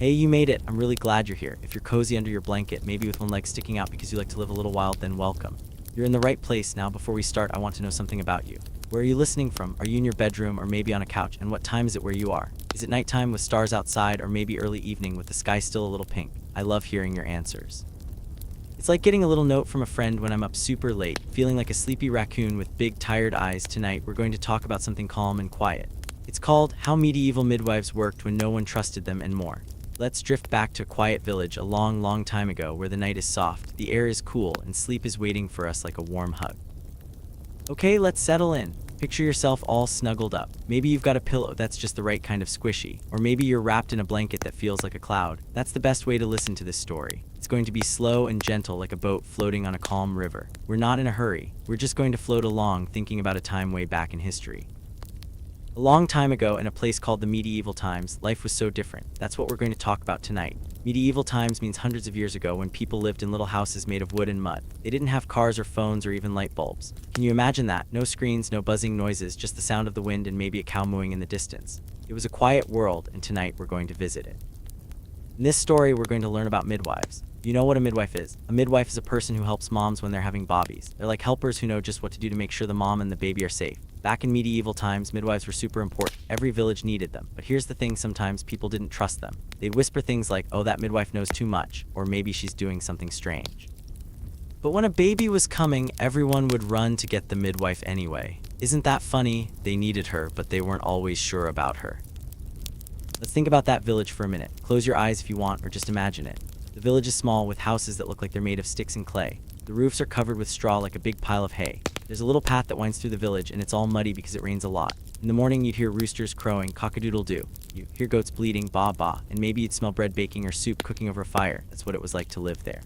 Hey, you made it. I'm really glad you're here. If you're cozy under your blanket, maybe with one leg sticking out because you like to live a little wild, then welcome. You're in the right place. Now, before we start, I want to know something about you. Where are you listening from? Are you in your bedroom or maybe on a couch? And what time is it where you are? Is it nighttime with stars outside or maybe early evening with the sky still a little pink? I love hearing your answers. It's like getting a little note from a friend when I'm up super late, feeling like a sleepy raccoon with big tired eyes. Tonight, we're going to talk about something calm and quiet. It's called How Medieval Midwives Worked When No One Trusted Them and more. Let's drift back to a quiet village a long, long time ago where the night is soft, the air is cool, and sleep is waiting for us like a warm hug. Okay, let's settle in. Picture yourself all snuggled up. Maybe you've got a pillow that's just the right kind of squishy, or maybe you're wrapped in a blanket that feels like a cloud. That's the best way to listen to this story. It's going to be slow and gentle like a boat floating on a calm river. We're not in a hurry. We're just going to float along thinking about a time way back in history. A long time ago, in a place called the medieval times, life was so different. That's what we're going to talk about tonight. Medieval times means hundreds of years ago when people lived in little houses made of wood and mud. They didn't have cars or phones or even light bulbs. Can you imagine that? No screens, no buzzing noises, just the sound of the wind and maybe a cow mooing in the distance. It was a quiet world, and tonight we're going to visit it. In this story, we're going to learn about midwives. You know what a midwife is? A midwife is a person who helps moms when they're having babies. They're like helpers who know just what to do to make sure the mom and the baby are safe. Back in medieval times, midwives were super important. Every village needed them. But here's the thing, sometimes people didn't trust them. They'd whisper things like, oh, that midwife knows too much, or maybe she's doing something strange. But when a baby was coming, everyone would run to get the midwife anyway. Isn't that funny? They needed her, but they weren't always sure about her. Let's think about that village for a minute. Close your eyes if you want, or just imagine it. The village is small, with houses that look like they're made of sticks and clay. The roofs are covered with straw like a big pile of hay. There's a little path that winds through the village, and it's all muddy because it rains a lot. In the morning, you'd hear roosters crowing, cock-a-doodle-doo. You hear goats bleating, ba-ba, and maybe you'd smell bread baking or soup cooking over a fire. That's what it was like to live there.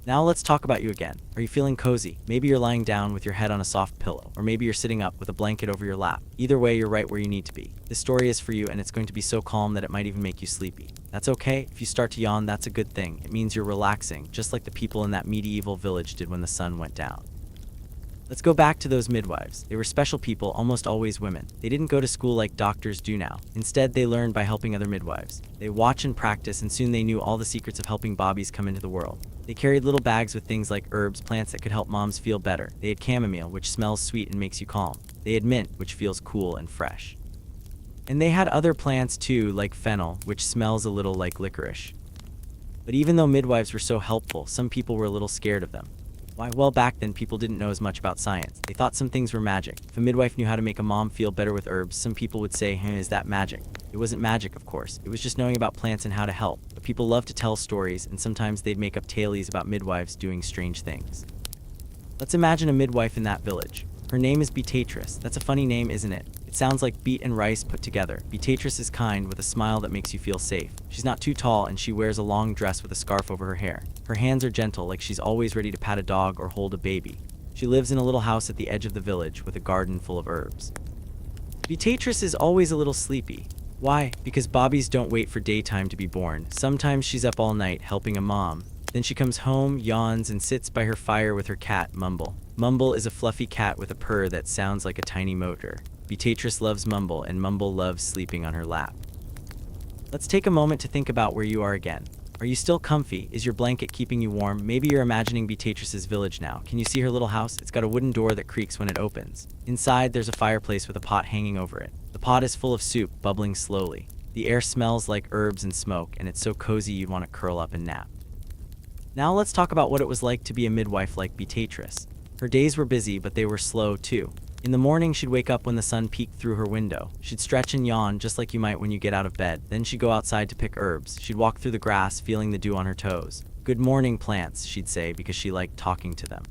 Now let's talk about you again. Are you feeling cozy? Maybe you're lying down with your head on a soft pillow, or maybe you're sitting up with a blanket over your lap. Either way, you're right where you need to be. This story is for you, and it's going to be so calm that it might even make you sleepy. That's okay. If you start to yawn, that's a good thing. It means you're relaxing, just like the people in that medieval village did when the sun went down. Let's go back to those midwives. They were special people, almost always women. They didn't go to school like doctors do now. Instead, they learned by helping other midwives. They watch and practice, and soon they knew all the secrets of helping babies come into the world. They carried little bags with things like herbs, plants that could help moms feel better. They had chamomile, which smells sweet and makes you calm. They had mint, which feels cool and fresh. And they had other plants too, like fennel, which smells a little like licorice. But even though midwives were so helpful, some people were a little scared of them. Why? Well, back then, people didn't know as much about science. They thought some things were magic. If a midwife knew how to make a mom feel better with herbs, some people would say, hey, is that magic? It wasn't magic, of course. It was just knowing about plants and how to help. But people loved to tell stories, and sometimes they'd make up tales about midwives doing strange things. Let's imagine a midwife in that village. Her name is Beatrice. That's a funny name, isn't it? It sounds like beet and rice put together. Beatrice is kind, with a smile that makes you feel safe. She's not too tall, and she wears a long dress with a scarf over her hair. Her hands are gentle, like she's always ready to pat a dog or hold a baby. She lives in a little house at the edge of the village with a garden full of herbs. Beatrice is always a little sleepy. Why? Because babies don't wait for daytime to be born. Sometimes she's up all night helping a mom. Then she comes home, yawns, and sits by her fire with her cat, Mumble. Mumble is a fluffy cat with a purr that sounds like a tiny motor. Beatrice loves Mumble, and Mumble loves sleeping on her lap. Let's take a moment to think about where you are again. Are you still comfy? Is your blanket keeping you warm? Maybe you're imagining Beatrice's village now. Can you see her little house? It's got a wooden door that creaks when it opens. Inside, there's a fireplace with a pot hanging over it. The pot is full of soup, bubbling slowly. The air smells like herbs and smoke, and it's so cozy you'd want to curl up and nap. Now let's talk about what it was like to be a midwife like Beatrice. Her days were busy, but they were slow too. In the morning, she'd wake up when the sun peeked through her window. She'd stretch and yawn just like you might when you get out of bed. Then she'd go outside to pick herbs. She'd walk through the grass, feeling the dew on her toes. Good morning, plants, she'd say, because she liked talking to them.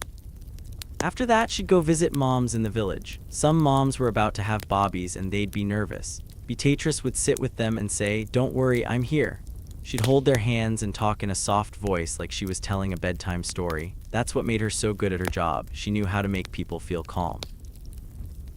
After that, she'd go visit moms in the village. Some moms were about to have babies and they'd be nervous. Beatrice would sit with them and say, don't worry, I'm here. She'd hold their hands and talk in a soft voice like she was telling a bedtime story. That's what made her so good at her job. She knew how to make people feel calm.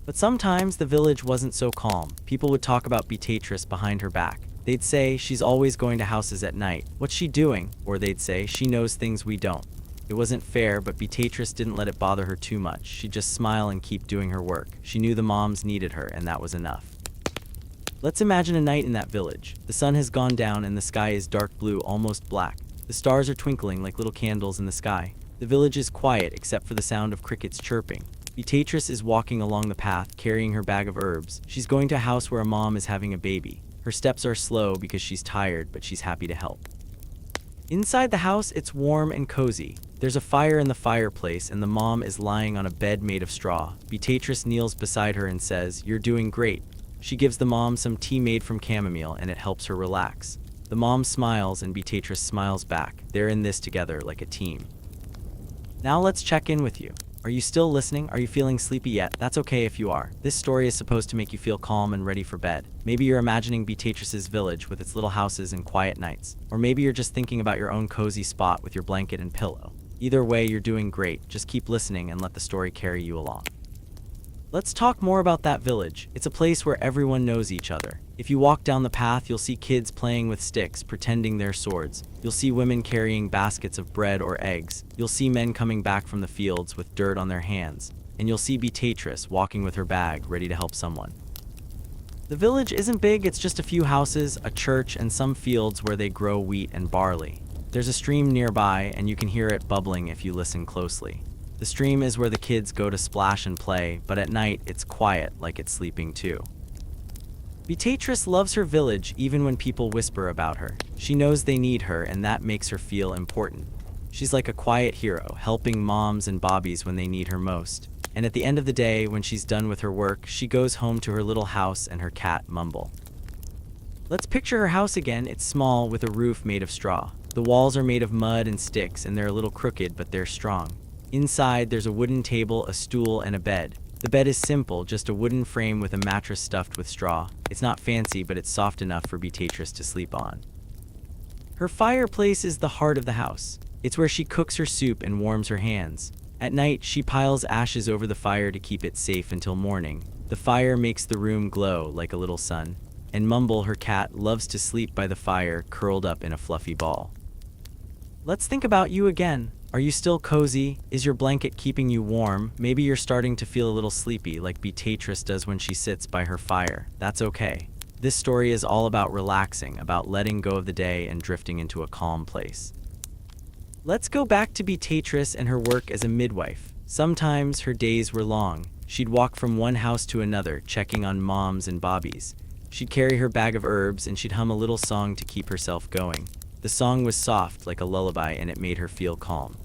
But sometimes the village wasn't so calm. People would talk about Beatrice behind her back. They'd say, she's always going to houses at night. What's she doing? Or they'd say, she knows things we don't. It wasn't fair, but Beatrice didn't let it bother her too much. She'd just smile and keep doing her work. She knew the moms needed her, and that was enough. Let's imagine a night in that village. The sun has gone down and the sky is dark blue, almost black. The stars are twinkling like little candles in the sky. The village is quiet except for the sound of crickets chirping. Beatrice is walking along the path, carrying her bag of herbs. She's going to a house where a mom is having a baby. Her steps are slow because she's tired, but she's happy to help. Inside the house, it's warm and cozy. There's a fire in the fireplace and the mom is lying on a bed made of straw. Beatrice kneels beside her and says, "You're doing great." She gives the mom some tea made from chamomile and it helps her relax. The mom smiles and Beatrice smiles back. They're in this together like a team. Now let's check in with you. Are you still listening? Are you feeling sleepy yet? That's okay if you are. This story is supposed to make you feel calm and ready for bed. Maybe you're imagining Beatrice's village with its little houses and quiet nights. Or maybe you're just thinking about your own cozy spot with your blanket and pillow. Either way, you're doing great. Just keep listening and let the story carry you along. Let's talk more about that village. It's a place where everyone knows each other. If you walk down the path, you'll see kids playing with sticks, pretending they're swords. You'll see women carrying baskets of bread or eggs. You'll see men coming back from the fields with dirt on their hands. And you'll see Beatrice walking with her bag, ready to help someone. The village isn't big, it's just a few houses, a church, and some fields where they grow wheat and barley. There's a stream nearby, and you can hear it bubbling if you listen closely. The stream is where the kids go to splash and play, but at night it's quiet, like it's sleeping too. Beatrice loves her village even when people whisper about her. She knows they need her and that makes her feel important. She's like a quiet hero, helping moms and bobbies when they need her most. And at the end of the day, when she's done with her work, she goes home to her little house and her cat, Mumble. Let's picture her house again. It's small with a roof made of straw. The walls are made of mud and sticks and they're a little crooked, but they're strong. Inside, there's a wooden table, a stool, and a bed. The bed is simple, just a wooden frame with a mattress stuffed with straw. It's not fancy, but it's soft enough for Beatrice to sleep on. Her fireplace is the heart of the house. It's where she cooks her soup and warms her hands. At night, she piles ashes over the fire to keep it safe until morning. The fire makes the room glow like a little sun. And Mumble, her cat, loves to sleep by the fire, curled up in a fluffy ball. Let's think about you again. Are you still cozy? Is your blanket keeping you warm? Maybe you're starting to feel a little sleepy like Beatrice does when she sits by her fire. That's okay. This story is all about relaxing, about letting go of the day and drifting into a calm place. Let's go back to Beatrice and her work as a midwife. Sometimes her days were long. She'd walk from one house to another, checking on moms and bobbies. She'd carry her bag of herbs and she'd hum a little song to keep herself going. The song was soft, like a lullaby, and it made her feel calm.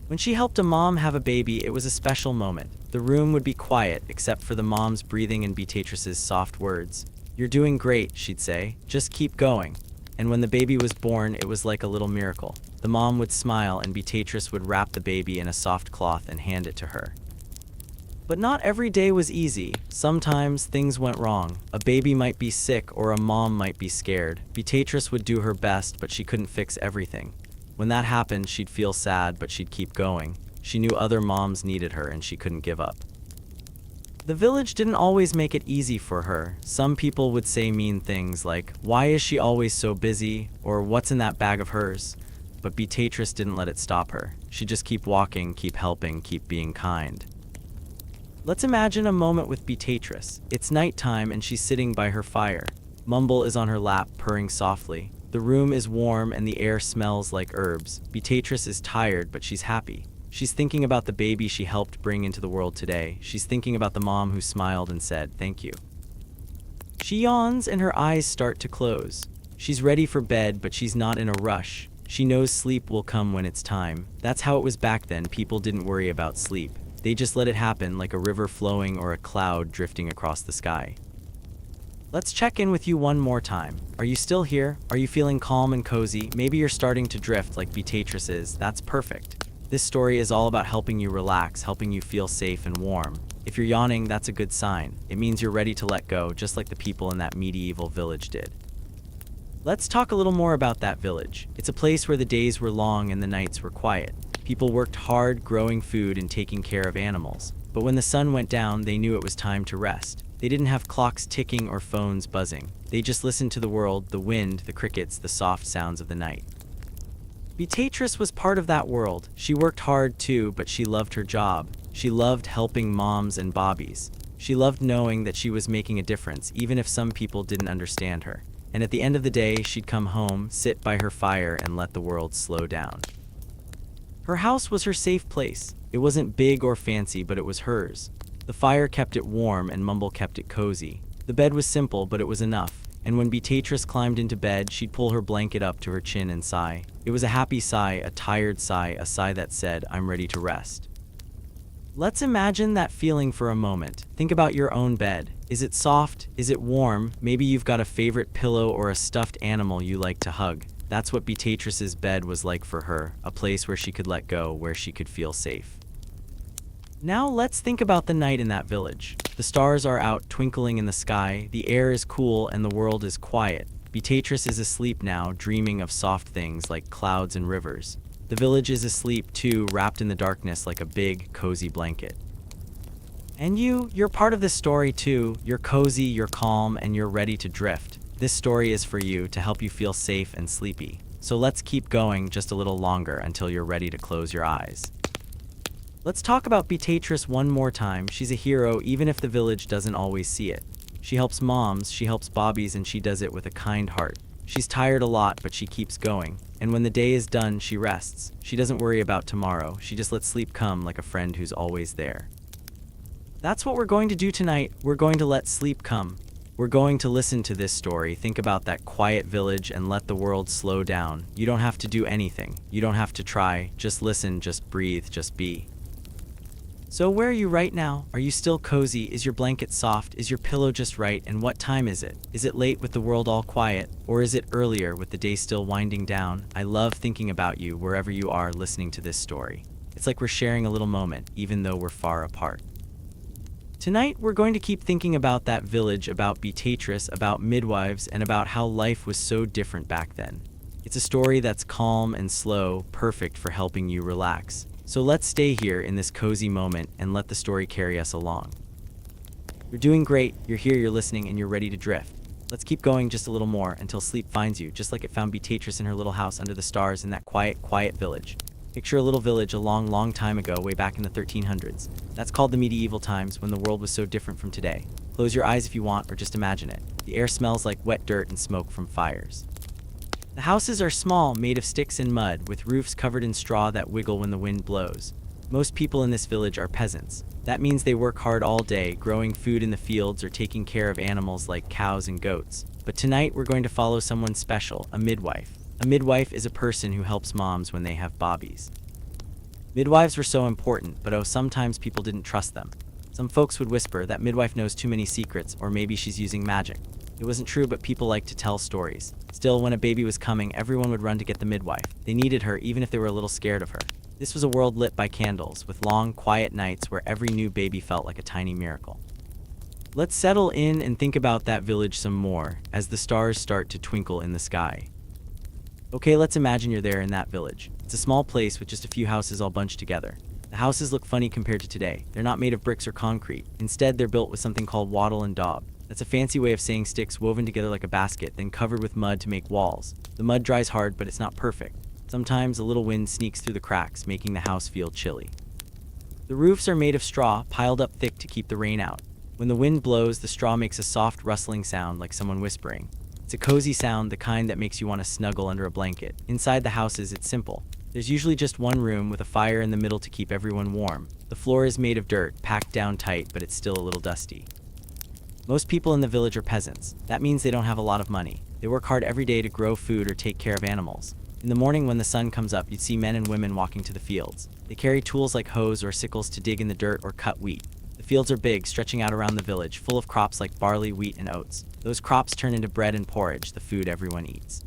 When she helped a mom have a baby, it was a special moment. The room would be quiet, except for the mom's breathing and Beatrice's soft words. "You're doing great," she'd say. "Just keep going." And when the baby was born, it was like a little miracle. The mom would smile and Beatrice would wrap the baby in a soft cloth and hand it to her. But not every day was easy. Sometimes things went wrong. A baby might be sick or a mom might be scared. Beatrice would do her best, but she couldn't fix everything. When that happened, she'd feel sad, but she'd keep going. She knew other moms needed her and she couldn't give up. The village didn't always make it easy for her. Some people would say mean things like, "Why is she always so busy?" or "What's in that bag of hers?" But Beatrice didn't let it stop her. She'd just keep walking, keep helping, keep being kind. Let's imagine a moment with Beatrice. It's nighttime and she's sitting by her fire. Mumble is on her lap, purring softly. The room is warm and the air smells like herbs. Beatrice is tired, but she's happy. She's thinking about the baby she helped bring into the world today. She's thinking about the mom who smiled and said, "Thank you." She yawns and her eyes start to close. She's ready for bed, but she's not in a rush. She knows sleep will come when it's time. That's how it was back then. People didn't worry about sleep. They just let it happen like a river flowing or a cloud drifting across the sky. Let's check in with you one more time. Are you still here? Are you feeling calm and cozy? Maybe you're starting to drift like Beatrice is. That's perfect. This story is all about helping you relax, helping you feel safe and warm. If you're yawning, that's a good sign. It means you're ready to let go, just like the people in that medieval village did. Let's talk a little more about that village. It's a place where the days were long and the nights were quiet. People worked hard growing food and taking care of animals. But when the sun went down, they knew it was time to rest. They didn't have clocks ticking or phones buzzing. They just listened to the world, the wind, the crickets, the soft sounds of the night. Beatrice was part of that world. She worked hard too, but she loved her job. She loved helping moms and bobbies. She loved knowing that she was making a difference, even if some people didn't understand her. And at the end of the day, she'd come home, sit by her fire, and let the world slow down. Her house was her safe place. It wasn't big or fancy, but it was hers. The fire kept it warm, and Mumble kept it cozy. The bed was simple, but it was enough. And when Beatrice climbed into bed, she'd pull her blanket up to her chin and sigh. It was a happy sigh, a tired sigh, a sigh that said, "I'm ready to rest." Let's imagine that feeling for a moment. Think about your own bed. Is it soft? Is it warm? Maybe you've got a favorite pillow or a stuffed animal you like to hug. That's what Beatrice's bed was like for her, a place where she could let go, where she could feel safe. Now let's think about the night in that village. The stars are out twinkling in the sky, the air is cool, and the world is quiet. Beatrice is asleep now, dreaming of soft things like clouds and rivers. The village is asleep too, wrapped in the darkness like a big, cozy blanket. And you're part of this story too. You're cozy, you're calm, and you're ready to drift. This story is for you to help you feel safe and sleepy. So let's keep going just a little longer until you're ready to close your eyes. Let's talk about Beatrice one more time. She's a hero even if the village doesn't always see it. She helps moms, she helps bobbies, and she does it with a kind heart. She's tired a lot, but she keeps going. And when the day is done, she rests. She doesn't worry about tomorrow. She just lets sleep come like a friend who's always there. That's what we're going to do tonight. We're going to let sleep come. We're going to listen to this story, think about that quiet village, and let the world slow down. You don't have to do anything. You don't have to try. Just listen, just breathe, just be. So where are you right now? Are you still cozy? Is your blanket soft? Is your pillow just right? And what time is it? Is it late with the world all quiet? Or is it earlier with the day still winding down? I love thinking about you wherever you are listening to this story. It's like we're sharing a little moment, even though we're far apart. Tonight, we're going to keep thinking about that village, about Beatrice, about midwives, and about how life was so different back then. It's a story that's calm and slow, perfect for helping you relax. So let's stay here in this cozy moment and let the story carry us along. You're doing great, you're here, you're listening, and you're ready to drift. Let's keep going just a little more until sleep finds you, just like it found Beatrice in her little house under the stars in that quiet, quiet village. Picture a little village a long, long time ago, way back in the 1300s. That's called the medieval times, when the world was so different from today. Close your eyes if you want, or just imagine it. The air smells like wet dirt and smoke from fires. The houses are small, made of sticks and mud, with roofs covered in straw that wiggle when the wind blows. Most people in this village are peasants. That means they work hard all day, growing food in the fields or taking care of animals like cows and goats. But tonight we're going to follow someone special, a midwife. A midwife is a person who helps moms when they have bobbies. Midwives were so important, but sometimes people didn't trust them. Some folks would whisper that midwife knows too many secrets, or maybe she's using magic. It wasn't true, but people liked to tell stories. Still, when a baby was coming, everyone would run to get the midwife. They needed her, even if they were a little scared of her. This was a world lit by candles, with long, quiet nights where every new baby felt like a tiny miracle. Let's settle in and think about that village some more, as the stars start to twinkle in the sky. Okay, let's imagine you're there in that village. It's a small place with just a few houses all bunched together. The houses look funny compared to today. They're not made of bricks or concrete. Instead, they're built with something called wattle and daub. That's a fancy way of saying sticks woven together like a basket, then covered with mud to make walls. The mud dries hard, but it's not perfect. Sometimes a little wind sneaks through the cracks, making the house feel chilly. The roofs are made of straw, piled up thick to keep the rain out. When the wind blows, the straw makes a soft, rustling sound like someone whispering. It's a cozy sound, the kind that makes you want to snuggle under a blanket. Inside the houses, it's simple. There's usually just one room with a fire in the middle to keep everyone warm. The floor is made of dirt, packed down tight, but it's still a little dusty. Most people in the village are peasants. That means they don't have a lot of money. They work hard every day to grow food or take care of animals. In the morning when the sun comes up, you'd see men and women walking to the fields. They carry tools like hoes or sickles to dig in the dirt or cut wheat. The fields are big, stretching out around the village, full of crops like barley, wheat, and oats. Those crops turn into bread and porridge, the food everyone eats.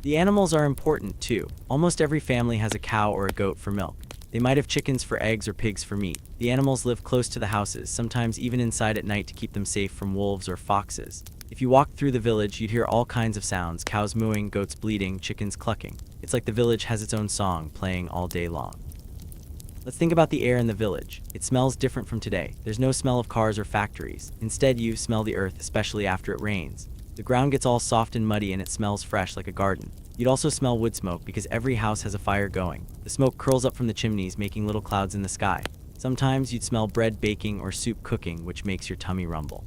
The animals are important too. Almost every family has a cow or a goat for milk. They might have chickens for eggs or pigs for meat. The animals live close to the houses, sometimes even inside at night to keep them safe from wolves or foxes. If you walked through the village, you'd hear all kinds of sounds: cows mooing, goats bleating, chickens clucking. It's like the village has its own song, playing all day long. Let's think about the air in the village. It smells different from today. There's no smell of cars or factories. Instead, you smell the earth, especially after it rains. The ground gets all soft and muddy and it smells fresh like a garden. You'd also smell wood smoke because every house has a fire going. The smoke curls up from the chimneys, making little clouds in the sky. Sometimes you'd smell bread baking or soup cooking, which makes your tummy rumble.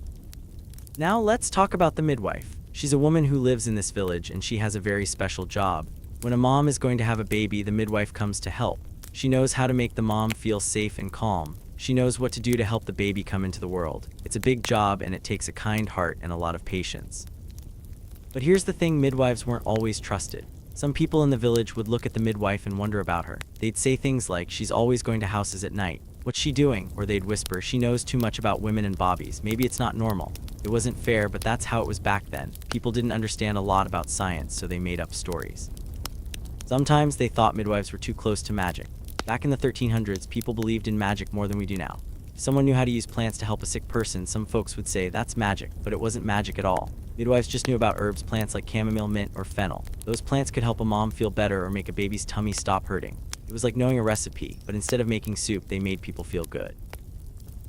Now let's talk about the midwife. She's a woman who lives in this village and she has a very special job. When a mom is going to have a baby, the midwife comes to help. She knows how to make the mom feel safe and calm. She knows what to do to help the baby come into the world. It's a big job and it takes a kind heart and a lot of patience. But here's the thing, midwives weren't always trusted. Some people in the village would look at the midwife and wonder about her. They'd say things like, she's always going to houses at night. What's she doing? Or they'd whisper, she knows too much about women and bobbies. Maybe it's not normal. It wasn't fair, but that's how it was back then. People didn't understand a lot about science, so they made up stories. Sometimes they thought midwives were too close to magic. Back in the 1300s, people believed in magic more than we do now. If someone knew how to use plants to help a sick person, some folks would say, that's magic, but it wasn't magic at all. Midwives just knew about herbs, plants like chamomile, mint, or fennel. Those plants could help a mom feel better or make a baby's tummy stop hurting. It was like knowing a recipe, but instead of making soup, they made people feel good.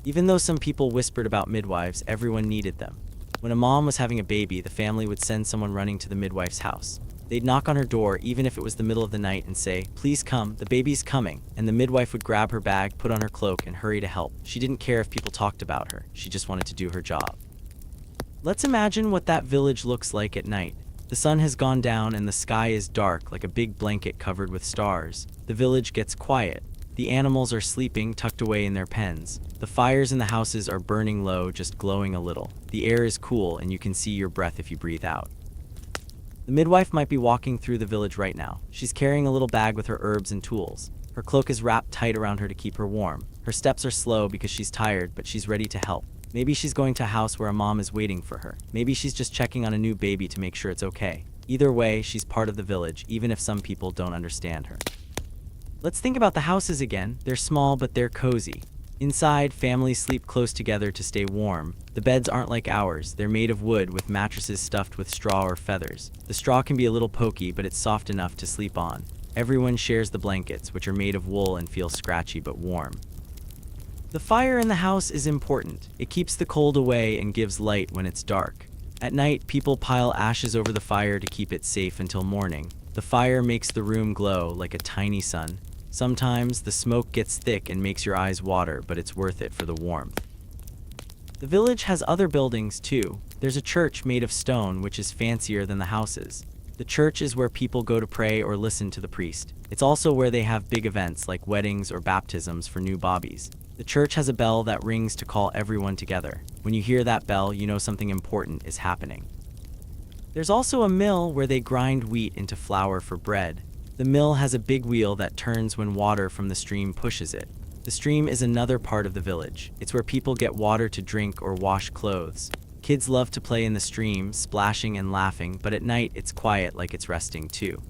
Even though some people whispered about midwives, everyone needed them. When a mom was having a baby, the family would send someone running to the midwife's house. They'd knock on her door, even if it was the middle of the night, and say, please come, the baby's coming. And the midwife would grab her bag, put on her cloak, and hurry to help. She didn't care if people talked about her. She just wanted to do her job. Let's imagine what that village looks like at night. The sun has gone down and the sky is dark, like a big blanket covered with stars. The village gets quiet. The animals are sleeping, tucked away in their pens. The fires in the houses are burning low, just glowing a little. The air is cool, and you can see your breath if you breathe out. The midwife might be walking through the village right now. She's carrying a little bag with her herbs and tools. Her cloak is wrapped tight around her to keep her warm. Her steps are slow because she's tired, but she's ready to help. Maybe she's going to a house where a mom is waiting for her. Maybe she's just checking on a new baby to make sure it's okay. Either way, she's part of the village, even if some people don't understand her. Let's think about the houses again. They're small, but they're cozy. Inside, families sleep close together to stay warm. The beds aren't like ours. They're made of wood with mattresses stuffed with straw or feathers. The straw can be a little pokey, but it's soft enough to sleep on. Everyone shares the blankets, which are made of wool and feel scratchy but warm. The fire in the house is important. It keeps the cold away and gives light when it's dark. At night, people pile ashes over the fire to keep it safe until morning. The fire makes the room glow like a tiny sun. Sometimes the smoke gets thick and makes your eyes water, but it's worth it for the warmth. The village has other buildings too. There's a church made of stone, which is fancier than the houses. The church is where people go to pray or listen to the priest. It's also where they have big events like weddings or baptisms for new bobbies. The church has a bell that rings to call everyone together. When you hear that bell, you know something important is happening. There's also a mill where they grind wheat into flour for bread. The mill has a big wheel that turns when water from the stream pushes it. The stream is another part of the village. It's where people get water to drink or wash clothes. Kids love to play in the stream, splashing and laughing, but at night it's quiet like it's resting too.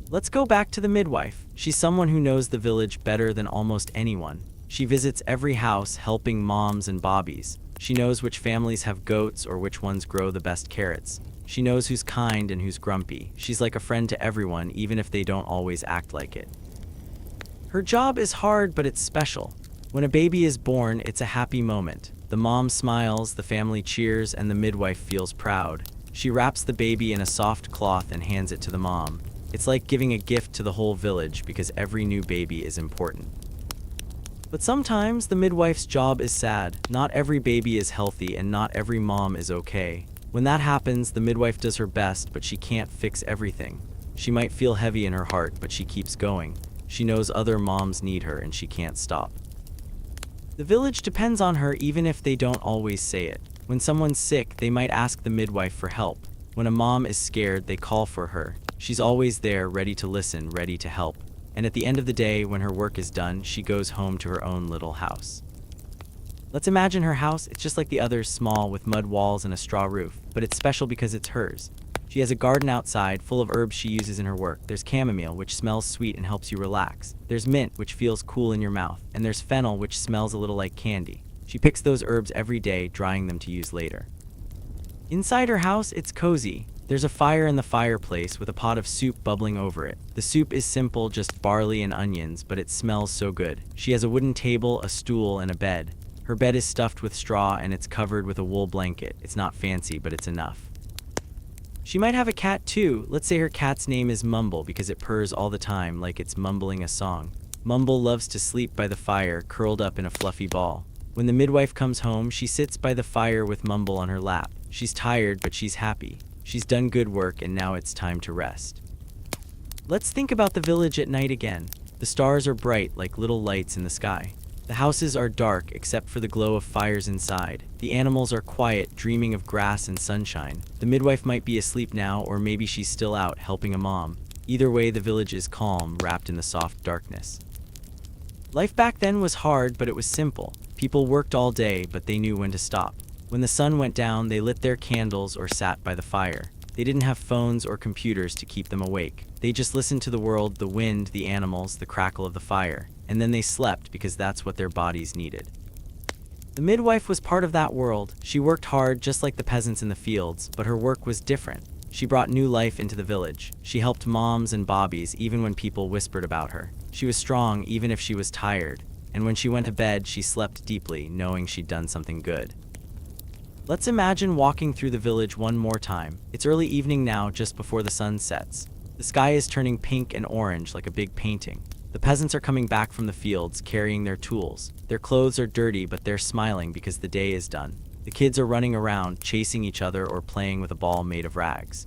Let's go back to the midwife. She's someone who knows the village better than almost anyone. She visits every house, helping moms and bobbies. She knows which families have goats or which ones grow the best carrots. She knows who's kind and who's grumpy. She's like a friend to everyone, even if they don't always act like it. Her job is hard, but it's special. When a baby is born, it's a happy moment. The mom smiles, the family cheers, and the midwife feels proud. She wraps the baby in a soft cloth and hands it to the mom. It's like giving a gift to the whole village because every new baby is important. But sometimes the midwife's job is sad. Not every baby is healthy and not every mom is okay. When that happens, the midwife does her best, but she can't fix everything. She might feel heavy in her heart, but she keeps going. She knows other moms need her and she can't stop. The village depends on her even if they don't always say it. When someone's sick, they might ask the midwife for help. When a mom is scared, they call for her. She's always there, ready to listen, ready to help. And at the end of the day, when her work is done, she goes home to her own little house. Let's imagine her house. It's just like the others, small, with mud walls and a straw roof, but it's special because it's hers. She has a garden outside full of herbs she uses in her work. There's chamomile, which smells sweet and helps you relax. There's mint, which feels cool in your mouth. And there's fennel, which smells a little like candy. She picks those herbs every day, drying them to use later. Inside her house, it's cozy. There's a fire in the fireplace with a pot of soup bubbling over it. The soup is simple, just barley and onions, but it smells so good. She has a wooden table, a stool, and a bed. Her bed is stuffed with straw and it's covered with a wool blanket. It's not fancy, but it's enough. She might have a cat too. Let's say her cat's name is Mumble because it purrs all the time like it's mumbling a song. Mumble loves to sleep by the fire, curled up in a fluffy ball. When the midwife comes home, she sits by the fire with Mumble on her lap. She's tired, but she's happy. She's done good work, and now it's time to rest. Let's think about the village at night again. The stars are bright like little lights in the sky. The houses are dark except for the glow of fires inside. The animals are quiet, dreaming of grass and sunshine. The midwife might be asleep now, or maybe she's still out helping a mom. Either way, the village is calm, wrapped in the soft darkness. Life back then was hard, but it was simple. People worked all day, but they knew when to stop. When the sun went down, they lit their candles or sat by the fire. They didn't have phones or computers to keep them awake. They just listened to the world, the wind, the animals, the crackle of the fire. And then they slept because that's what their bodies needed. The midwife was part of that world. She worked hard just like the peasants in the fields, but her work was different. She brought new life into the village. She helped moms and bobbies even when people whispered about her. She was strong even if she was tired. And when she went to bed, she slept deeply, knowing she'd done something good. Let's imagine walking through the village one more time. It's early evening now, just before the sun sets. The sky is turning pink and orange like a big painting. The peasants are coming back from the fields, carrying their tools. Their clothes are dirty, but they're smiling because the day is done. The kids are running around, chasing each other or playing with a ball made of rags.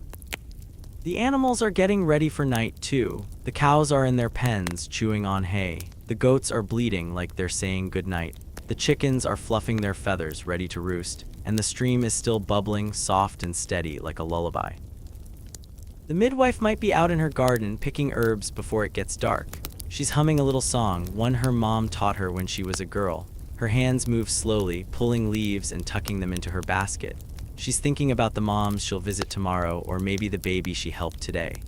The animals are getting ready for night, too. The cows are in their pens, chewing on hay. The goats are bleating like they're saying goodnight. The chickens are fluffing their feathers, ready to roost. And the stream is still bubbling, soft and steady like a lullaby. The midwife might be out in her garden, picking herbs before it gets dark. She's humming a little song, one her mom taught her when she was a girl. Her hands move slowly, pulling leaves and tucking them into her basket. She's thinking about the moms she'll visit tomorrow, or maybe the baby she helped today.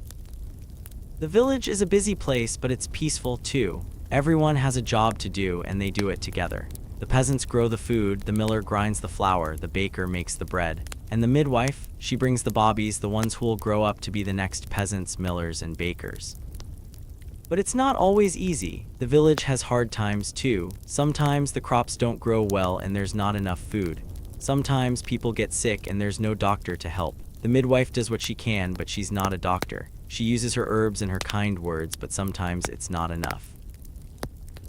The village is a busy place, but it's peaceful too. Everyone has a job to do, and they do it together. The peasants grow the food, the miller grinds the flour, the baker makes the bread. And the midwife, she brings the bobbies, the ones who will grow up to be the next peasants, millers, and bakers. But it's not always easy. The village has hard times too. Sometimes the crops don't grow well and there's not enough food. Sometimes people get sick and there's no doctor to help. The midwife does what she can, but she's not a doctor. She uses her herbs and her kind words, but sometimes it's not enough.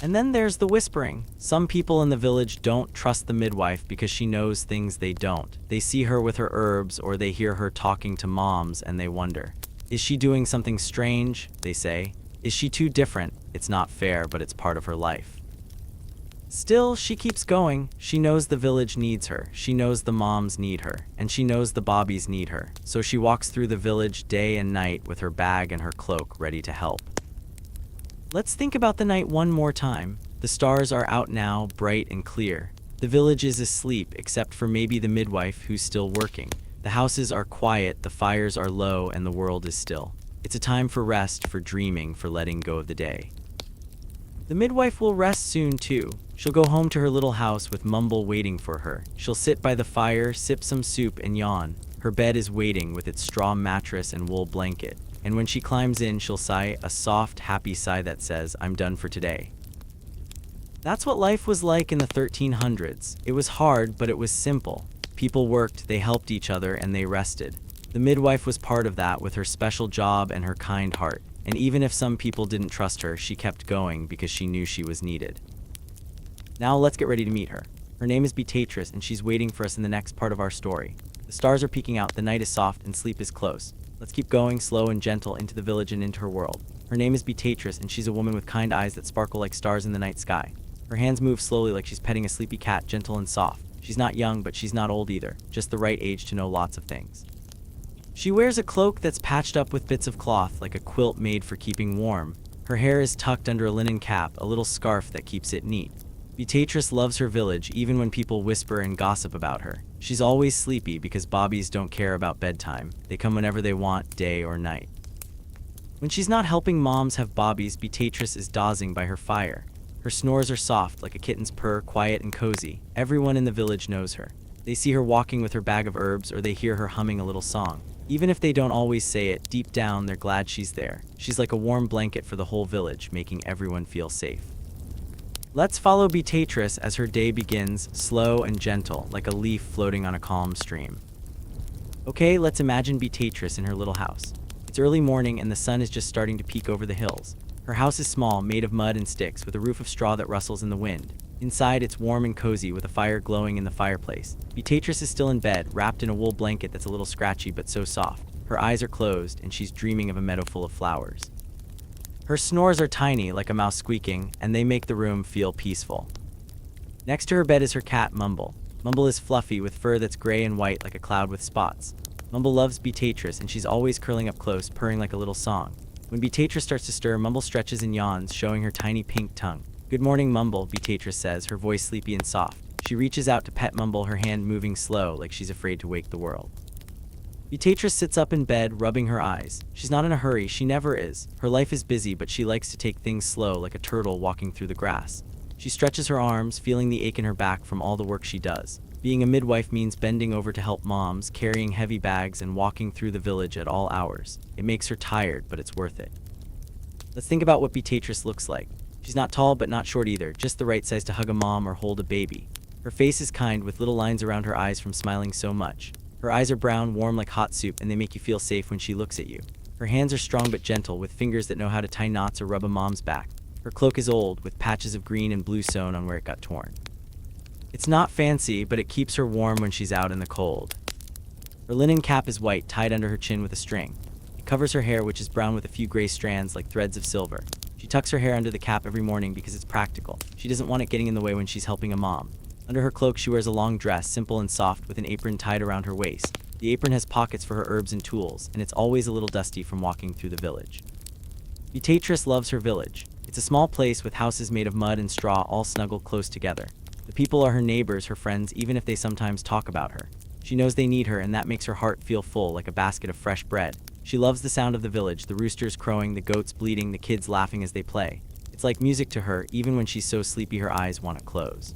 And then there's the whispering. Some people in the village don't trust the midwife because she knows things they don't. They see her with her herbs, or they hear her talking to moms and they wonder, is she doing something strange? They say. Is she too different? It's not fair, but it's part of her life. Still, she keeps going. She knows the village needs her. She knows the moms need her. And she knows the bobbies need her. So she walks through the village day and night with her bag and her cloak, ready to help. Let's think about the night one more time. The stars are out now, bright and clear. The village is asleep, except for maybe the midwife who's still working. The houses are quiet, the fires are low, and the world is still. It's a time for rest, for dreaming, for letting go of the day. The midwife will rest soon too. She'll go home to her little house with Mumble waiting for her. She'll sit by the fire, sip some soup, and yawn. Her bed is waiting with its straw mattress and wool blanket. And when she climbs in, she'll sigh, a soft, happy sigh that says, I'm done for today. That's what life was like in the 1300s. It was hard, but it was simple. People worked, they helped each other, and they rested. The midwife was part of that with her special job and her kind heart. And even if some people didn't trust her, she kept going because she knew she was needed. Now let's get ready to meet her. Her name is Beatrice, and she's waiting for us in the next part of our story. The stars are peeking out, the night is soft, and sleep is close. Let's keep going, slow and gentle, into the village and into her world. Her name is Beatrice, and she's a woman with kind eyes that sparkle like stars in the night sky. Her hands move slowly like she's petting a sleepy cat, gentle and soft. She's not young, but she's not old either, just the right age to know lots of things. She wears a cloak that's patched up with bits of cloth, like a quilt made for keeping warm. Her hair is tucked under a linen cap, a little scarf that keeps it neat. Beatrice loves her village, even when people whisper and gossip about her. She's always sleepy because bobbies don't care about bedtime. They come whenever they want, day or night. When she's not helping moms have bobbies, Beatrice is dozing by her fire. Her snores are soft, like a kitten's purr, quiet and cozy. Everyone in the village knows her. They see her walking with her bag of herbs, or they hear her humming a little song. Even if they don't always say it, deep down they're glad she's there. She's like a warm blanket for the whole village, making everyone feel safe. Let's follow Beatrice as her day begins, slow and gentle, like a leaf floating on a calm stream. Okay, let's imagine Beatrice in her little house. It's early morning and the sun is just starting to peek over the hills. Her house is small, made of mud and sticks, with a roof of straw that rustles in the wind. Inside, it's warm and cozy, with a fire glowing in the fireplace. Beatrice is still in bed, wrapped in a wool blanket that's a little scratchy but so soft. Her eyes are closed, and she's dreaming of a meadow full of flowers. Her snores are tiny, like a mouse squeaking, and they make the room feel peaceful. Next to her bed is her cat, Mumble. Mumble is fluffy, with fur that's gray and white like a cloud with spots. Mumble loves Beatrice, and she's always curling up close, purring like a little song. When Beatrice starts to stir, Mumble stretches and yawns, showing her tiny pink tongue. "Good morning, Mumble," Beatrice says, her voice sleepy and soft. She reaches out to pet Mumble, her hand moving slow, like she's afraid to wake the world. Beatrice sits up in bed, rubbing her eyes. She's not in a hurry, she never is. Her life is busy, but she likes to take things slow, like a turtle walking through the grass. She stretches her arms, feeling the ache in her back from all the work she does. Being a midwife means bending over to help moms, carrying heavy bags, and walking through the village at all hours. It makes her tired, but it's worth it. Let's think about what Beatrice looks like. She's not tall, but not short either, just the right size to hug a mom or hold a baby. Her face is kind, with little lines around her eyes from smiling so much. Her eyes are brown, warm like hot soup, and they make you feel safe when she looks at you. Her hands are strong but gentle, with fingers that know how to tie knots or rub a mom's back. Her cloak is old, with patches of green and blue sewn on where it got torn. It's not fancy, but it keeps her warm when she's out in the cold. Her linen cap is white, tied under her chin with a string. It covers her hair, which is brown with a few gray strands like threads of silver. She tucks her hair under the cap every morning because it's practical. She doesn't want it getting in the way when she's helping a mom. Under her cloak, she wears a long dress, simple and soft, with an apron tied around her waist. The apron has pockets for her herbs and tools, and it's always a little dusty from walking through the village. Beatrice loves her village. It's a small place with houses made of mud and straw, all snuggled close together. The people are her neighbors, her friends, even if they sometimes talk about her. She knows they need her, and that makes her heart feel full, like a basket of fresh bread. She loves the sound of the village, the roosters crowing, the goats bleating, the kids laughing as they play. It's like music to her, even when she's so sleepy her eyes want to close.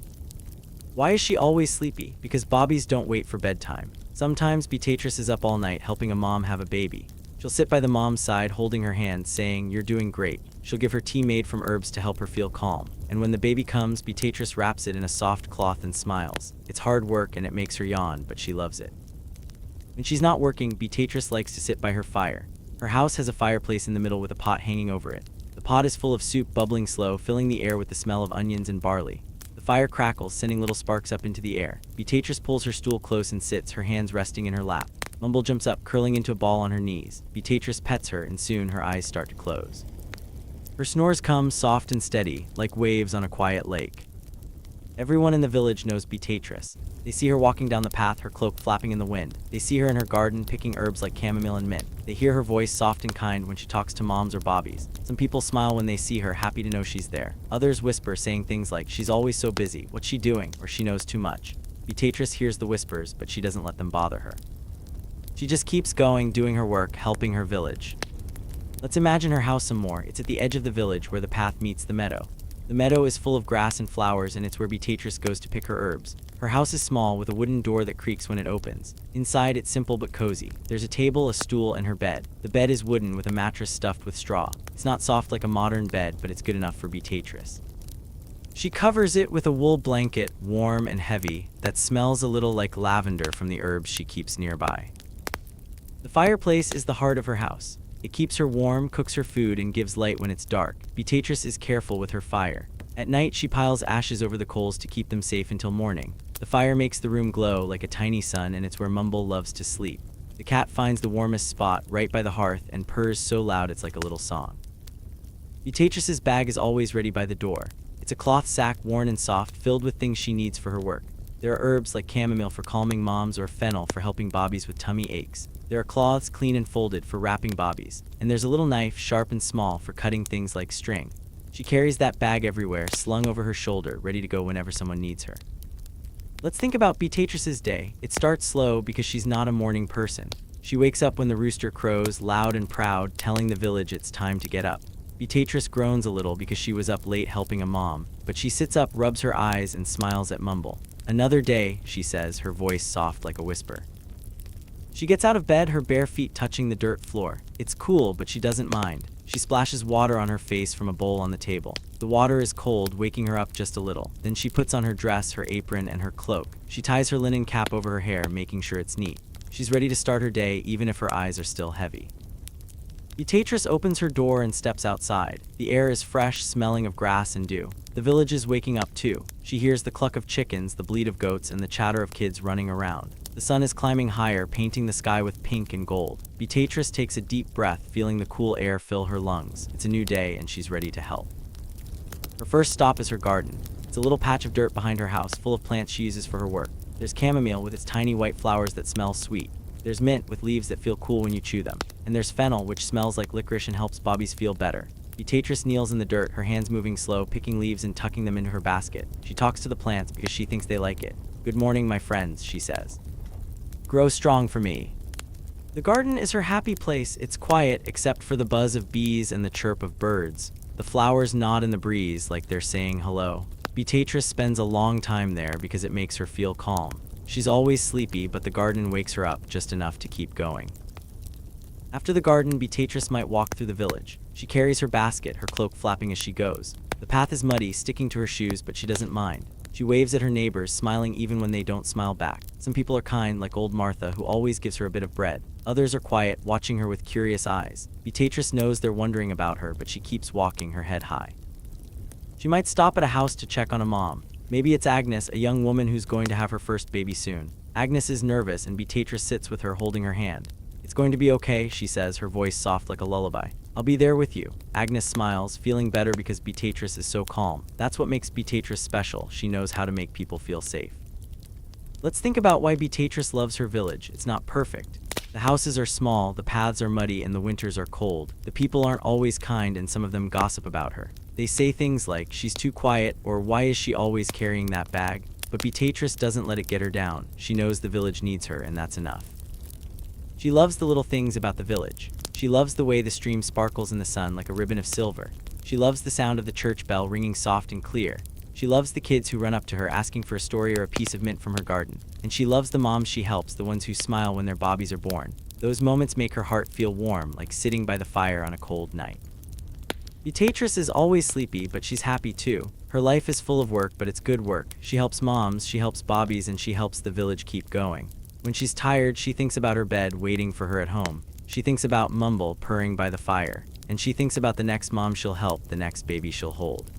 Why is she always sleepy? Because bobbies don't wait for bedtime. Sometimes Beatrice is up all night helping a mom have a baby. She'll sit by the mom's side, holding her hand, saying, "You're doing great." She'll give her tea made from herbs to help her feel calm. And when the baby comes, Beatrice wraps it in a soft cloth and smiles. It's hard work and it makes her yawn, but she loves it. When she's not working, Beatrice likes to sit by her fire. Her house has a fireplace in the middle with a pot hanging over it. The pot is full of soup, bubbling slow, filling the air with the smell of onions and barley. The fire crackles, sending little sparks up into the air. Beatrice pulls her stool close and sits, her hands resting in her lap. Mumble jumps up, curling into a ball on her knees. Beatrice pets her, and soon her eyes start to close. Her snores come soft and steady, like waves on a quiet lake. Everyone in the village knows Beatrice. They see her walking down the path, her cloak flapping in the wind. They see her in her garden, picking herbs like chamomile and mint. They hear her voice, soft and kind, when she talks to moms or bobbies. Some people smile when they see her, happy to know she's there. Others whisper, saying things like, "She's always so busy. What's she doing?" or "She knows too much." Beatrice hears the whispers, but she doesn't let them bother her. She just keeps going, doing her work, helping her village. Let's imagine her house some more. It's at the edge of the village where the path meets the meadow. The meadow is full of grass and flowers, and it's where Beatrice goes to pick her herbs. Her house is small, with a wooden door that creaks when it opens. Inside, it's simple but cozy. There's a table, a stool, and her bed. The bed is wooden, with a mattress stuffed with straw. It's not soft like a modern bed, but it's good enough for Beatrice. She covers it with a wool blanket, warm and heavy, that smells a little like lavender from the herbs she keeps nearby. The fireplace is the heart of her house. It keeps her warm, cooks her food, and gives light when it's dark. Beatrice is careful with her fire. At night, she piles ashes over the coals to keep them safe until morning. The fire makes the room glow like a tiny sun, and it's where Mumble loves to sleep. The cat finds the warmest spot, right by the hearth, and purrs so loud it's like a little song. Beatrice's bag is always ready by the door. It's a cloth sack, worn and soft, filled with things she needs for her work. There are herbs like chamomile for calming moms or fennel for helping bobbies with tummy aches. There are cloths, clean and folded, for wrapping bobbies. And there's a little knife, sharp and small, for cutting things like string. She carries that bag everywhere, slung over her shoulder, ready to go whenever someone needs her. Let's think about Beatrice's day. It starts slow because she's not a morning person. She wakes up when the rooster crows, loud and proud, telling the village it's time to get up. Beatrice groans a little because she was up late helping a mom, but she sits up, rubs her eyes, and smiles at Mumble. "Another day," she says, her voice soft like a whisper. She gets out of bed, her bare feet touching the dirt floor. It's cool, but she doesn't mind. She splashes water on her face from a bowl on the table. The water is cold, waking her up just a little. Then she puts on her dress, her apron, and her cloak. She ties her linen cap over her hair, making sure it's neat. She's ready to start her day, even if her eyes are still heavy. Beatrice opens her door and steps outside. The air is fresh, smelling of grass and dew. The village is waking up too. She hears the cluck of chickens, the bleat of goats, and the chatter of kids running around. The sun is climbing higher, painting the sky with pink and gold. Beatrice takes a deep breath, feeling the cool air fill her lungs. It's a new day and she's ready to help. Her first stop is her garden. It's a little patch of dirt behind her house, full of plants she uses for her work. There's chamomile with its tiny white flowers that smell sweet. There's mint with leaves that feel cool when you chew them. And there's fennel, which smells like licorice and helps Bobbies feel better. Beatrice kneels in the dirt, her hands moving slow, picking leaves and tucking them into her basket. She talks to the plants because she thinks they like it. "Good morning, my friends," she says. "Grow strong for me." The garden is her happy place. It's quiet, except for the buzz of bees and the chirp of birds. The flowers nod in the breeze like they're saying hello. Beatrice spends a long time there because it makes her feel calm. She's always sleepy, but the garden wakes her up just enough to keep going. After the garden, Beatrice might walk through the village. She carries her basket, her cloak flapping as she goes. The path is muddy, sticking to her shoes, but she doesn't mind. She waves at her neighbors, smiling even when they don't smile back. Some people are kind, like old Martha, who always gives her a bit of bread. Others are quiet, watching her with curious eyes. Beatrice knows they're wondering about her, but she keeps walking, her head high. She might stop at a house to check on a mom. Maybe it's Agnes, a young woman who's going to have her first baby soon. Agnes is nervous, and Beatrice sits with her, holding her hand. "It's going to be okay," she says, her voice soft like a lullaby. "I'll be there with you." Agnes smiles, feeling better because Beatrice is so calm. That's what makes Beatrice special. She knows how to make people feel safe. Let's think about why Beatrice loves her village. It's not perfect. The houses are small, the paths are muddy, and the winters are cold. The people aren't always kind, and some of them gossip about her. They say things like, "She's too quiet," or "Why is she always carrying that bag?" But Beatrice doesn't let it get her down. She knows the village needs her, and that's enough. She loves the little things about the village. She loves the way the stream sparkles in the sun like a ribbon of silver. She loves the sound of the church bell ringing soft and clear. She loves the kids who run up to her asking for a story or a piece of mint from her garden. And she loves the moms she helps, the ones who smile when their Bobbies are born. Those moments make her heart feel warm, like sitting by the fire on a cold night. Beatrice is always sleepy, but she's happy too. Her life is full of work, but it's good work. She helps moms, she helps Bobbies, and she helps the village keep going. When she's tired, she thinks about her bed waiting for her at home. She thinks about Mumble purring by the fire. And she thinks about the next mom she'll help, the next baby she'll hold.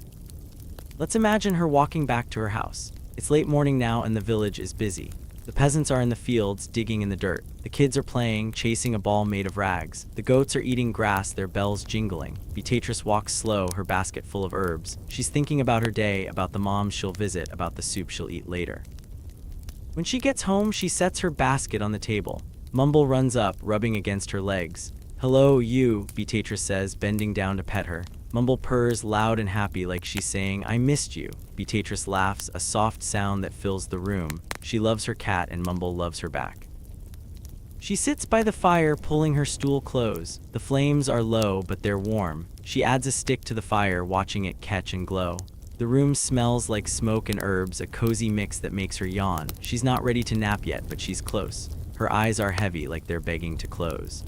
Let's imagine her walking back to her house. It's late morning now and the village is busy. The peasants are in the fields, digging in the dirt. The kids are playing, chasing a ball made of rags. The goats are eating grass, their bells jingling. Beatrice walks slow, her basket full of herbs. She's thinking about her day, about the moms she'll visit, about the soup she'll eat later. When she gets home, she sets her basket on the table. Mumble runs up, rubbing against her legs. "Hello, you," Beatrice says, bending down to pet her. Mumble purrs loud and happy like she's saying, "I missed you." Beatrice laughs, a soft sound that fills the room. She loves her cat and Mumble loves her back. She sits by the fire, pulling her stool close. The flames are low, but they're warm. She adds a stick to the fire, watching it catch and glow. The room smells like smoke and herbs, a cozy mix that makes her yawn. She's not ready to nap yet, but she's close. Her eyes are heavy, like they're begging to close.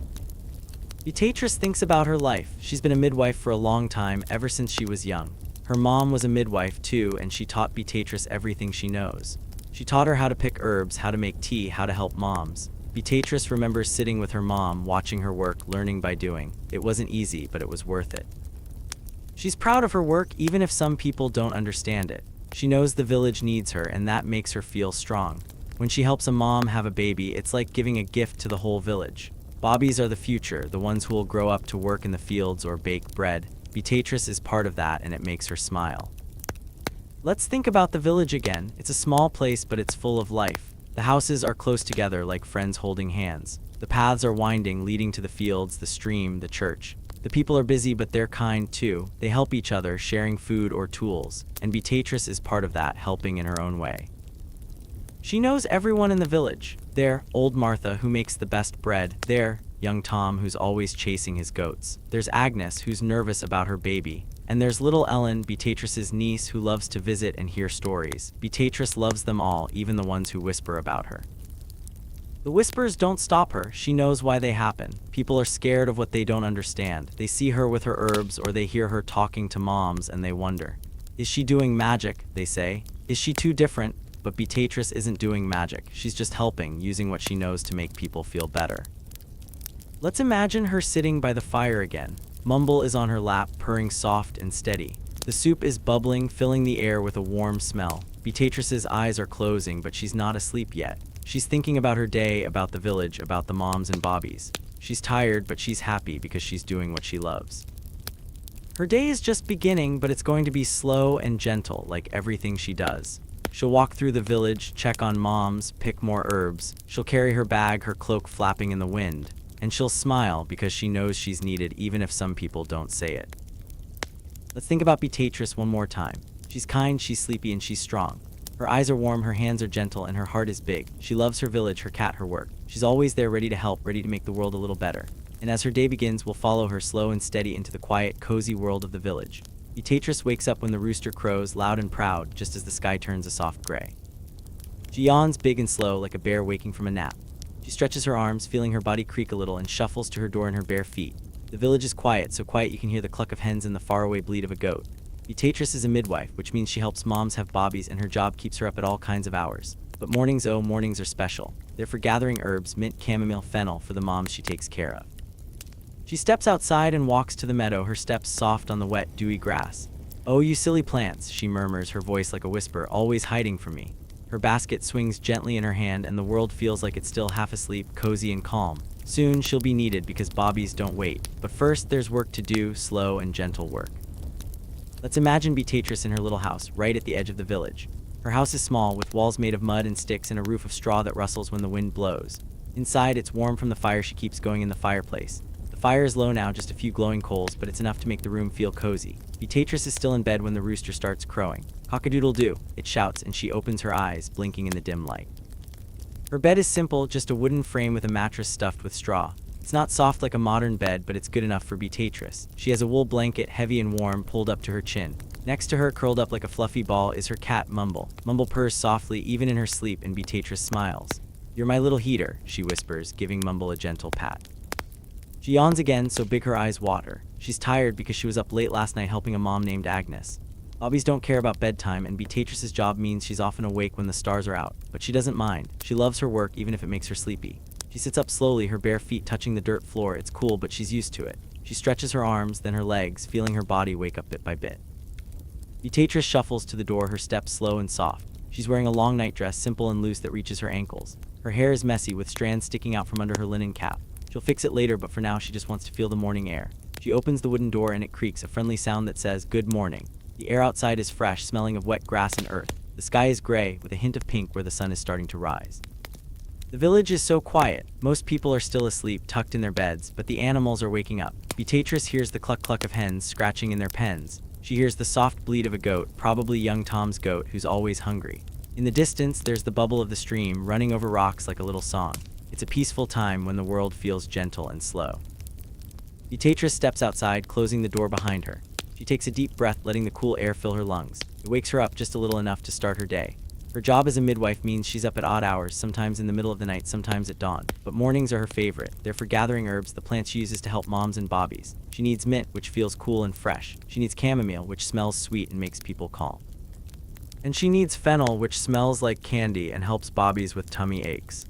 Beatrice thinks about her life. She's been a midwife for a long time, ever since she was young. Her mom was a midwife too, and she taught Beatrice everything she knows. She taught her how to pick herbs, how to make tea, how to help moms. Beatrice remembers sitting with her mom, watching her work, learning by doing. It wasn't easy, but it was worth it. She's proud of her work, even if some people don't understand it. She knows the village needs her, and that makes her feel strong. When she helps a mom have a baby, it's like giving a gift to the whole village. Bobbies are the future, the ones who will grow up to work in the fields or bake bread. Beatrice is part of that, and it makes her smile. Let's think about the village again. It's a small place, but it's full of life. The houses are close together, like friends holding hands. The paths are winding, leading to the fields, the stream, the church. The people are busy, but they're kind too. They help each other, sharing food or tools. And Beatrice is part of that, helping in her own way. She knows everyone in the village. There, old Martha, who makes the best bread. There, young Tom, who's always chasing his goats. There's Agnes, who's nervous about her baby. And there's little Ellen, Beatrice's niece, who loves to visit and hear stories. Beatrice loves them all, even the ones who whisper about her. The whispers don't stop her. She knows why they happen. People are scared of what they don't understand. They see her with her herbs, or they hear her talking to moms, and they wonder. Is she doing magic, they say? Is she too different? But Beatrice isn't doing magic. She's just helping, using what she knows to make people feel better. Let's imagine her sitting by the fire again. Mumble is on her lap, purring soft and steady. The soup is bubbling, filling the air with a warm smell. Beatrice's eyes are closing, but she's not asleep yet. She's thinking about her day, about the village, about the moms and bobbies. She's tired, but she's happy because she's doing what she loves. Her day is just beginning, but it's going to be slow and gentle, like everything she does. She'll walk through the village, check on moms, pick more herbs. She'll carry her bag, her cloak flapping in the wind. And she'll smile because she knows she's needed even if some people don't say it. Let's think about Beatrice one more time. She's kind, she's sleepy, and she's strong. Her eyes are warm, her hands are gentle, and her heart is big. She loves her village, her cat, her work. She's always there, ready to help, ready to make the world a little better. And as her day begins, we'll follow her slow and steady into the quiet, cozy world of the village. Beatrice wakes up when the rooster crows, loud and proud, just as the sky turns a soft gray. She yawns big and slow, like a bear waking from a nap. She stretches her arms, feeling her body creak a little, and shuffles to her door in her bare feet. The village is quiet, so quiet you can hear the cluck of hens and the faraway bleat of a goat. Beatrice is a midwife, which means she helps moms have bobbies, and her job keeps her up at all kinds of hours. But mornings, oh, mornings are special. They're for gathering herbs, mint, chamomile, fennel, for the moms she takes care of. She steps outside and walks to the meadow, her steps soft on the wet, dewy grass. "Oh, you silly plants," she murmurs, her voice like a whisper, "always hiding from me." Her basket swings gently in her hand, and the world feels like it's still half asleep, cozy and calm. Soon she'll be needed because bobbies don't wait. But first, there's work to do, slow and gentle work. Let's imagine Beatrice in her little house, right at the edge of the village. Her house is small, with walls made of mud and sticks and a roof of straw that rustles when the wind blows. Inside, it's warm from the fire she keeps going in the fireplace. The fire is low now, just a few glowing coals, but it's enough to make the room feel cozy. Beatrice is still in bed when the rooster starts crowing. "Cock-a-doodle-doo," it shouts, and she opens her eyes, blinking in the dim light. Her bed is simple, just a wooden frame with a mattress stuffed with straw. It's not soft like a modern bed, but it's good enough for Beatrice. She has a wool blanket, heavy and warm, pulled up to her chin. Next to her, curled up like a fluffy ball, is her cat, Mumble. Mumble purrs softly, even in her sleep, and Beatrice smiles. "You're my little heater," she whispers, giving Mumble a gentle pat. She yawns again, so big her eyes water. She's tired because she was up late last night helping a mom named Agnes. Bobbies don't care about bedtime, and Beatrice's job means she's often awake when the stars are out. But she doesn't mind. She loves her work, even if it makes her sleepy. She sits up slowly, her bare feet touching the dirt floor. It's cool, but she's used to it. She stretches her arms, then her legs, feeling her body wake up bit by bit. Beatrice shuffles to the door, her steps slow and soft. She's wearing a long nightdress, simple and loose, that reaches her ankles. Her hair is messy, with strands sticking out from under her linen cap. She'll fix it later, but for now she just wants to feel the morning air. She opens the wooden door and it creaks, a friendly sound that says, "Good morning." The air outside is fresh, smelling of wet grass and earth. The sky is gray, with a hint of pink where the sun is starting to rise. The village is so quiet. Most people are still asleep, tucked in their beds, but the animals are waking up. Beatrice hears the cluck-cluck of hens scratching in their pens. She hears the soft bleat of a goat, probably young Tom's goat, who's always hungry. In the distance, there's the bubble of the stream, running over rocks like a little song. It's a peaceful time when the world feels gentle and slow. Beatrice steps outside, closing the door behind her. She takes a deep breath, letting the cool air fill her lungs. It wakes her up just a little, enough to start her day. Her job as a midwife means she's up at odd hours, sometimes in the middle of the night, sometimes at dawn. But mornings are her favorite. They're for gathering herbs, the plants she uses to help moms and bobbies. She needs mint, which feels cool and fresh. She needs chamomile, which smells sweet and makes people calm. And she needs fennel, which smells like candy and helps bobbies with tummy aches.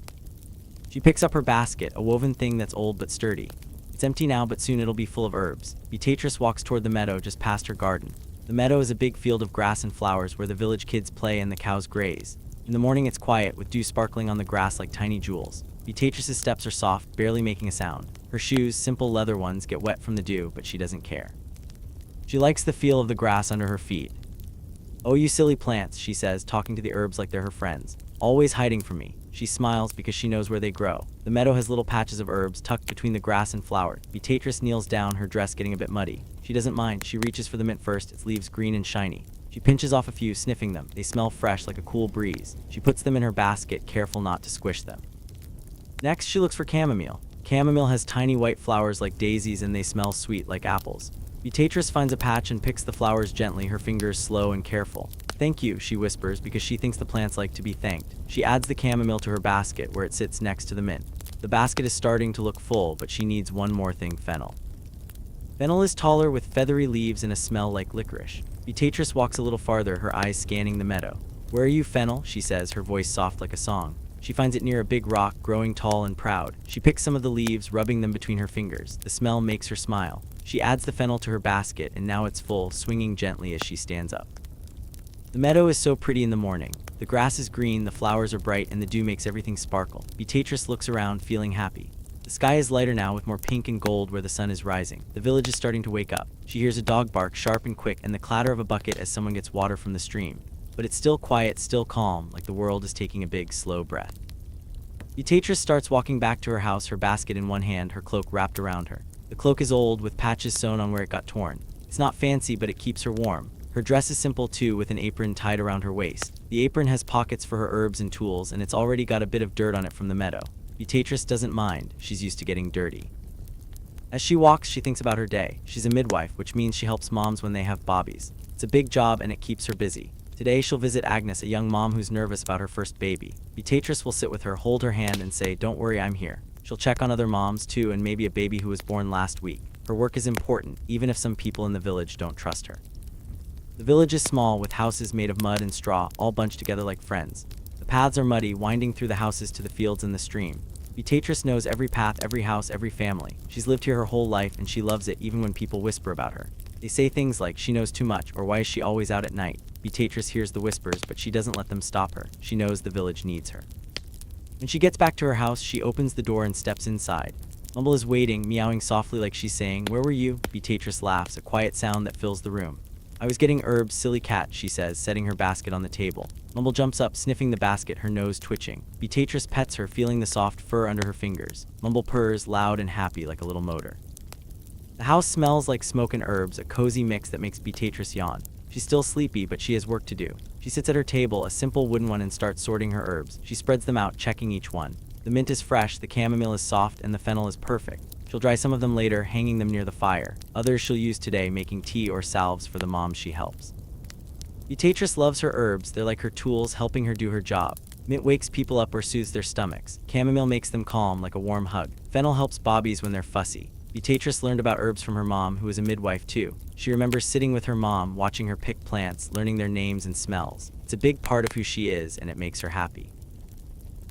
She picks up her basket, a woven thing that's old but sturdy. It's empty now, but soon it'll be full of herbs. Beatrice walks toward the meadow just past her garden. The meadow is a big field of grass and flowers where the village kids play and the cows graze. In the morning it's quiet, with dew sparkling on the grass like tiny jewels. Beatrice's steps are soft, barely making a sound. Her shoes, simple leather ones, get wet from the dew, but she doesn't care. She likes the feel of the grass under her feet. "Oh, you silly plants," she says, talking to the herbs like they're her friends. "Always hiding from me." She smiles because she knows where they grow. The meadow has little patches of herbs tucked between the grass and flowers. Beatrice kneels down, her dress getting a bit muddy. She doesn't mind. She reaches for the mint first, its leaves green and shiny. She pinches off a few, sniffing them. They smell fresh, like a cool breeze. She puts them in her basket, careful not to squish them. Next, she looks for chamomile. Chamomile has tiny white flowers like daisies, and they smell sweet like apples. Beatrice finds a patch and picks the flowers gently, her fingers slow and careful. "Thank you," she whispers, because she thinks the plants like to be thanked. She adds the chamomile to her basket, where it sits next to the mint. The basket is starting to look full, but she needs one more thing: fennel. Fennel is taller, with feathery leaves and a smell like licorice. Beatrice walks a little farther, her eyes scanning the meadow. "Where are you, fennel?" she says, her voice soft like a song. She finds it near a big rock, growing tall and proud. She picks some of the leaves, rubbing them between her fingers. The smell makes her smile. She adds the fennel to her basket, and now it's full, swinging gently as she stands up. The meadow is so pretty in the morning. The grass is green, the flowers are bright, and the dew makes everything sparkle. Beatrice looks around, feeling happy. The sky is lighter now, with more pink and gold where the sun is rising. The village is starting to wake up. She hears a dog bark, sharp and quick, and the clatter of a bucket as someone gets water from the stream. But it's still quiet, still calm, like the world is taking a big, slow breath. Beatrice starts walking back to her house, her basket in one hand, her cloak wrapped around her. The cloak is old, with patches sewn on where it got torn. It's not fancy, but it keeps her warm. Her dress is simple too, with an apron tied around her waist. The apron has pockets for her herbs and tools, and it's already got a bit of dirt on it from the meadow. Beatrice doesn't mind. She's used to getting dirty. As she walks, she thinks about her day. She's a midwife, which means she helps moms when they have babies. It's a big job, and it keeps her busy. Today she'll visit Agnes, a young mom who's nervous about her first baby. Beatrice will sit with her, hold her hand, and say, "Don't worry, I'm here." She'll check on other moms too, and maybe a baby who was born last week. Her work is important, even if some people in the village don't trust her. The village is small, with houses made of mud and straw, all bunched together like friends. The paths are muddy, winding through the houses to the fields and the stream. Beatrice knows every path, every house, every family. She's lived here her whole life, and she loves it even when people whisper about her. They say things like, "She knows too much," or "Why is she always out at night?" Beatrice hears the whispers, but she doesn't let them stop her. She knows the village needs her. When she gets back to her house, she opens the door and steps inside. Mumble is waiting, meowing softly like she's saying, "Where were you?" Beatrice laughs, a quiet sound that fills the room. "I was getting herbs, silly cat," she says, setting her basket on the table. Mumble jumps up, sniffing the basket, her nose twitching. Beatrice pets her, feeling the soft fur under her fingers. Mumble purrs, loud and happy like a little motor. The house smells like smoke and herbs, a cozy mix that makes Beatrice yawn. She's still sleepy, but she has work to do. She sits at her table, a simple wooden one, and starts sorting her herbs. She spreads them out, checking each one. The mint is fresh, the chamomile is soft, and the fennel is perfect. She'll dry some of them later, hanging them near the fire. Others she'll use today, making tea or salves for the moms she helps. Beatrice loves her herbs. They're like her tools, helping her do her job. Mint wakes people up or soothes their stomachs. Chamomile makes them calm, like a warm hug. Fennel helps bobbies when they're fussy. Beatrice learned about herbs from her mom, who is a midwife too. She remembers sitting with her mom, watching her pick plants, learning their names and smells. It's a big part of who she is, and it makes her happy.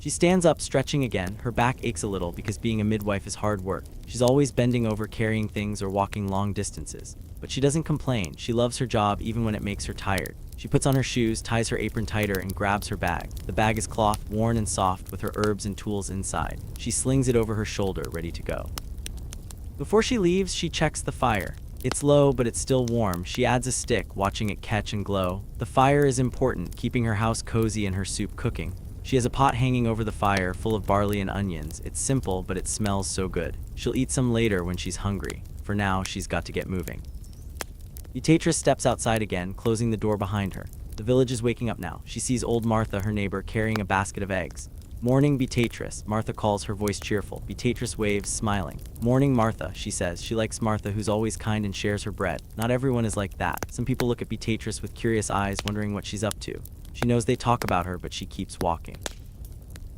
She stands up, stretching again. Her back aches a little because being a midwife is hard work. She's always bending over, carrying things or walking long distances. But she doesn't complain. She loves her job even when it makes her tired. She puts on her shoes, ties her apron tighter, and grabs her bag. The bag is cloth, worn and soft, with her herbs and tools inside. She slings it over her shoulder, ready to go. Before she leaves, she checks the fire. It's low, but it's still warm. She adds a stick, watching it catch and glow. The fire is important, keeping her house cozy and her soup cooking. She has a pot hanging over the fire, full of barley and onions. It's simple, but it smells so good. She'll eat some later when she's hungry. For now, she's got to get moving. Beatrice steps outside again, closing the door behind her. The village is waking up now. She sees old Martha, her neighbor, carrying a basket of eggs. "Morning, Beatrice," Martha calls, her voice cheerful. Beatrice waves, smiling. "Morning, Martha," she says. She likes Martha, who's always kind and shares her bread. Not everyone is like that. Some people look at Beatrice with curious eyes, wondering what she's up to. She knows they talk about her, but she keeps walking.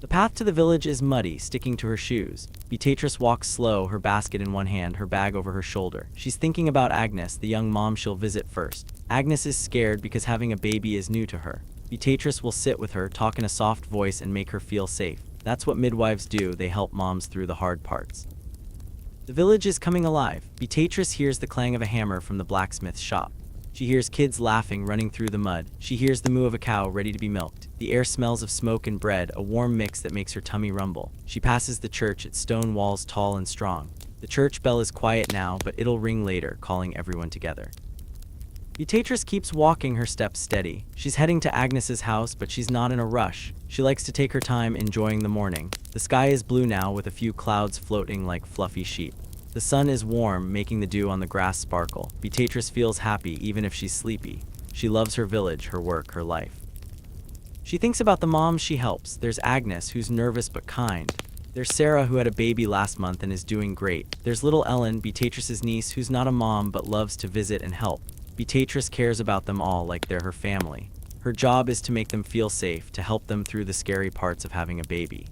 The path to the village is muddy, sticking to her shoes. Beatrice walks slow, her basket in one hand, her bag over her shoulder. She's thinking about Agnes, the young mom she'll visit first. Agnes is scared because having a baby is new to her. Beatrice will sit with her, talk in a soft voice, and make her feel safe. That's what midwives do. They help moms through the hard parts. The village is coming alive. Beatrice hears the clang of a hammer from the blacksmith's shop. She hears kids laughing, running through the mud. She hears the moo of a cow ready to be milked. The air smells of smoke and bread, a warm mix that makes her tummy rumble. She passes the church, its stone walls tall and strong. The church bell is quiet now, but it'll ring later, calling everyone together. Beatrice keeps walking, her steps steady. She's heading to Agnes's house, but she's not in a rush. She likes to take her time, enjoying the morning. The sky is blue now, with a few clouds floating like fluffy sheep. The sun is warm, making the dew on the grass sparkle. Beatrice feels happy even if she's sleepy. She loves her village, her work, her life. She thinks about the moms she helps. There's Agnes, who's nervous but kind. There's Sarah, who had a baby last month and is doing great. There's little Ellen, Beatrice's niece, who's not a mom but loves to visit and help. Beatrice cares about them all like they're her family. Her job is to make them feel safe, to help them through the scary parts of having a baby.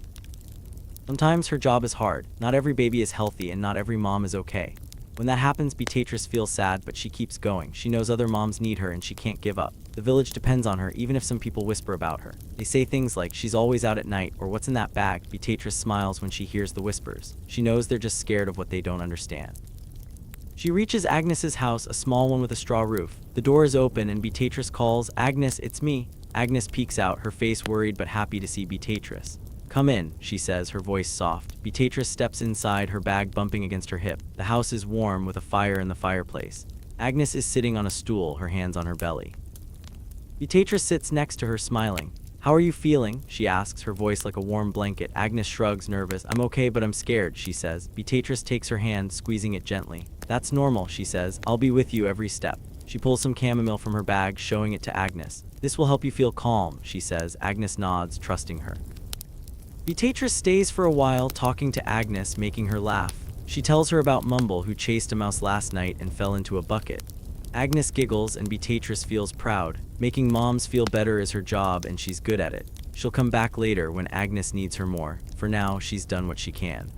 Sometimes her job is hard. Not every baby is healthy and not every mom is okay. When that happens, Beatrice feels sad, but she keeps going. She knows other moms need her and she can't give up. The village depends on her, even if some people whisper about her. They say things like, she's always out at night, or what's in that bag. Beatrice smiles when she hears the whispers. She knows they're just scared of what they don't understand. She reaches Agnes's house, a small one with a straw roof. The door is open and Beatrice calls, "Agnes, it's me." Agnes peeks out, her face worried but happy to see Beatrice. "Come in," she says, her voice soft. Beatrice steps inside, her bag bumping against her hip. The house is warm with a fire in the fireplace. Agnes is sitting on a stool, her hands on her belly. Beatrice sits next to her, smiling. "How are you feeling?" she asks, her voice like a warm blanket. Agnes shrugs, nervous. "I'm okay, but I'm scared," she says. Beatrice takes her hand, squeezing it gently. "That's normal," she says. "I'll be with you every step." She pulls some chamomile from her bag, showing it to Agnes. "This will help you feel calm," she says. Agnes nods, trusting her. Beatrice stays for a while, talking to Agnes, making her laugh. She tells her about Mumble, who chased a mouse last night and fell into a bucket. Agnes giggles and Beatrice feels proud. Making moms feel better is her job and she's good at it. She'll come back later when Agnes needs her more. For now, she's done what she can.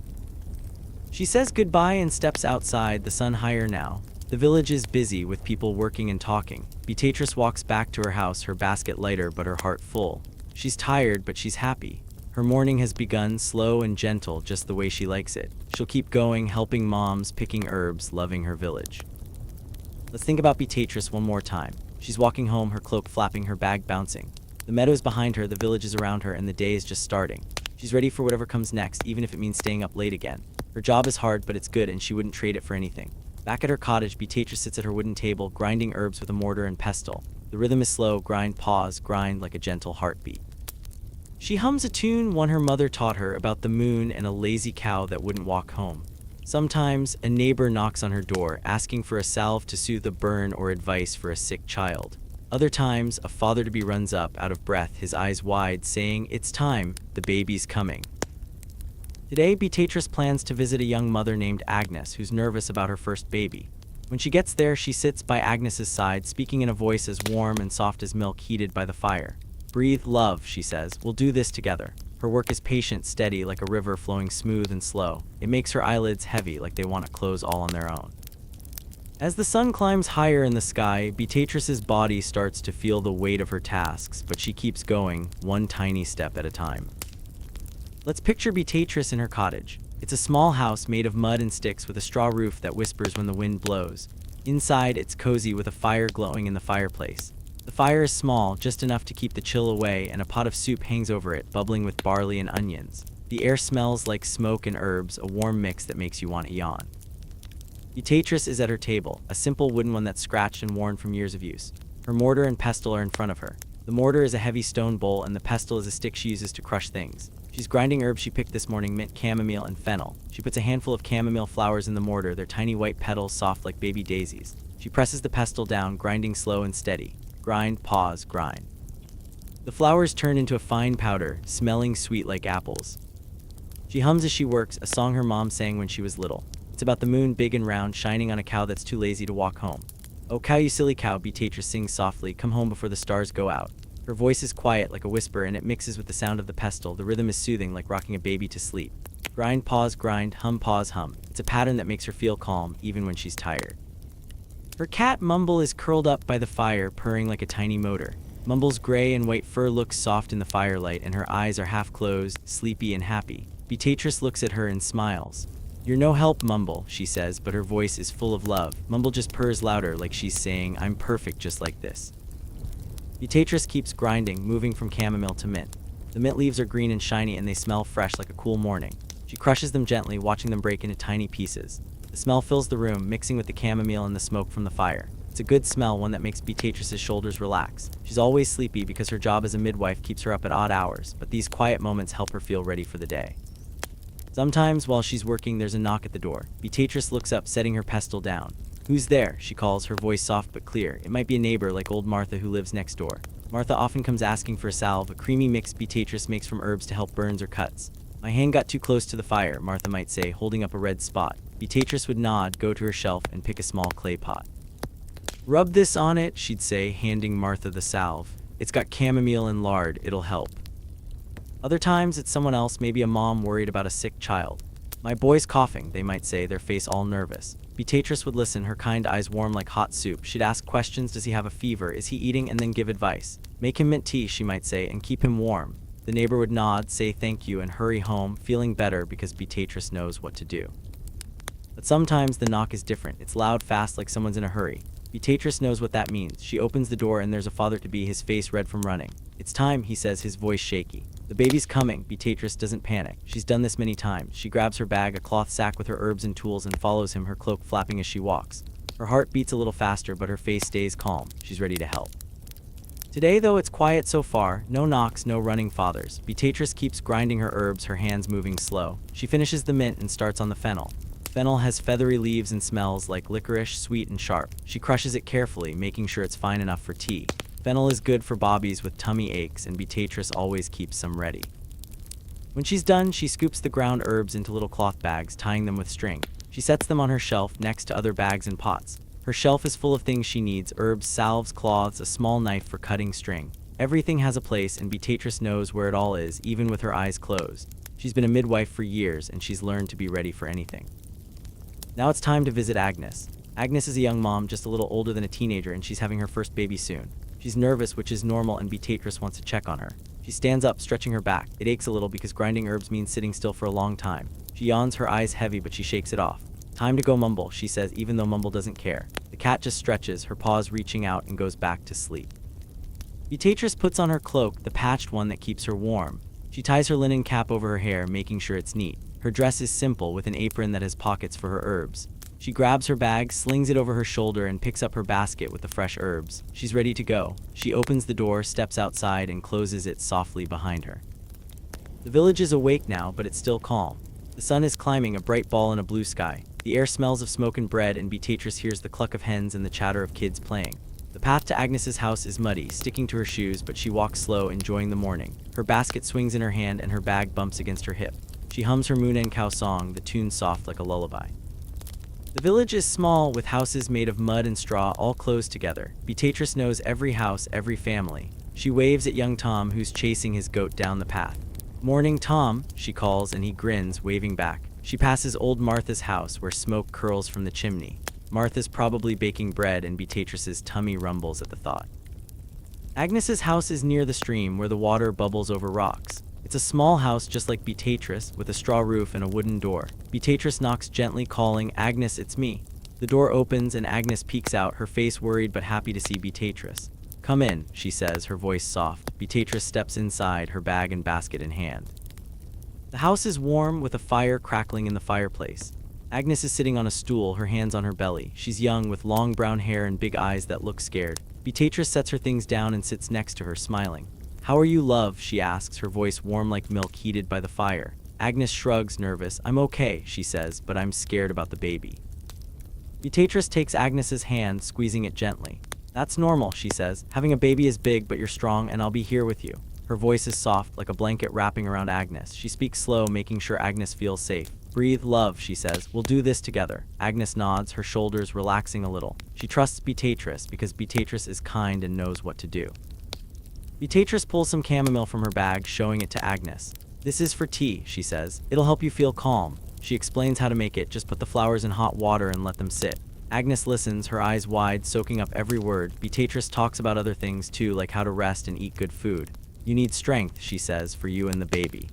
She says goodbye and steps outside, the sun higher now. The village is busy with people working and talking. Beatrice walks back to her house, her basket lighter but her heart full. She's tired, but she's happy. Her morning has begun, slow and gentle, just the way she likes it. She'll keep going, helping moms, picking herbs, loving her village. Let's think about Beatrice one more time. She's walking home, her cloak flapping, her bag bouncing. The meadow's behind her, the village is around her, and the day is just starting. She's ready for whatever comes next, even if it means staying up late again. Her job is hard, but it's good, and she wouldn't trade it for anything. Back at her cottage, Beatrice sits at her wooden table, grinding herbs with a mortar and pestle. The rhythm is slow, grind, pause, grind like a gentle heartbeat. She hums a tune, one her mother taught her, about the moon and a lazy cow that wouldn't walk home. Sometimes, a neighbor knocks on her door, asking for a salve to soothe a burn or advice for a sick child. Other times, a father-to-be runs up, out of breath, his eyes wide, saying, "It's time, the baby's coming." Today, Beatrice plans to visit a young mother named Agnes, who's nervous about her first baby. When she gets there, she sits by Agnes's side, speaking in a voice as warm and soft as milk heated by the fire. "Breathe, love," she says. "We'll do this together." Her work is patient, steady, like a river flowing smooth and slow. It makes her eyelids heavy, like they want to close all on their own. As the sun climbs higher in the sky, Beatrice's body starts to feel the weight of her tasks, but she keeps going, one tiny step at a time. Let's picture Beatrice in her cottage. It's a small house made of mud and sticks with a straw roof that whispers when the wind blows. Inside, it's cozy with a fire glowing in the fireplace. The fire is small, just enough to keep the chill away, and a pot of soup hangs over it, bubbling with barley and onions. The air smells like smoke and herbs, a warm mix that makes you want to yawn. Beatrice is at her table, a simple wooden one that's scratched and worn from years of use. Her mortar and pestle are in front of her. The mortar is a heavy stone bowl, and the pestle is a stick she uses to crush things. She's grinding herbs she picked this morning, mint, chamomile, and fennel. She puts a handful of chamomile flowers in the mortar, their tiny white petals soft like baby daisies. She presses the pestle down, grinding slow and steady. Grind, pause, grind. The flowers turn into a fine powder, smelling sweet like apples. She hums as she works, a song her mom sang when she was little. It's about the moon, big and round, shining on a cow that's too lazy to walk home. "Oh cow, you silly cow," Beatrice sings softly, "come home before the stars go out." Her voice is quiet like a whisper, and it mixes with the sound of the pestle. The rhythm is soothing, like rocking a baby to sleep. Grind, pause, grind, hum, pause, hum. It's a pattern that makes her feel calm, even when she's tired. Her cat Mumble is curled up by the fire, purring like a tiny motor. Mumble's gray and white fur looks soft in the firelight, and her eyes are half closed, sleepy and happy. Beatrice looks at her and smiles. "You're no help, Mumble," she says, but her voice is full of love. Mumble just purrs louder, like she's saying, "I'm perfect just like this." Beatrice keeps grinding, moving from chamomile to mint. The mint leaves are green and shiny, and they smell fresh like a cool morning. She crushes them gently, watching them break into tiny pieces. The smell fills the room, mixing with the chamomile and the smoke from the fire. It's a good smell, one that makes Beatrice's shoulders relax. She's always sleepy because her job as a midwife keeps her up at odd hours, but these quiet moments help her feel ready for the day. Sometimes, while she's working, there's a knock at the door. Beatrice looks up, setting her pestle down. "Who's there?" she calls, her voice soft but clear. It might be a neighbor like old Martha who lives next door. Martha often comes asking for a salve, a creamy mix Beatrice makes from herbs to help burns or cuts. "My hand got too close to the fire," Martha might say, holding up a red spot. Beatrice would nod, go to her shelf, and pick a small clay pot. "Rub this on it," she'd say, handing Martha the salve. "It's got chamomile and lard, it'll help." Other times, it's someone else, maybe a mom worried about a sick child. My boy's coughing, they might say, their face all nervous. Beatrice would listen, her kind eyes warm like hot soup. She'd ask questions. Does he have a fever? Is he eating? And then give advice. Make him mint tea, she might say, and keep him warm. The neighbor would nod, say thank you, and hurry home, feeling better because Beatrice knows what to do. But sometimes the knock is different. It's loud, fast, like someone's in a hurry. Beatrice knows what that means. She opens the door and there's a father-to-be, his face red from running. It's time, he says, his voice shaky. The baby's coming. Beatrice doesn't panic. She's done this many times. She grabs her bag, a cloth sack with her herbs and tools, and follows him, her cloak flapping as she walks. Her heart beats a little faster, but her face stays calm. She's ready to help. Today, though, it's quiet so far. No knocks, no running fathers. Beatrice keeps grinding her herbs, her hands moving slow. She finishes the mint and starts on the fennel. Fennel has feathery leaves and smells like licorice, sweet and sharp. She crushes it carefully, making sure it's fine enough for tea. Fennel is good for bobbies with tummy aches, and Beatrice always keeps some ready. When she's done, she scoops the ground herbs into little cloth bags, tying them with string. She sets them on her shelf next to other bags and pots. Her shelf is full of things she needs: herbs, salves, cloths, a small knife for cutting string. Everything has a place, and Beatrice knows where it all is, even with her eyes closed. She's been a midwife for years, and she's learned to be ready for anything. Now it's time to visit Agnes. Agnes is a young mom, just a little older than a teenager, and she's having her first baby soon. She's nervous, which is normal, and Beatrice wants to check on her. She stands up, stretching her back. It aches a little because grinding herbs means sitting still for a long time. She yawns, her eyes heavy, but she shakes it off. Time to go, Mumble, she says, even though Mumble doesn't care. The cat just stretches, her paws reaching out, and goes back to sleep. Beatrice puts on her cloak, the patched one that keeps her warm. She ties her linen cap over her hair, making sure it's neat. Her dress is simple, with an apron that has pockets for her herbs. She grabs her bag, slings it over her shoulder, and picks up her basket with the fresh herbs. She's ready to go. She opens the door, steps outside, and closes it softly behind her. The village is awake now, but it's still calm. The sun is climbing, a bright ball in a blue sky. The air smells of smoke and bread, and Beatrice hears the cluck of hens and the chatter of kids playing. The path to Agnes's house is muddy, sticking to her shoes, but she walks slow, enjoying the morning. Her basket swings in her hand, and her bag bumps against her hip. She hums her moon and cow song, the tune soft like a lullaby. The village is small, with houses made of mud and straw, all closed together. Beatrice knows every house, every family. She waves at young Tom, who's chasing his goat down the path. "Morning, Tom," she calls, and he grins, waving back. She passes old Martha's house, where smoke curls from the chimney. Martha's probably baking bread, and Beatrice's tummy rumbles at the thought. Agnes's house is near the stream, where the water bubbles over rocks. It's a small house just like Beatrice, with a straw roof and a wooden door. Beatrice knocks gently, calling, "Agnes, it's me." The door opens and Agnes peeks out, her face worried but happy to see Beatrice. "Come in," she says, her voice soft. Beatrice steps inside, her bag and basket in hand. The house is warm, with a fire crackling in the fireplace. Agnes is sitting on a stool, her hands on her belly. She's young, with long brown hair and big eyes that look scared. Beatrice sets her things down and sits next to her, smiling. "How are you, love?" she asks, her voice warm like milk heated by the fire. Agnes shrugs, nervous. "I'm okay," she says, "but I'm scared about the baby." Beatrice takes Agnes's hand, squeezing it gently. "That's normal," she says. "Having a baby is big, but you're strong, and I'll be here with you." Her voice is soft, like a blanket wrapping around Agnes. She speaks slow, making sure Agnes feels safe. "Breathe, love," she says. "We'll do this together." Agnes nods, her shoulders relaxing a little. She trusts Beatrice because Beatrice is kind and knows what to do. Beatrice pulls some chamomile from her bag, showing it to Agnes. "This is for tea," she says. "It'll help you feel calm." She explains how to make it. "Just put the flowers in hot water and let them sit." Agnes listens, her eyes wide, soaking up every word. Beatrice talks about other things too, like how to rest and eat good food. "You need strength," she says, "for you and the baby."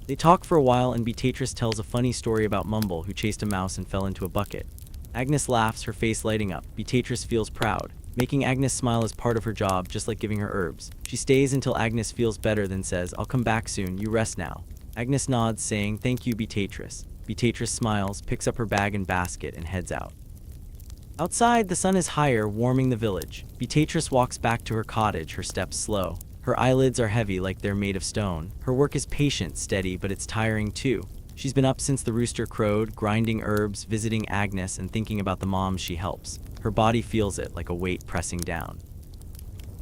They talk for a while, and Beatrice tells a funny story about Mumble, who chased a mouse and fell into a bucket. Agnes laughs, her face lighting up. Beatrice feels proud. Making Agnes smile is part of her job, just like giving her herbs. She stays until Agnes feels better, then says, "I'll come back soon, you rest now." Agnes nods, saying, "Thank you, Beatrice." Beatrice smiles, picks up her bag and basket, and heads out. Outside, the sun is higher, warming the village. Beatrice walks back to her cottage, her steps slow. Her eyelids are heavy, like they're made of stone. Her work is patient, steady, but it's tiring too. She's been up since the rooster crowed, grinding herbs, visiting Agnes, and thinking about the moms she helps. Her body feels it, like a weight pressing down.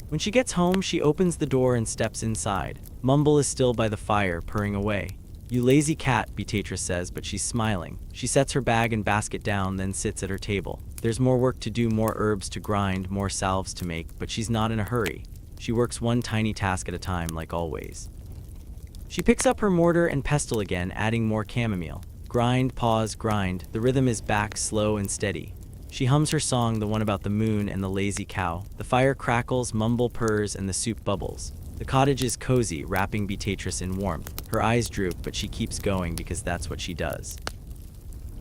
When she gets home, she opens the door and steps inside. Mumble is still by the fire, purring away. "You lazy cat," Beatrice says, but she's smiling. She sets her bag and basket down, then sits at her table. There's more work to do, more herbs to grind, more salves to make, but she's not in a hurry. She works one tiny task at a time, like always. She picks up her mortar and pestle again, adding more chamomile. Grind, pause, grind. The rhythm is back, slow and steady. She hums her song, the one about the moon and the lazy cow. The fire crackles, mumble purrs, and the soup bubbles. The cottage is cozy, wrapping Beatrice in warmth. Her eyes droop, but she keeps going because that's what she does.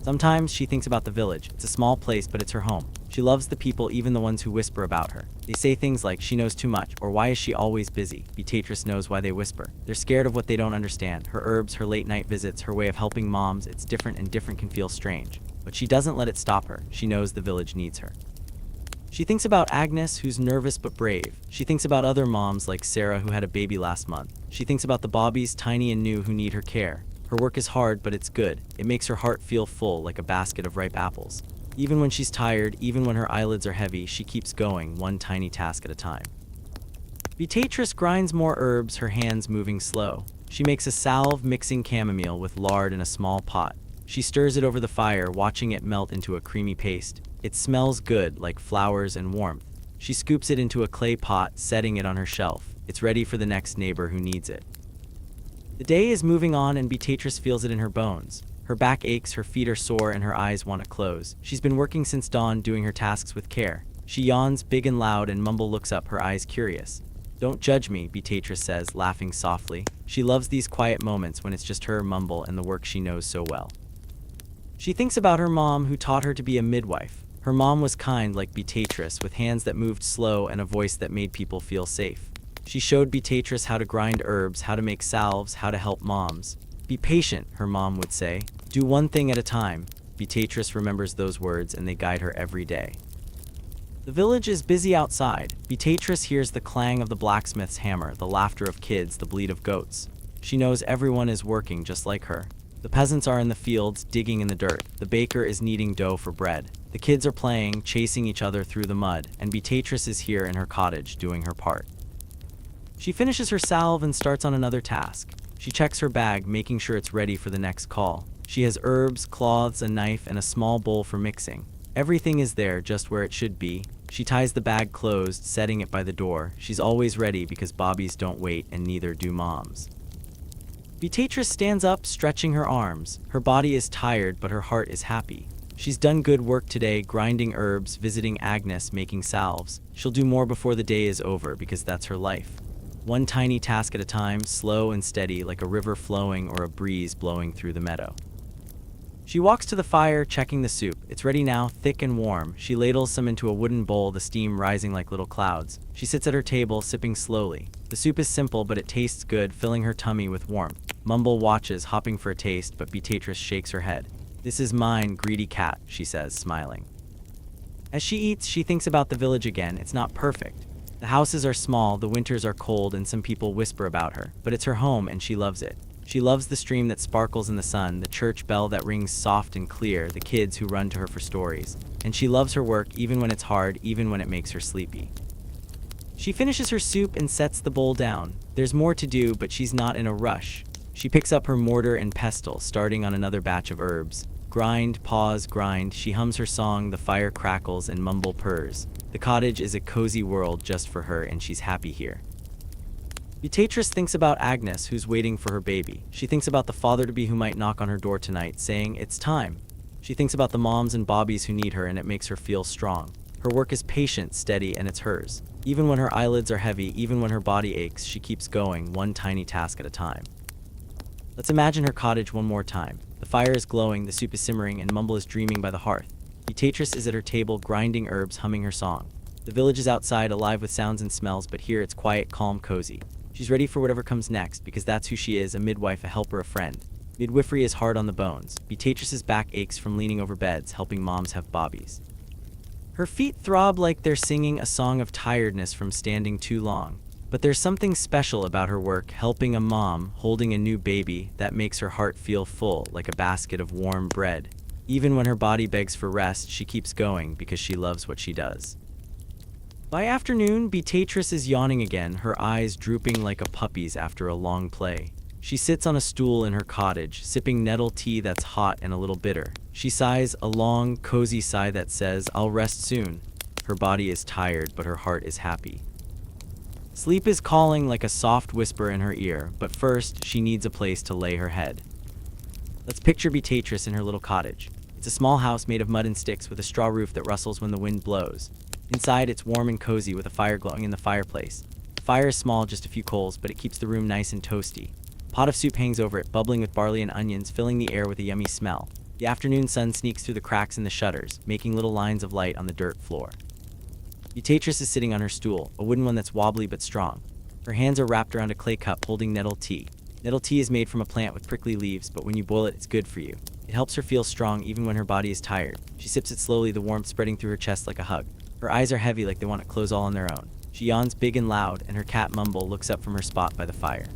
Sometimes she thinks about the village. It's a small place, but it's her home. She loves the people, even the ones who whisper about her. They say things like, she knows too much, or why is she always busy? Beatrice knows why they whisper. They're scared of what they don't understand. Her herbs, her late night visits, her way of helping moms, it's different, and different can feel strange. But she doesn't let it stop her. She knows the village needs her. She thinks about Agnes, who's nervous but brave. She thinks about other moms like Sarah, who had a baby last month. She thinks about the Bobbies, tiny and new, who need her care. Her work is hard, but it's good. It makes her heart feel full, like a basket of ripe apples. Even when she's tired, even when her eyelids are heavy, she keeps going, one tiny task at a time. Beatrice grinds more herbs, her hands moving slow. She makes a salve, mixing chamomile with lard in a small pot. She stirs it over the fire, watching it melt into a creamy paste. It smells good, like flowers and warmth. She scoops it into a clay pot, setting it on her shelf. It's ready for the next neighbor who needs it. The day is moving on, and Beatrice feels it in her bones. Her back aches, her feet are sore, and her eyes want to close. She's been working since dawn, doing her tasks with care. She yawns big and loud, and Mumble looks up, her eyes curious. "Don't judge me," Beatrice says, laughing softly. She loves these quiet moments when it's just her, Mumble, and the work she knows so well. She thinks about her mom, who taught her to be a midwife. Her mom was kind like Beatrice, with hands that moved slow and a voice that made people feel safe. She showed Beatrice how to grind herbs, how to make salves, how to help moms. "Be patient," her mom would say. "Do one thing at a time." Beatrice remembers those words, and they guide her every day. The village is busy outside. Beatrice hears the clang of the blacksmith's hammer, the laughter of kids, the bleat of goats. She knows everyone is working just like her. The peasants are in the fields, digging in the dirt. The baker is kneading dough for bread. The kids are playing, chasing each other through the mud, and Beatrice is here in her cottage, doing her part. She finishes her salve and starts on another task. She checks her bag, making sure it's ready for the next call. She has herbs, cloths, a knife, and a small bowl for mixing. Everything is there, just where it should be. She ties the bag closed, setting it by the door. She's always ready because Bobbies don't wait, and neither do moms. Beatrice stands up, stretching her arms. Her body is tired, but her heart is happy. She's done good work today, grinding herbs, visiting Agnes, making salves. She'll do more before the day is over, because that's her life. One tiny task at a time, slow and steady, like a river flowing or a breeze blowing through the meadow. She walks to the fire, checking the soup. It's ready now, thick and warm. She ladles some into a wooden bowl, the steam rising like little clouds. She sits at her table, sipping slowly. The soup is simple, but it tastes good, filling her tummy with warmth. Mumble watches, hopping for a taste, but Beatrice shakes her head. "This is mine, greedy cat," she says, smiling. As she eats, she thinks about the village again. It's not perfect. The houses are small, the winters are cold, and some people whisper about her. But it's her home, and she loves it. She loves the stream that sparkles in the sun, the church bell that rings soft and clear, the kids who run to her for stories. And she loves her work, even when it's hard, even when it makes her sleepy. She finishes her soup and sets the bowl down. There's more to do, but she's not in a rush. She picks up her mortar and pestle, starting on another batch of herbs. Grind, pause, grind. She hums her song, the fire crackles, and Mumble purrs. The cottage is a cozy world just for her, and she's happy here. Beatrice thinks about Agnes, who's waiting for her baby. She thinks about the father-to-be who might knock on her door tonight, saying, "It's time." She thinks about the moms and Bobbies who need her, and it makes her feel strong. Her work is patient, steady, and it's hers. Even when her eyelids are heavy, even when her body aches, she keeps going, one tiny task at a time. Let's imagine her cottage one more time. The fire is glowing, the soup is simmering, and Mumble is dreaming by the hearth. Beatrice is at her table, grinding herbs, humming her song. The village is outside, alive with sounds and smells, but here it's quiet, calm, cozy. She's ready for whatever comes next, because that's who she is, a midwife, a helper, a friend. Midwifery is hard on the bones. Beatrice's back aches from leaning over beds, helping moms have Bobbies. Her feet throb like they're singing a song of tiredness from standing too long. But there's something special about her work, helping a mom, holding a new baby, that makes her heart feel full, like a basket of warm bread. Even when her body begs for rest, she keeps going because she loves what she does. By afternoon, Beatrice is yawning again, her eyes drooping like a puppy's after a long play. She sits on a stool in her cottage, sipping nettle tea that's hot and a little bitter. She sighs, a long, cozy sigh that says, "I'll rest soon." Her body is tired, but her heart is happy. Sleep is calling like a soft whisper in her ear, but first, she needs a place to lay her head. Let's picture Beatrice in her little cottage. It's a small house made of mud and sticks with a straw roof that rustles when the wind blows. Inside, it's warm and cozy with a fire glowing in the fireplace. The fire is small, just a few coals, but it keeps the room nice and toasty. A pot of soup hangs over it, bubbling with barley and onions, filling the air with a yummy smell. The afternoon sun sneaks through the cracks in the shutters, making little lines of light on the dirt floor. Beatrice is sitting on her stool, a wooden one that's wobbly but strong. Her hands are wrapped around a clay cup holding nettle tea. Nettle tea is made from a plant with prickly leaves, but when you boil it, it's good for you. It helps her feel strong even when her body is tired. She sips it slowly, the warmth spreading through her chest like a hug. Her eyes are heavy, like they want to close all on their own. She yawns big and loud, and her cat Mumble looks up from her spot by the fire.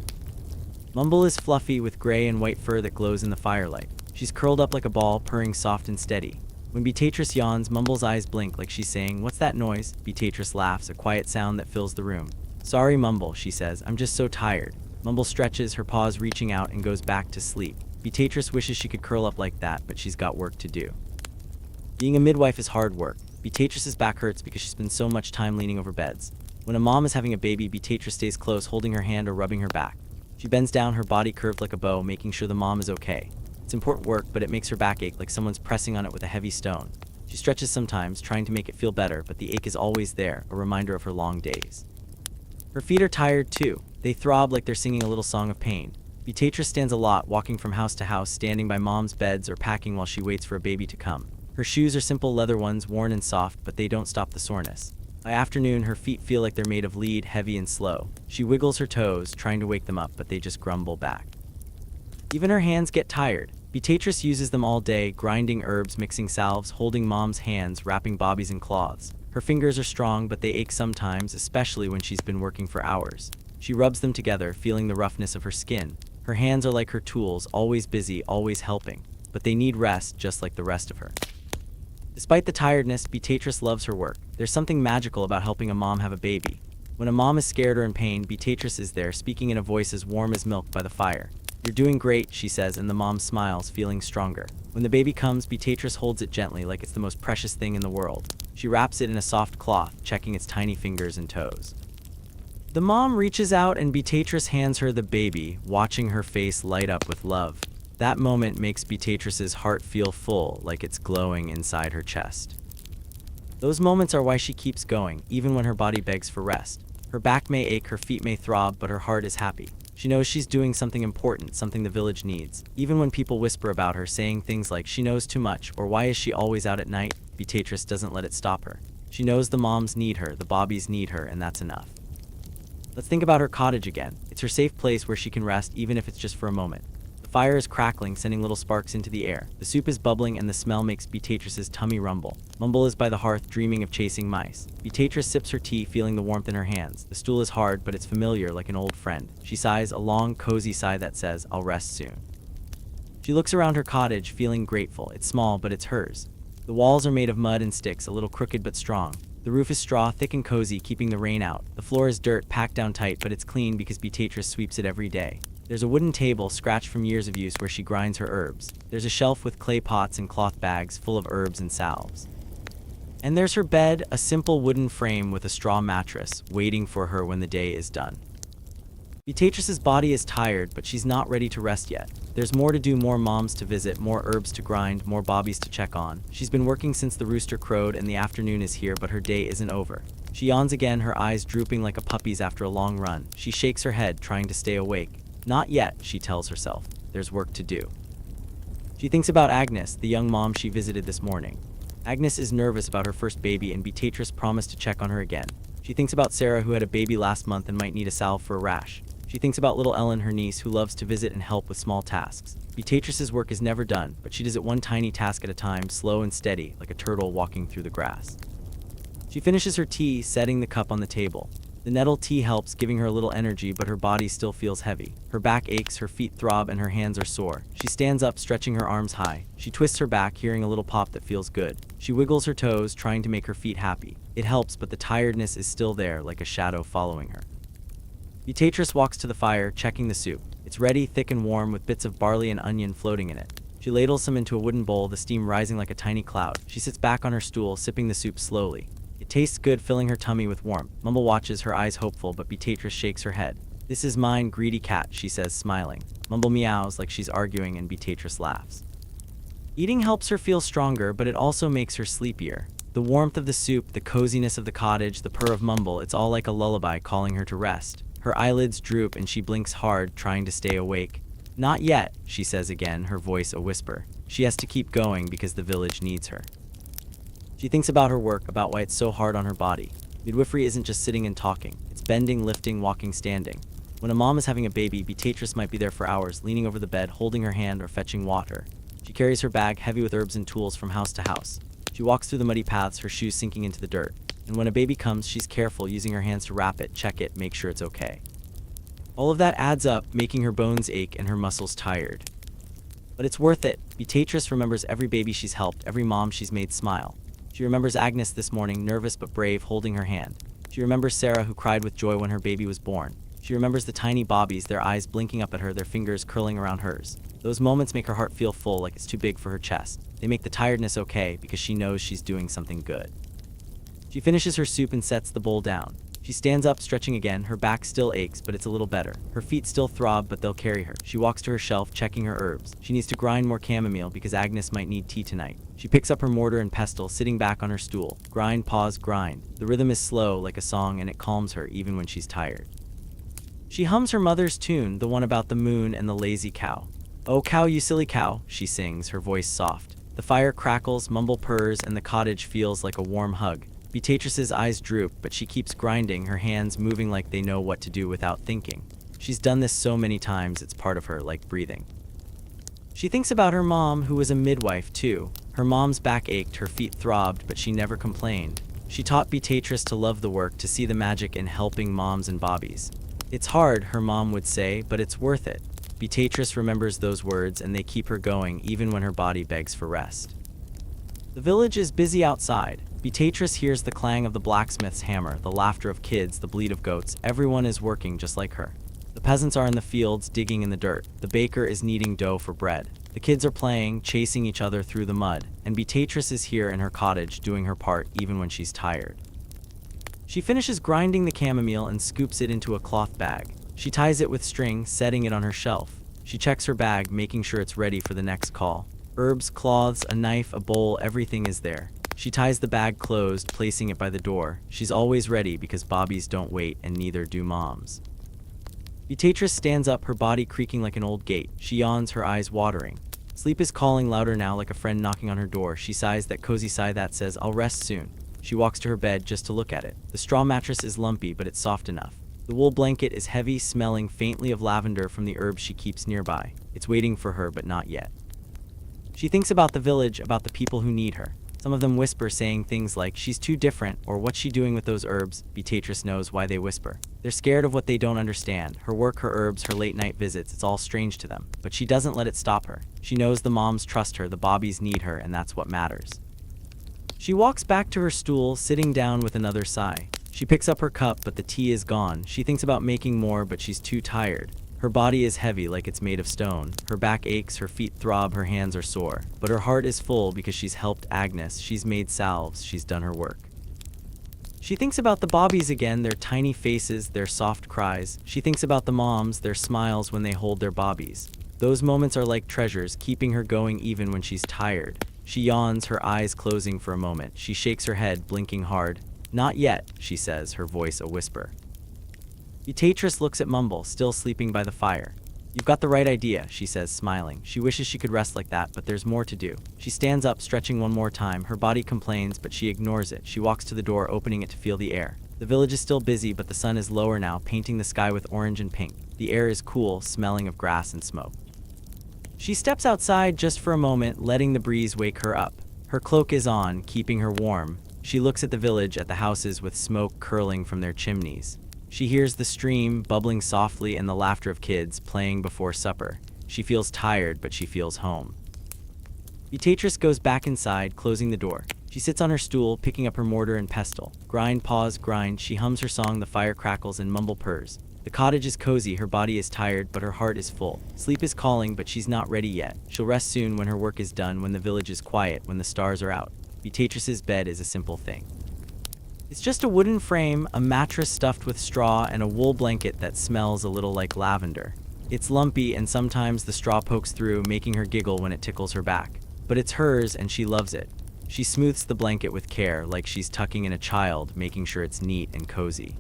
Mumble is fluffy with gray and white fur that glows in the firelight. She's curled up like a ball, purring soft and steady. When Beatrice yawns, Mumble's eyes blink like she's saying, "What's that noise?" Beatrice laughs, a quiet sound that fills the room. "Sorry, Mumble," she says. "I'm just so tired." Mumble stretches, her paws reaching out, and goes back to sleep. Beatrice wishes she could curl up like that, but she's got work to do. Being a midwife is hard work. Beatrice's back hurts because she spends so much time leaning over beds. When a mom is having a baby, Beatrice stays close, holding her hand or rubbing her back. She bends down, her body curved like a bow, making sure the mom is okay. It's important work, but it makes her back ache like someone's pressing on it with a heavy stone. She stretches sometimes, trying to make it feel better, but the ache is always there, a reminder of her long days. Her feet are tired too. They throb like they're singing a little song of pain. Beatrice stands a lot, walking from house to house, standing by mom's beds or packing while she waits for a baby to come. Her shoes are simple leather ones, worn and soft, but they don't stop the soreness. By afternoon, her feet feel like they're made of lead, heavy and slow. She wiggles her toes, trying to wake them up, but they just grumble back. Even her hands get tired. Beatrice uses them all day, grinding herbs, mixing salves, holding mom's hands, wrapping bobbies in cloths. Her fingers are strong, but they ache sometimes, especially when she's been working for hours. She rubs them together, feeling the roughness of her skin. Her hands are like her tools, always busy, always helping. But they need rest, just like the rest of her. Despite the tiredness, Beatrice loves her work. There's something magical about helping a mom have a baby. When a mom is scared or in pain, Beatrice is there, speaking in a voice as warm as milk by the fire. "You're doing great," she says, and the mom smiles, feeling stronger. When the baby comes, Beatrice holds it gently, like it's the most precious thing in the world. She wraps it in a soft cloth, checking its tiny fingers and toes. The mom reaches out and Beatrice hands her the baby, watching her face light up with love. That moment makes Beatrice's heart feel full, like it's glowing inside her chest. Those moments are why she keeps going, even when her body begs for rest. Her back may ache, her feet may throb, but her heart is happy. She knows she's doing something important, something the village needs. Even when people whisper about her, saying things like, "She knows too much," or "Why is she always out at night?" Beatrice doesn't let it stop her. She knows the moms need her, the bobbies need her, and that's enough. Let's think about her cottage again. It's her safe place where she can rest, even if it's just for a moment. The fire is crackling, sending little sparks into the air. The soup is bubbling, and the smell makes Beatrice's tummy rumble. Mumble is by the hearth, dreaming of chasing mice. Beatrice sips her tea, feeling the warmth in her hands. The stool is hard, but it's familiar, like an old friend. She sighs, a long, cozy sigh that says, "I'll rest soon." She looks around her cottage, feeling grateful. It's small, but it's hers. The walls are made of mud and sticks, a little crooked but strong. The roof is straw, thick and cozy, keeping the rain out. The floor is dirt, packed down tight, but it's clean because Beatrice sweeps it every day. There's a wooden table, scratched from years of use, where she grinds her herbs. There's a shelf with clay pots and cloth bags full of herbs and salves. And there's her bed, a simple wooden frame with a straw mattress, waiting for her when the day is done. Beatrice's body is tired, but she's not ready to rest yet. There's more to do, more moms to visit, more herbs to grind, more bobbies to check on. She's been working since the rooster crowed and the afternoon is here, but her day isn't over. She yawns again, her eyes drooping like a puppy's after a long run. She shakes her head, trying to stay awake. Not yet, she tells herself. There's work to do. She thinks about Agnes, the young mom she visited this morning. Agnes is nervous about her first baby, and Beatrice promised to check on her again. She thinks about Sarah, who had a baby last month and might need a salve for a rash. She thinks about little Ellen, her niece, who loves to visit and help with small tasks. Beatrice's work is never done, but she does it one tiny task at a time, slow and steady, like a turtle walking through the grass. She finishes her tea, setting the cup on the table. The nettle tea helps, giving her a little energy, but her body still feels heavy. Her back aches, her feet throb, and her hands are sore. She stands up, stretching her arms high. She twists her back, hearing a little pop that feels good. She wiggles her toes, trying to make her feet happy. It helps, but the tiredness is still there, like a shadow following her. Beatrice walks to the fire, checking the soup. It's ready, thick and warm, with bits of barley and onion floating in it. She ladles some into a wooden bowl, the steam rising like a tiny cloud. She sits back on her stool, sipping the soup slowly. It tastes good, filling her tummy with warmth. Mumble watches, her eyes hopeful, but Beatrice shakes her head. "This is mine, greedy cat," she says, smiling. Mumble meows like she's arguing and Beatrice laughs. Eating helps her feel stronger, but it also makes her sleepier. The warmth of the soup, the coziness of the cottage, the purr of Mumble, it's all like a lullaby calling her to rest. Her eyelids droop and she blinks hard, trying to stay awake. "Not yet," she says again, her voice a whisper. She has to keep going because the village needs her. She thinks about her work, about why it's so hard on her body. Midwifery isn't just sitting and talking. It's bending, lifting, walking, standing. When a mom is having a baby, Beatrice might be there for hours, leaning over the bed, holding her hand or fetching water. She carries her bag, heavy with herbs and tools, from house to house. She walks through the muddy paths, her shoes sinking into the dirt. And when a baby comes, she's careful, using her hands to wrap it, check it, make sure it's okay. All of that adds up, making her bones ache and her muscles tired. But it's worth it. Beatrice remembers every baby she's helped, every mom she's made smile. She remembers Agnes this morning, nervous but brave, holding her hand. She remembers Sarah, who cried with joy when her baby was born. She remembers the tiny Bobbies, their eyes blinking up at her, their fingers curling around hers. Those moments make her heart feel full, like it's too big for her chest. They make the tiredness okay, because she knows she's doing something good. She finishes her soup and sets the bowl down. She stands up, stretching again. Her back still aches, but it's a little better. Her feet still throb, but they'll carry her. She walks to her shelf, checking her herbs. She needs to grind more chamomile because Agnes might need tea tonight. She picks up her mortar and pestle, sitting back on her stool. Grind, pause, grind. The rhythm is slow, like a song, and it calms her even when she's tired. She hums her mother's tune, the one about the moon and the lazy cow. "Oh cow, you silly cow," she sings, her voice soft. The fire crackles, Mumble purrs, and the cottage feels like a warm hug. Beatrice's eyes droop, but she keeps grinding, her hands moving like they know what to do without thinking. She's done this so many times, it's part of her, like breathing. She thinks about her mom, who was a midwife too. Her mom's back ached, her feet throbbed, but she never complained. She taught Beatrice to love the work, to see the magic in helping moms and bobbies. "It's hard," her mom would say, "but it's worth it." Beatrice remembers those words, and they keep her going even when her body begs for rest. The village is busy outside. Beatrice hears the clang of the blacksmith's hammer, the laughter of kids, the bleat of goats. Everyone is working just like her. The peasants are in the fields, digging in the dirt. The baker is kneading dough for bread. The kids are playing, chasing each other through the mud. And Beatrice is here in her cottage, doing her part even when she's tired. She finishes grinding the chamomile and scoops it into a cloth bag. She ties it with string, setting it on her shelf. She checks her bag, making sure it's ready for the next call. Herbs, cloths, a knife, a bowl, everything is there. She ties the bag closed, placing it by the door. She's always ready because bobbies don't wait, and neither do moms. Beatrice stands up, her body creaking like an old gate. She yawns, her eyes watering. Sleep is calling louder now, like a friend knocking on her door. She sighs that cozy sigh that says, "I'll rest soon." She walks to her bed just to look at it. The straw mattress is lumpy, but it's soft enough. The wool blanket is heavy, smelling faintly of lavender from the herbs she keeps nearby. It's waiting for her, but not yet. She thinks about the village, about the people who need her. Some of them whisper, saying things like, "She's too different," or "What's she doing with those herbs?" Beatrice knows why they whisper. They're scared of what they don't understand. Her work, her herbs, her late-night visits, it's all strange to them. But she doesn't let it stop her. She knows the moms trust her, the bobbies need her, and that's what matters. She walks back to her stool, sitting down with another sigh. She picks up her cup, but the tea is gone. She thinks about making more, but she's too tired. Her body is heavy, like it's made of stone. Her back aches, her feet throb, her hands are sore. But her heart is full because she's helped Agnes, she's made salves, she's done her work. She thinks about the bobbies again, their tiny faces, their soft cries. She thinks about the moms, their smiles when they hold their bobbies. Those moments are like treasures, keeping her going even when she's tired. She yawns, her eyes closing for a moment. She shakes her head, blinking hard. "Not yet," she says, her voice a whisper. Beatrice looks at Mumble, still sleeping by the fire. "You've got the right idea," she says, smiling. She wishes she could rest like that, but there's more to do. She stands up, stretching one more time. Her body complains, but she ignores it. She walks to the door, opening it to feel the air. The village is still busy, but the sun is lower now, painting the sky with orange and pink. The air is cool, smelling of grass and smoke. She steps outside just for a moment, letting the breeze wake her up. Her cloak is on, keeping her warm. She looks at the village, at the houses with smoke curling from their chimneys. She hears the stream bubbling softly and the laughter of kids playing before supper. She feels tired, but she feels home. Beatrice goes back inside, closing the door. She sits on her stool, picking up her mortar and pestle. Grind, pause, grind. She hums her song, the fire crackles and Mumble purrs. The cottage is cozy, her body is tired, but her heart is full. Sleep is calling, but she's not ready yet. She'll rest soon when her work is done, when the village is quiet, when the stars are out. Beatrice's bed is a simple thing. It's just a wooden frame, a mattress stuffed with straw, and a wool blanket that smells a little like lavender. It's lumpy, and sometimes the straw pokes through, making her giggle when it tickles her back. But it's hers, and she loves it. She smooths the blanket with care, like she's tucking in a child, making sure it's neat and cozy.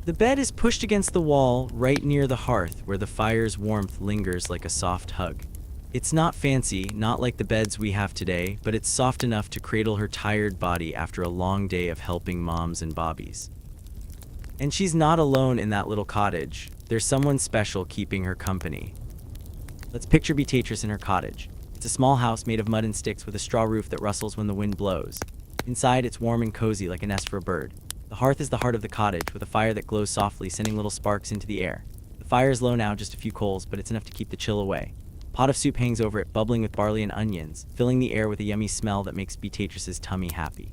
The bed is pushed against the wall, right near the hearth, where the fire's warmth lingers like a soft hug. It's not fancy, not like the beds we have today, but it's soft enough to cradle her tired body after a long day of helping moms and bobbies. And she's not alone in that little cottage. There's someone special keeping her company. Let's picture Beatrice in her cottage. It's a small house made of mud and sticks with a straw roof that rustles when the wind blows. Inside, it's warm and cozy like a nest for a bird. The hearth is the heart of the cottage, with a fire that glows softly, sending little sparks into the air. The fire is low now, just a few coals, but it's enough to keep the chill away. A pot of soup hangs over it, bubbling with barley and onions, filling the air with a yummy smell that makes Beatrice's tummy happy.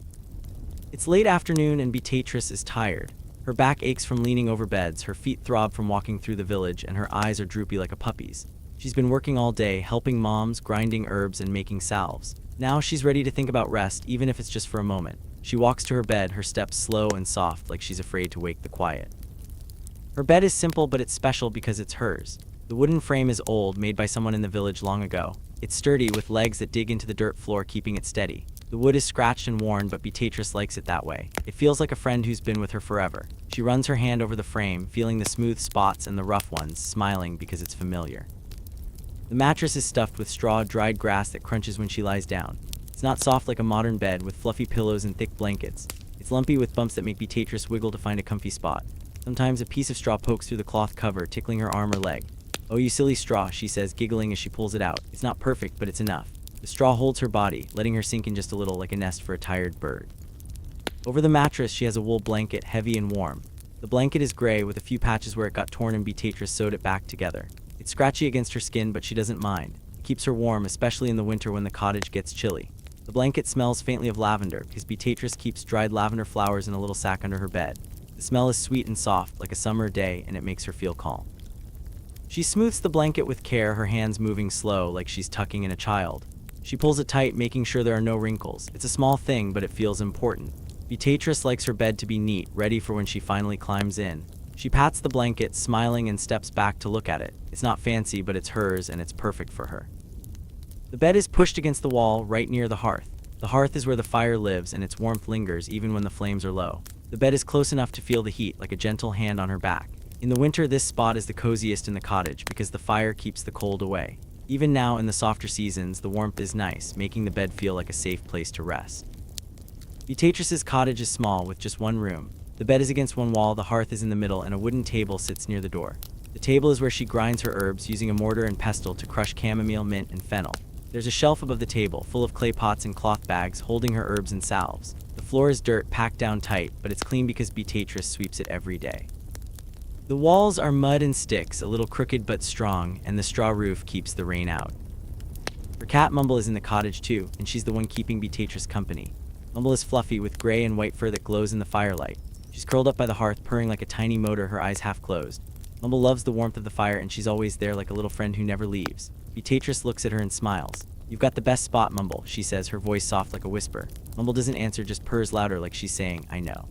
It's late afternoon and Beatrice is tired. Her back aches from leaning over beds, her feet throb from walking through the village, and her eyes are droopy like a puppy's. She's been working all day, helping moms, grinding herbs, and making salves. Now she's ready to think about rest, even if it's just for a moment. She walks to her bed, her steps slow and soft, like she's afraid to wake the quiet. Her bed is simple, but it's special because it's hers. The wooden frame is old, made by someone in the village long ago. It's sturdy, with legs that dig into the dirt floor, keeping it steady. The wood is scratched and worn, but Beatrice likes it that way. It feels like a friend who's been with her forever. She runs her hand over the frame, feeling the smooth spots and the rough ones, smiling because it's familiar. The mattress is stuffed with straw, dried grass that crunches when she lies down. It's not soft like a modern bed, with fluffy pillows and thick blankets. It's lumpy with bumps that make Beatrice wiggle to find a comfy spot. Sometimes a piece of straw pokes through the cloth cover, tickling her arm or leg. "Oh, you silly straw," she says, giggling as she pulls it out. It's not perfect, but it's enough. The straw holds her body, letting her sink in just a little, like a nest for a tired bird. Over the mattress, she has a wool blanket, heavy and warm. The blanket is gray, with a few patches where it got torn, and Beatrice sewed it back together. It's scratchy against her skin, but she doesn't mind. It keeps her warm, especially in the winter when the cottage gets chilly. The blanket smells faintly of lavender, because Beatrice keeps dried lavender flowers in a little sack under her bed. The smell is sweet and soft, like a summer day, and it makes her feel calm. She smooths the blanket with care, her hands moving slow, like she's tucking in a child. She pulls it tight, making sure there are no wrinkles. It's a small thing, but it feels important. Beatrice likes her bed to be neat, ready for when she finally climbs in. She pats the blanket, smiling, and steps back to look at it. It's not fancy, but it's hers, and it's perfect for her. The bed is pushed against the wall, right near the hearth. The hearth is where the fire lives, and its warmth lingers even when the flames are low. The bed is close enough to feel the heat, like a gentle hand on her back. In the winter, this spot is the coziest in the cottage because the fire keeps the cold away. Even now, in the softer seasons, the warmth is nice, making the bed feel like a safe place to rest. Beatrice's cottage is small, with just one room. The bed is against one wall, the hearth is in the middle, and a wooden table sits near the door. The table is where she grinds her herbs, using a mortar and pestle to crush chamomile, mint, and fennel. There's a shelf above the table, full of clay pots and cloth bags, holding her herbs and salves. The floor is dirt, packed down tight, but it's clean because Beatrice sweeps it every day. The walls are mud and sticks, a little crooked but strong, and the straw roof keeps the rain out. Her cat Mumble is in the cottage too, and she's the one keeping Beatrice company. Mumble is fluffy, with gray and white fur that glows in the firelight. She's curled up by the hearth, purring like a tiny motor, her eyes half closed. Mumble loves the warmth of the fire, and she's always there like a little friend who never leaves. Beatrice looks at her and smiles. "You've got the best spot, Mumble," she says, her voice soft like a whisper. Mumble doesn't answer, just purrs louder like she's saying, "I know."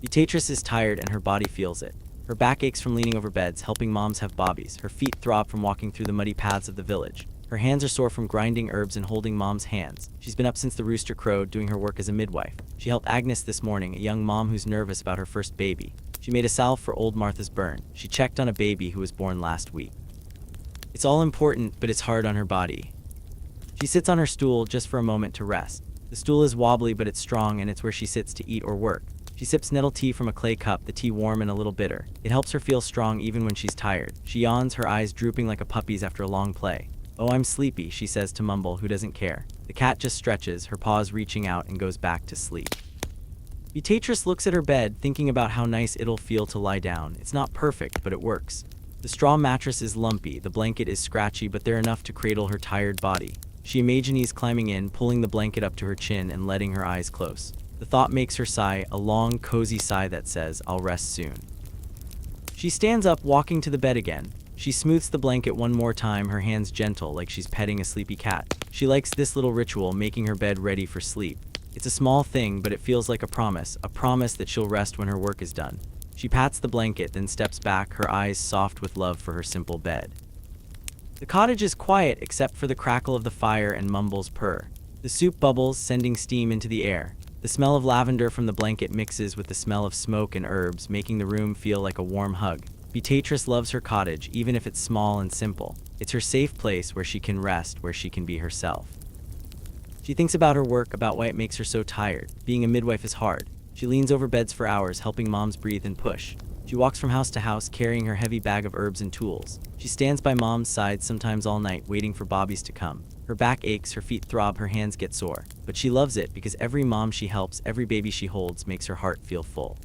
Beatrice is tired, and her body feels it. Her back aches from leaning over beds, helping moms have bobbies. Her feet throb from walking through the muddy paths of the village. Her hands are sore from grinding herbs and holding mom's hands. She's been up since the rooster crowed, doing her work as a midwife. She helped Agnes this morning, a young mom who's nervous about her first baby. She made a salve for old Martha's burn. She checked on a baby who was born last week. It's all important, but it's hard on her body. She sits on her stool just for a moment to rest. The stool is wobbly, but it's strong, and it's where she sits to eat or work. She sips nettle tea from a clay cup, the tea warm and a little bitter. It helps her feel strong even when she's tired. She yawns, her eyes drooping like a puppy's after a long play. "Oh, I'm sleepy," she says to Mumble, who doesn't care. The cat just stretches, her paws reaching out, and goes back to sleep. Beatrice looks at her bed, thinking about how nice it'll feel to lie down. It's not perfect, but it works. The straw mattress is lumpy, the blanket is scratchy, but they're enough to cradle her tired body. She imagines climbing in, pulling the blanket up to her chin, and letting her eyes close. The thought makes her sigh, a long, cozy sigh that says, "I'll rest soon." She stands up, walking to the bed again. She smooths the blanket one more time, her hands gentle, like she's petting a sleepy cat. She likes this little ritual, making her bed ready for sleep. It's a small thing, but it feels like a promise that she'll rest when her work is done. She pats the blanket, then steps back, her eyes soft with love for her simple bed. The cottage is quiet except for the crackle of the fire and Mumble's purr. The soup bubbles, sending steam into the air. The smell of lavender from the blanket mixes with the smell of smoke and herbs, making the room feel like a warm hug. Beatrice loves her cottage, even if it's small and simple. It's her safe place where she can rest, where she can be herself. She thinks about her work, about why it makes her so tired. Being a midwife is hard. She leans over beds for hours, helping moms breathe and push. She walks from house to house, carrying her heavy bag of herbs and tools. She stands by mom's side, sometimes all night, waiting for Bobby's to come. Her back aches, her feet throb, her hands get sore. But she loves it because every mom she helps, every baby she holds, makes her heart feel full.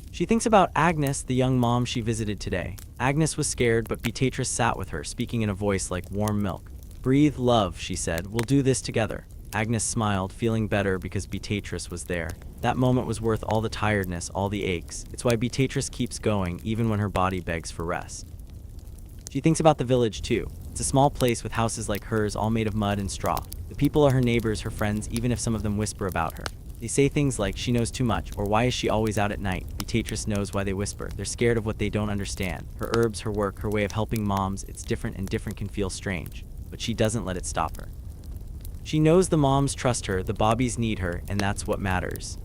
She thinks about Agnes, the young mom she visited today. Agnes was scared, but Beatrice sat with her, speaking in a voice like warm milk. "Breathe, love," she said. "We'll do this together." Agnes smiled, feeling better because Beatrice was there. That moment was worth all the tiredness, all the aches. It's why Beatrice keeps going, even when her body begs for rest. She thinks about the village, too. It's a small place with houses like hers, all made of mud and straw. The people are her neighbors, her friends, even if some of them whisper about her. They say things like, "She knows too much," or "Why is she always out at night?" Beatrice knows why they whisper. They're scared of what they don't understand. Her herbs, her work, her way of helping moms, it's different, and different can feel strange. But she doesn't let it stop her. She knows the moms trust her, the Bobbies need her, and that's what matters.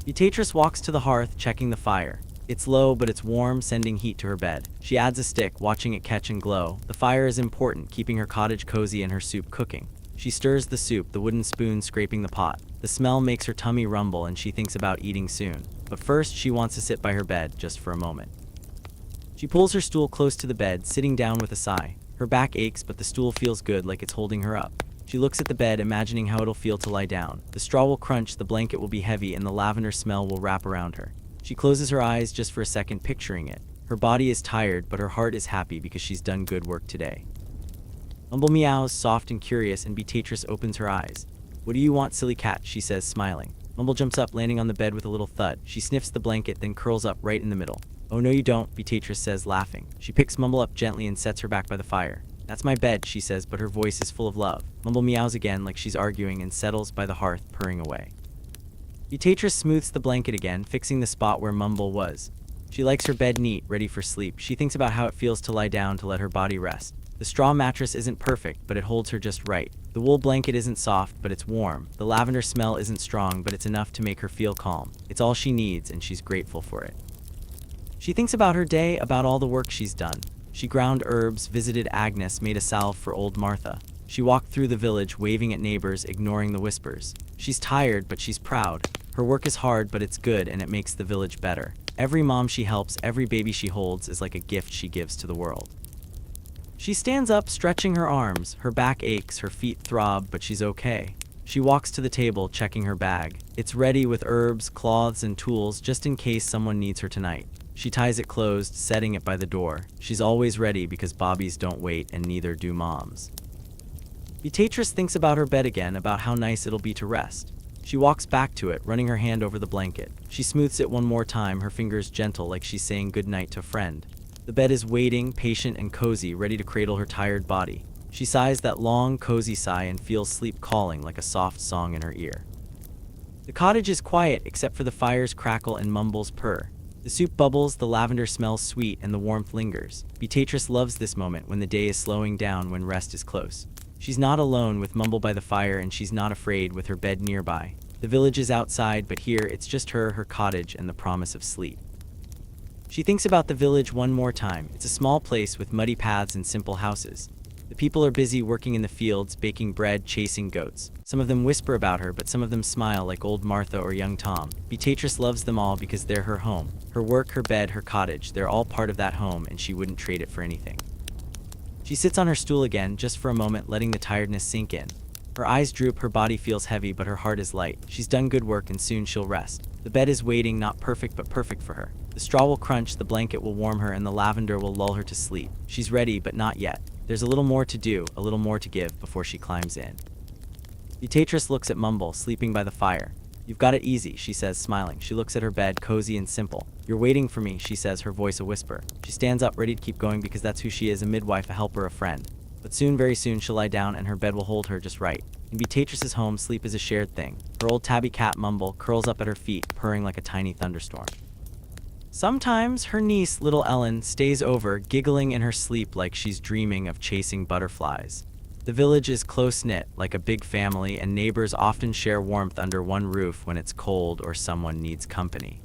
Beatrice walks to the hearth, checking the fire. It's low, but it's warm, sending heat to her bed. She adds a stick, watching it catch and glow. The fire is important, keeping her cottage cozy and her soup cooking. She stirs the soup, the wooden spoon scraping the pot. The smell makes her tummy rumble, and she thinks about eating soon. But first, she wants to sit by her bed, just for a moment. She pulls her stool close to the bed, sitting down with a sigh. Her back aches, but the stool feels good, like it's holding her up. She looks at the bed, imagining how it'll feel to lie down. The straw will crunch, the blanket will be heavy, and the lavender smell will wrap around her. She closes her eyes just for a second, picturing it. Her body is tired, but her heart is happy because she's done good work today. Mumble meows, soft and curious, and Beatrice opens her eyes. "What do you want, silly cat?" she says, smiling. Mumble jumps up, landing on the bed with a little thud. She sniffs the blanket, then curls up right in the middle. "Oh no you don't," Beatrice says, laughing. She picks Mumble up gently and sets her back by the fire. "That's my bed," she says, but her voice is full of love. Mumble meows again like she's arguing and settles by the hearth, purring away. Beatrice smooths the blanket again, fixing the spot where Mumble was. She likes her bed neat, ready for sleep. She thinks about how it feels to lie down, to let her body rest. The straw mattress isn't perfect, but it holds her just right. The wool blanket isn't soft, but it's warm. The lavender smell isn't strong, but it's enough to make her feel calm. It's all she needs, and she's grateful for it. She thinks about her day, about all the work she's done. She ground herbs, visited Agnes, made a salve for old Martha. She walked through the village, waving at neighbors, ignoring the whispers. She's tired, but she's proud. Her work is hard, but it's good, and it makes the village better. Every mom she helps, every baby she holds is like a gift she gives to the world. She stands up, stretching her arms. Her back aches, her feet throb, but she's okay. She walks to the table, checking her bag. It's ready with herbs, cloths, and tools, just in case someone needs her tonight. She ties it closed, setting it by the door. She's always ready because Bobbies don't wait, and neither do moms. Beatrice thinks about her bed again, about how nice it'll be to rest. She walks back to it, running her hand over the blanket. She smooths it one more time, her fingers gentle like she's saying goodnight to a friend. The bed is waiting, patient and cozy, ready to cradle her tired body. She sighs that long, cozy sigh and feels sleep calling like a soft song in her ear. The cottage is quiet except for the fire's crackle and Mumble's purr. The soup bubbles, the lavender smells sweet, and the warmth lingers. Beatrice loves this moment when the day is slowing down, when rest is close. She's not alone with Mumble by the fire, and she's not afraid with her bed nearby. The village is outside, but here it's just her, her cottage, and the promise of sleep. She thinks about the village one more time. It's a small place with muddy paths and simple houses. The people are busy working in the fields, baking bread, chasing goats. Some of them whisper about her, but some of them smile like old Martha or young Tom. Beatrice loves them all because they're her home. Her work, her bed, her cottage, they're all part of that home, and she wouldn't trade it for anything. She sits on her stool again, just for a moment, letting the tiredness sink in. Her eyes droop, her body feels heavy, but her heart is light. She's done good work, and soon she'll rest. The bed is waiting, not perfect, but perfect for her. The straw will crunch, the blanket will warm her, and the lavender will lull her to sleep. She's ready, but not yet. There's a little more to do, a little more to give before she climbs in. Beatrice looks at Mumble, sleeping by the fire. "You've got it easy," she says, smiling. She looks at her bed, cozy and simple. "You're waiting for me," she says, her voice a whisper. She stands up, ready to keep going because that's who she is, a midwife, a helper, a friend. But soon, very soon, she'll lie down and her bed will hold her just right. In Beatrice's home, sleep is a shared thing. Her old tabby cat Mumble curls up at her feet, purring like a tiny thunderstorm. Sometimes her niece, little Ellen, stays over, giggling in her sleep like she's dreaming of chasing butterflies. The village is close-knit, like a big family, and neighbors often share warmth under one roof when it's cold or someone needs company.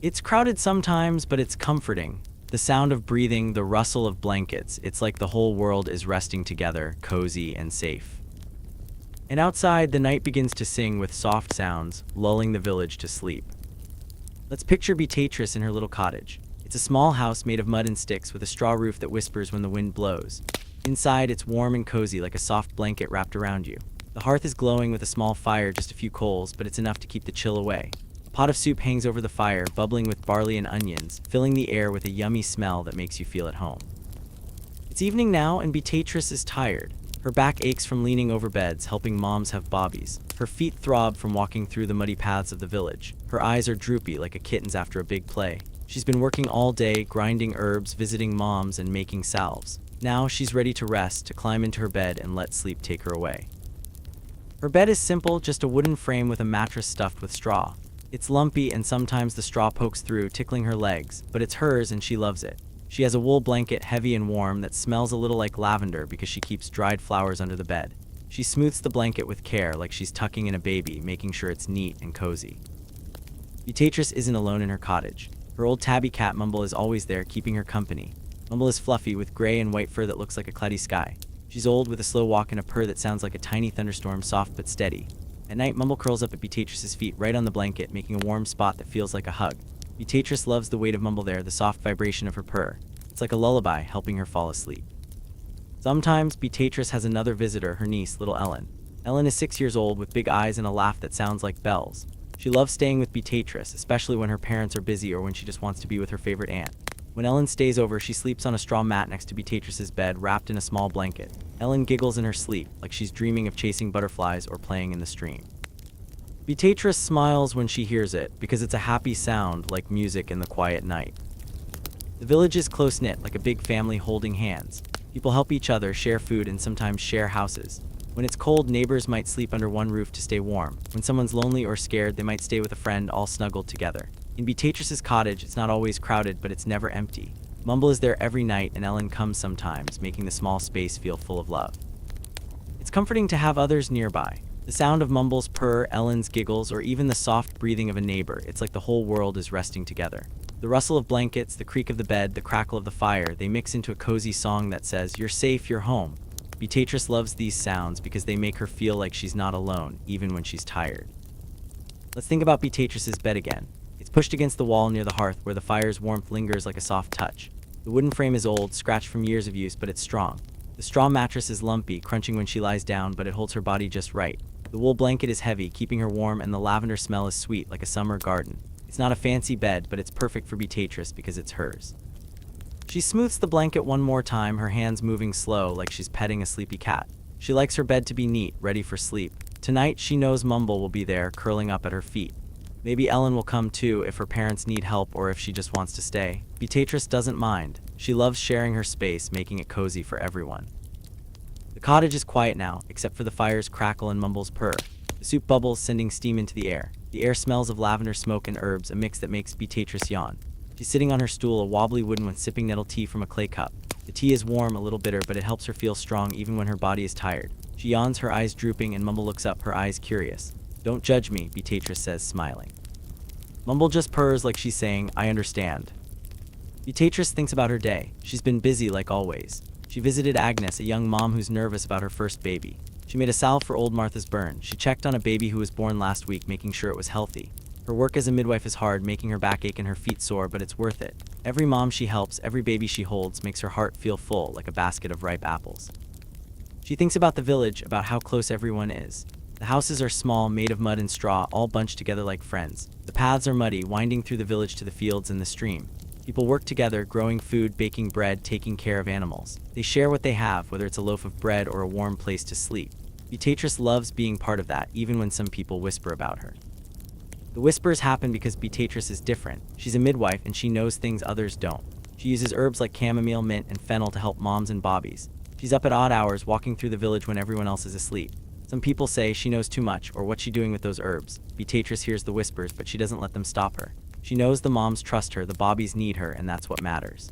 It's crowded sometimes, but it's comforting. The sound of breathing, the rustle of blankets, it's like the whole world is resting together, cozy and safe. And outside, the night begins to sing with soft sounds, lulling the village to sleep. Let's picture Beatrice in her little cottage. It's a small house made of mud and sticks with a straw roof that whispers when the wind blows. Inside, it's warm and cozy like a soft blanket wrapped around you. The hearth is glowing with a small fire, just a few coals, but it's enough to keep the chill away. A pot of soup hangs over the fire, bubbling with barley and onions, filling the air with a yummy smell that makes you feel at home. It's evening now, and Beatrice is tired. Her back aches from leaning over beds, helping moms have bobbies. Her feet throb from walking through the muddy paths of the village. Her eyes are droopy like a kitten's after a big play. She's been working all day, grinding herbs, visiting moms, and making salves. Now she's ready to rest, to climb into her bed and let sleep take her away. Her bed is simple, just a wooden frame with a mattress stuffed with straw. It's lumpy and sometimes the straw pokes through, tickling her legs, but it's hers and she loves it. She has a wool blanket, heavy and warm, that smells a little like lavender because she keeps dried flowers under the bed. She smooths the blanket with care, like she's tucking in a baby, making sure it's neat and cozy. Beatrice isn't alone in her cottage. Her old tabby cat Mumble is always there, keeping her company. Mumble is fluffy, with gray and white fur that looks like a cloudy sky. She's old, with a slow walk and a purr that sounds like a tiny thunderstorm, soft but steady. At night, Mumble curls up at Beatrice's feet, right on the blanket, making a warm spot that feels like a hug. Beatrice loves the weight of Mumble there, the soft vibration of her purr. It's like a lullaby, helping her fall asleep. Sometimes, Beatrice has another visitor, her niece, little Ellen. Ellen is 6 years old, with big eyes and a laugh that sounds like bells. She loves staying with Beatrice, especially when her parents are busy or when she just wants to be with her favorite aunt. When Ellen stays over, she sleeps on a straw mat next to Beatrice's bed, wrapped in a small blanket. Ellen giggles in her sleep, like she's dreaming of chasing butterflies or playing in the stream. Beatrice smiles when she hears it, because it's a happy sound, like music in the quiet night. The village is close-knit, like a big family holding hands. People help each other, share food, and sometimes share houses. When it's cold, neighbors might sleep under one roof to stay warm. When someone's lonely or scared, they might stay with a friend, all snuggled together. In Beatrice's cottage, it's not always crowded, but it's never empty. Mumble is there every night, and Ellen comes sometimes, making the small space feel full of love. It's comforting to have others nearby. The sound of Mumble's purr, Ellen's giggles, or even the soft breathing of a neighbor, it's like the whole world is resting together. The rustle of blankets, the creak of the bed, the crackle of the fire, they mix into a cozy song that says, "You're safe, you're home." Beatrice loves these sounds because they make her feel like she's not alone, even when she's tired. Let's think about Beatrice's bed again. It's pushed against the wall near the hearth, where the fire's warmth lingers like a soft touch. The wooden frame is old, scratched from years of use, but it's strong. The straw mattress is lumpy, crunching when she lies down, but it holds her body just right. The wool blanket is heavy, keeping her warm, and the lavender smell is sweet, like a summer garden. It's not a fancy bed, but it's perfect for Beatrice because it's hers. She smooths the blanket one more time, her hands moving slow, like she's petting a sleepy cat. She likes her bed to be neat, ready for sleep. Tonight, she knows Mumble will be there, curling up at her feet. Maybe Ellen will come too if her parents need help or if she just wants to stay. Beatrice doesn't mind. She loves sharing her space, making it cozy for everyone. The cottage is quiet now, except for the fire's crackle and Mumble's purr. The soup bubbles, sending steam into the air. The air smells of lavender, smoke, and herbs, a mix that makes Beatrice yawn. She's sitting on her stool, a wobbly wooden one, sipping nettle tea from a clay cup. The tea is warm, a little bitter, but it helps her feel strong even when her body is tired. She yawns, her eyes drooping, and Mumble looks up, her eyes curious. "Don't judge me," Beatrice says, smiling. Mumble just purrs like she's saying, "I understand." Beatrice thinks about her day. She's been busy like always. She visited Agnes, a young mom who's nervous about her first baby. She made a salve for old Martha's burn. She checked on a baby who was born last week, making sure it was healthy. Her work as a midwife is hard, making her back ache and her feet sore, but it's worth it. Every mom she helps, every baby she holds, makes her heart feel full, like a basket of ripe apples. She thinks about the village, about how close everyone is. The houses are small, made of mud and straw, all bunched together like friends. The paths are muddy, winding through the village to the fields and the stream. People work together, growing food, baking bread, taking care of animals. They share what they have, whether it's a loaf of bread or a warm place to sleep. Beatrice loves being part of that, even when some people whisper about her. The whispers happen because Beatrice is different. She's a midwife and she knows things others don't. She uses herbs like chamomile, mint, and fennel to help moms and bobbies. She's up at odd hours, walking through the village when everyone else is asleep. Some people say she knows too much, or what's she doing with those herbs. Beatrice hears the whispers, but she doesn't let them stop her. She knows the moms trust her, the Bobbies need her, and that's what matters.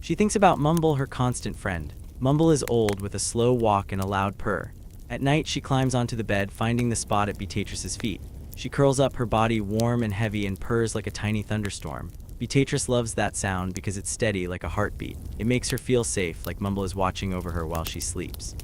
She thinks about Mumble, her constant friend. Mumble is old, with a slow walk and a loud purr. At night, she climbs onto the bed, finding the spot at Beatrice's feet. She curls up, her body warm and heavy, and purrs like a tiny thunderstorm. Beatrice loves that sound because it's steady like a heartbeat. It makes her feel safe, like Mumble is watching over her while she sleeps.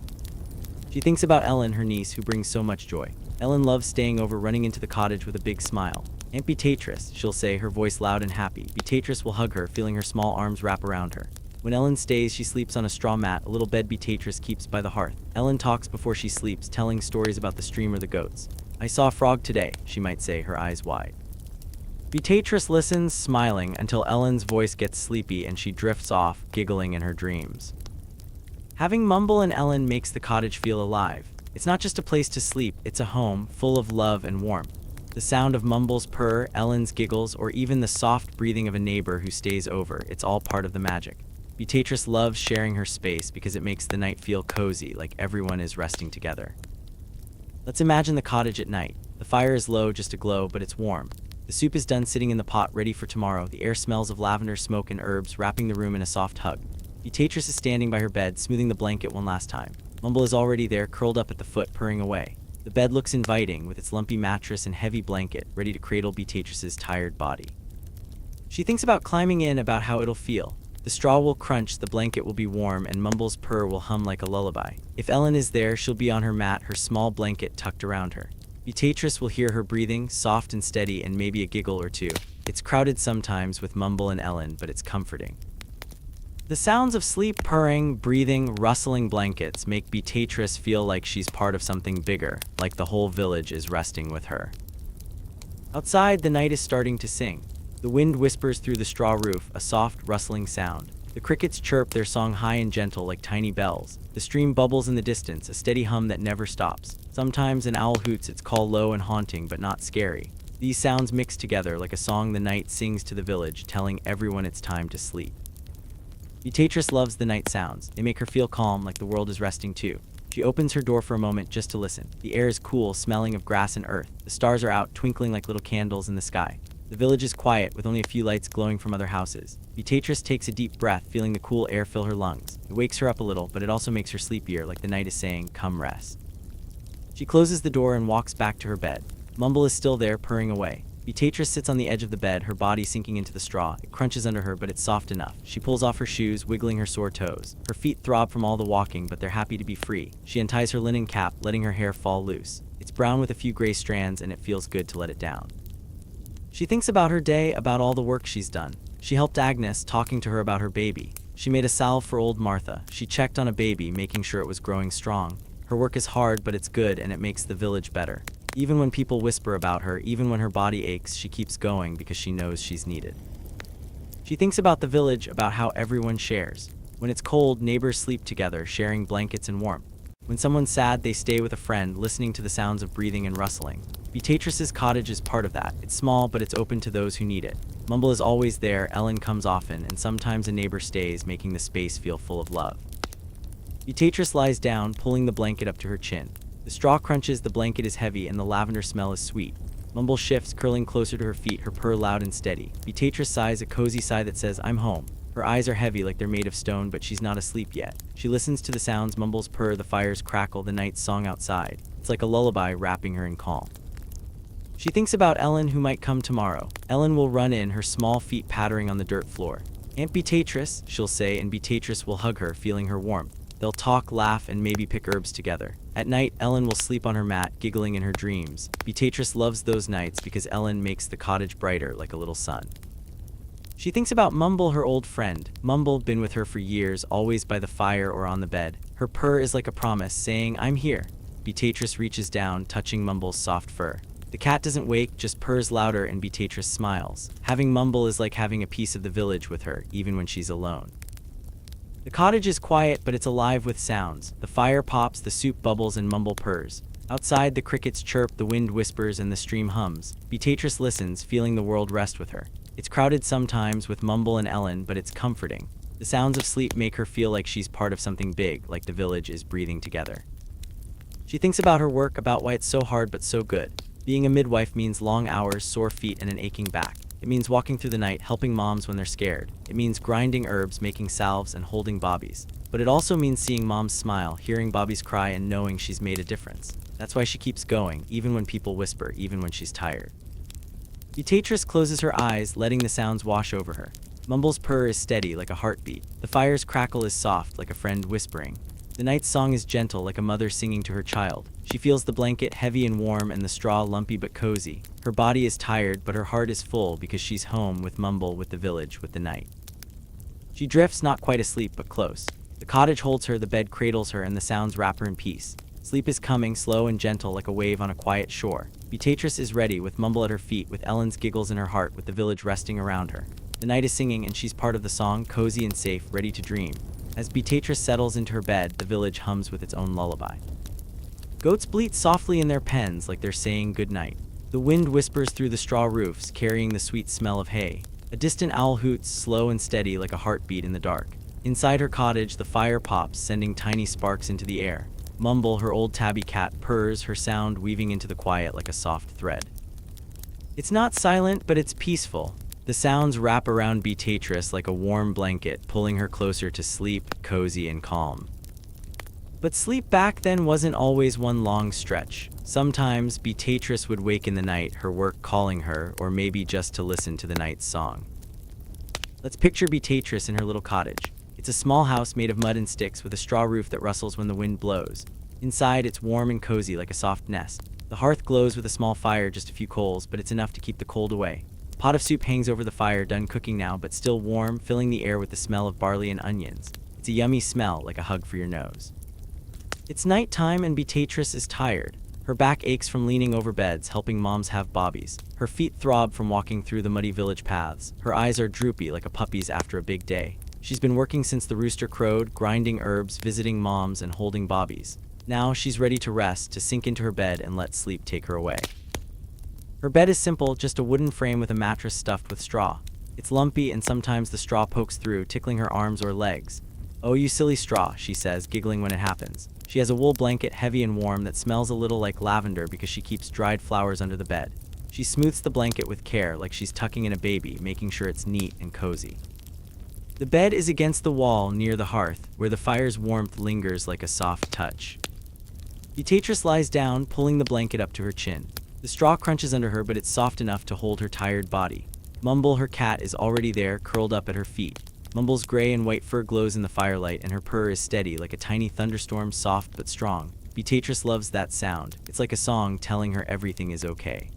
She thinks about Ellen, her niece, who brings so much joy. Ellen loves staying over, running into the cottage with a big smile. Aunt Beatrice, she'll say, her voice loud and happy. Beatrice will hug her, feeling her small arms wrap around her. When Ellen stays, she sleeps on a straw mat, a little bed Beatrice keeps by the hearth. Ellen talks before she sleeps, telling stories about the stream or the goats. I saw a frog today, she might say, her eyes wide. Beatrice listens, smiling, until Ellen's voice gets sleepy and she drifts off, giggling in her dreams. Having Mumble and Ellen makes the cottage feel alive. It's not just a place to sleep, it's a home full of love and warmth. The sound of Mumble's purr, Ellen's giggles, or even the soft breathing of a neighbor who stays over, it's all part of the magic. Beatrice loves sharing her space because it makes the night feel cozy, like everyone is resting together. Let's imagine the cottage at night. The fire is low, just a glow, but it's warm. The soup is done, sitting in the pot, ready for tomorrow. The air smells of lavender, smoke, and herbs, wrapping the room in a soft hug. Beatrice is standing by her bed, smoothing the blanket one last time. Mumble is already there, curled up at the foot, purring away. The bed looks inviting, with its lumpy mattress and heavy blanket, ready to cradle Beatrice's tired body. She thinks about climbing in, about how it'll feel. The straw will crunch, the blanket will be warm, and Mumble's purr will hum like a lullaby. If Ellen is there, she'll be on her mat, her small blanket tucked around her. Beatrice will hear her breathing, soft and steady, and maybe a giggle or two. It's crowded sometimes with Mumble and Ellen, but it's comforting. The sounds of sleep, purring, breathing, rustling blankets make Beatrice feel like she's part of something bigger, like the whole village is resting with her. Outside, the night is starting to sing. The wind whispers through the straw roof, a soft, rustling sound. The crickets chirp, their song high and gentle like tiny bells. The stream bubbles in the distance, a steady hum that never stops. Sometimes an owl hoots, its call low and haunting, but not scary. These sounds mix together like a song the night sings to the village, telling everyone it's time to sleep. Beatrice loves the night sounds. They make her feel calm, like the world is resting too. She opens her door for a moment just to listen. The air is cool, smelling of grass and earth. The stars are out, twinkling like little candles in the sky. The village is quiet, with only a few lights glowing from other houses. Beatrice takes a deep breath, feeling the cool air fill her lungs. It wakes her up a little, but it also makes her sleepier, like the night is saying, come rest. She closes the door and walks back to her bed. Mumble is still there, purring away. Beatrice sits on the edge of the bed, her body sinking into the straw. It crunches under her, but it's soft enough. She pulls off her shoes, wiggling her sore toes. Her feet throb from all the walking, but they're happy to be free. She unties her linen cap, letting her hair fall loose. It's brown with a few gray strands, and it feels good to let it down. She thinks about her day, about all the work she's done. She helped Agnes, talking to her about her baby. She made a salve for old Martha. She checked on a baby, making sure it was growing strong. Her work is hard, but it's good, and it makes the village better. Even when people whisper about her, even when her body aches, she keeps going because she knows she's needed. She thinks about the village, about how everyone shares. When it's cold, neighbors sleep together, sharing blankets and warmth. When someone's sad, they stay with a friend, listening to the sounds of breathing and rustling. Beatrice's cottage is part of that. It's small, but it's open to those who need it. Mumble is always there, Ellen comes often, and sometimes a neighbor stays, making the space feel full of love. Beatrice lies down, pulling the blanket up to her chin. The straw crunches, the blanket is heavy, and the lavender smell is sweet. Mumble shifts, curling closer to her feet, her purr loud and steady. Beatrice sighs, a cozy sigh that says, I'm home. Her eyes are heavy like they're made of stone, but she's not asleep yet. She listens to the sounds, Mumble's purr, the fire's crackle, the night's song outside. It's like a lullaby wrapping her in calm. She thinks about Ellen, who might come tomorrow. Ellen will run in, her small feet pattering on the dirt floor. Aunt Beatrice, she'll say, and Beatrice will hug her, feeling her warmth. They'll talk, laugh, and maybe pick herbs together. At night, Ellen will sleep on her mat, giggling in her dreams. Beatrice loves those nights because Ellen makes the cottage brighter like a little sun. She thinks about Mumble, her old friend. Mumble, been with her for years, always by the fire or on the bed. Her purr is like a promise, saying, I'm here. Beatrice reaches down, touching Mumble's soft fur. The cat doesn't wake, just purrs louder, and Beatrice smiles. Having Mumble is like having a piece of the village with her, even when she's alone. The cottage is quiet, but it's alive with sounds. The fire pops, the soup bubbles, and Mumble purrs. Outside, the crickets chirp, the wind whispers, and the stream hums. Beatrice listens, feeling the world rest with her. It's crowded sometimes with Mumble and Ellen, but it's comforting. The sounds of sleep make her feel like she's part of something big, like the village is breathing together. She thinks about her work, about why it's so hard but so good. Being a midwife means long hours, sore feet, and an aching back. It means walking through the night, helping moms when they're scared. It means grinding herbs, making salves, and holding bobbies. But it also means seeing moms smile, hearing bobbies cry, and knowing she's made a difference. That's why she keeps going, even when people whisper, even when she's tired. Beatrice closes her eyes, letting the sounds wash over her. Mumble's purr is steady, like a heartbeat. The fire's crackle is soft, like a friend whispering. The night's song is gentle, like a mother singing to her child. She feels the blanket heavy and warm and the straw lumpy but cozy. Her body is tired, but her heart is full because she's home with Mumble, with the village, with the night. She drifts, not quite asleep, but close. The cottage holds her, the bed cradles her, and the sounds wrap her in peace. Sleep is coming, slow and gentle, like a wave on a quiet shore. Beatrice is ready, with Mumble at her feet, with Ellen's giggles in her heart, with the village resting around her. The night is singing, and she's part of the song, cozy and safe, ready to dream. As Beatrice settles into her bed, the village hums with its own lullaby. Goats bleat softly in their pens, like they're saying goodnight. The wind whispers through the straw roofs, carrying the sweet smell of hay. A distant owl hoots, slow and steady, like a heartbeat in the dark. Inside her cottage, the fire pops, sending tiny sparks into the air. Mumble, her old tabby cat, purrs, her sound weaving into the quiet like a soft thread. It's not silent, but it's peaceful. The sounds wrap around Beatrice like a warm blanket, pulling her closer to sleep, cozy and calm. But sleep back then wasn't always one long stretch. Sometimes Beatrice would wake in the night, her work calling her, or maybe just to listen to the night's song. Let's picture Beatrice in her little cottage. It's a small house made of mud and sticks with a straw roof that rustles when the wind blows. Inside, it's warm and cozy like a soft nest. The hearth glows with a small fire, just a few coals, but it's enough to keep the cold away. A pot of soup hangs over the fire, done cooking now, but still warm, filling the air with the smell of barley and onions. It's a yummy smell, like a hug for your nose. It's nighttime and Beatrice is tired. Her back aches from leaning over beds, helping moms have bobbies. Her feet throb from walking through the muddy village paths. Her eyes are droopy like a puppy's after a big day. She's been working since the rooster crowed, grinding herbs, visiting moms, and holding bobbies. Now she's ready to rest, to sink into her bed and let sleep take her away. Her bed is simple, just a wooden frame with a mattress stuffed with straw. It's lumpy and sometimes the straw pokes through, tickling her arms or legs. "Oh, you silly straw," she says, giggling when it happens. She has a wool blanket, heavy and warm, that smells a little like lavender because she keeps dried flowers under the bed. She smooths the blanket with care, like she's tucking in a baby, making sure it's neat and cozy. The bed is against the wall near the hearth, where the fire's warmth lingers like a soft touch. Beatrice lies down, pulling the blanket up to her chin. The straw crunches under her, but it's soft enough to hold her tired body. Mumble, her cat, is already there, curled up at her feet. Mumble's gray and white fur glows in the firelight, and her purr is steady, like a tiny thunderstorm, soft but strong. Beatrice loves that sound. It's like a song telling her everything is okay.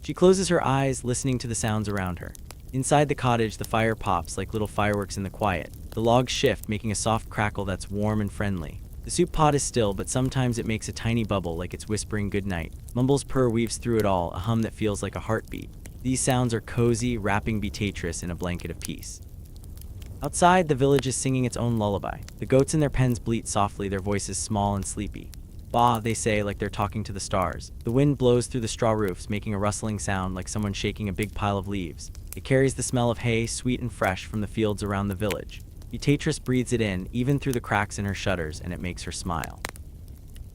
She closes her eyes, listening to the sounds around her. Inside the cottage, the fire pops like little fireworks in the quiet. The logs shift, making a soft crackle that's warm and friendly. The soup pot is still, but sometimes it makes a tiny bubble like it's whispering goodnight. Mumble's purr weaves through it all, a hum that feels like a heartbeat. These sounds are cozy, wrapping Beatrice in a blanket of peace. Outside, the village is singing its own lullaby. The goats in their pens bleat softly, their voices small and sleepy. "Bah," they say, like they're talking to the stars. The wind blows through the straw roofs, making a rustling sound like someone shaking a big pile of leaves. It carries the smell of hay, sweet and fresh, from the fields around the village. Beatrice breathes it in, even through the cracks in her shutters, and it makes her smile.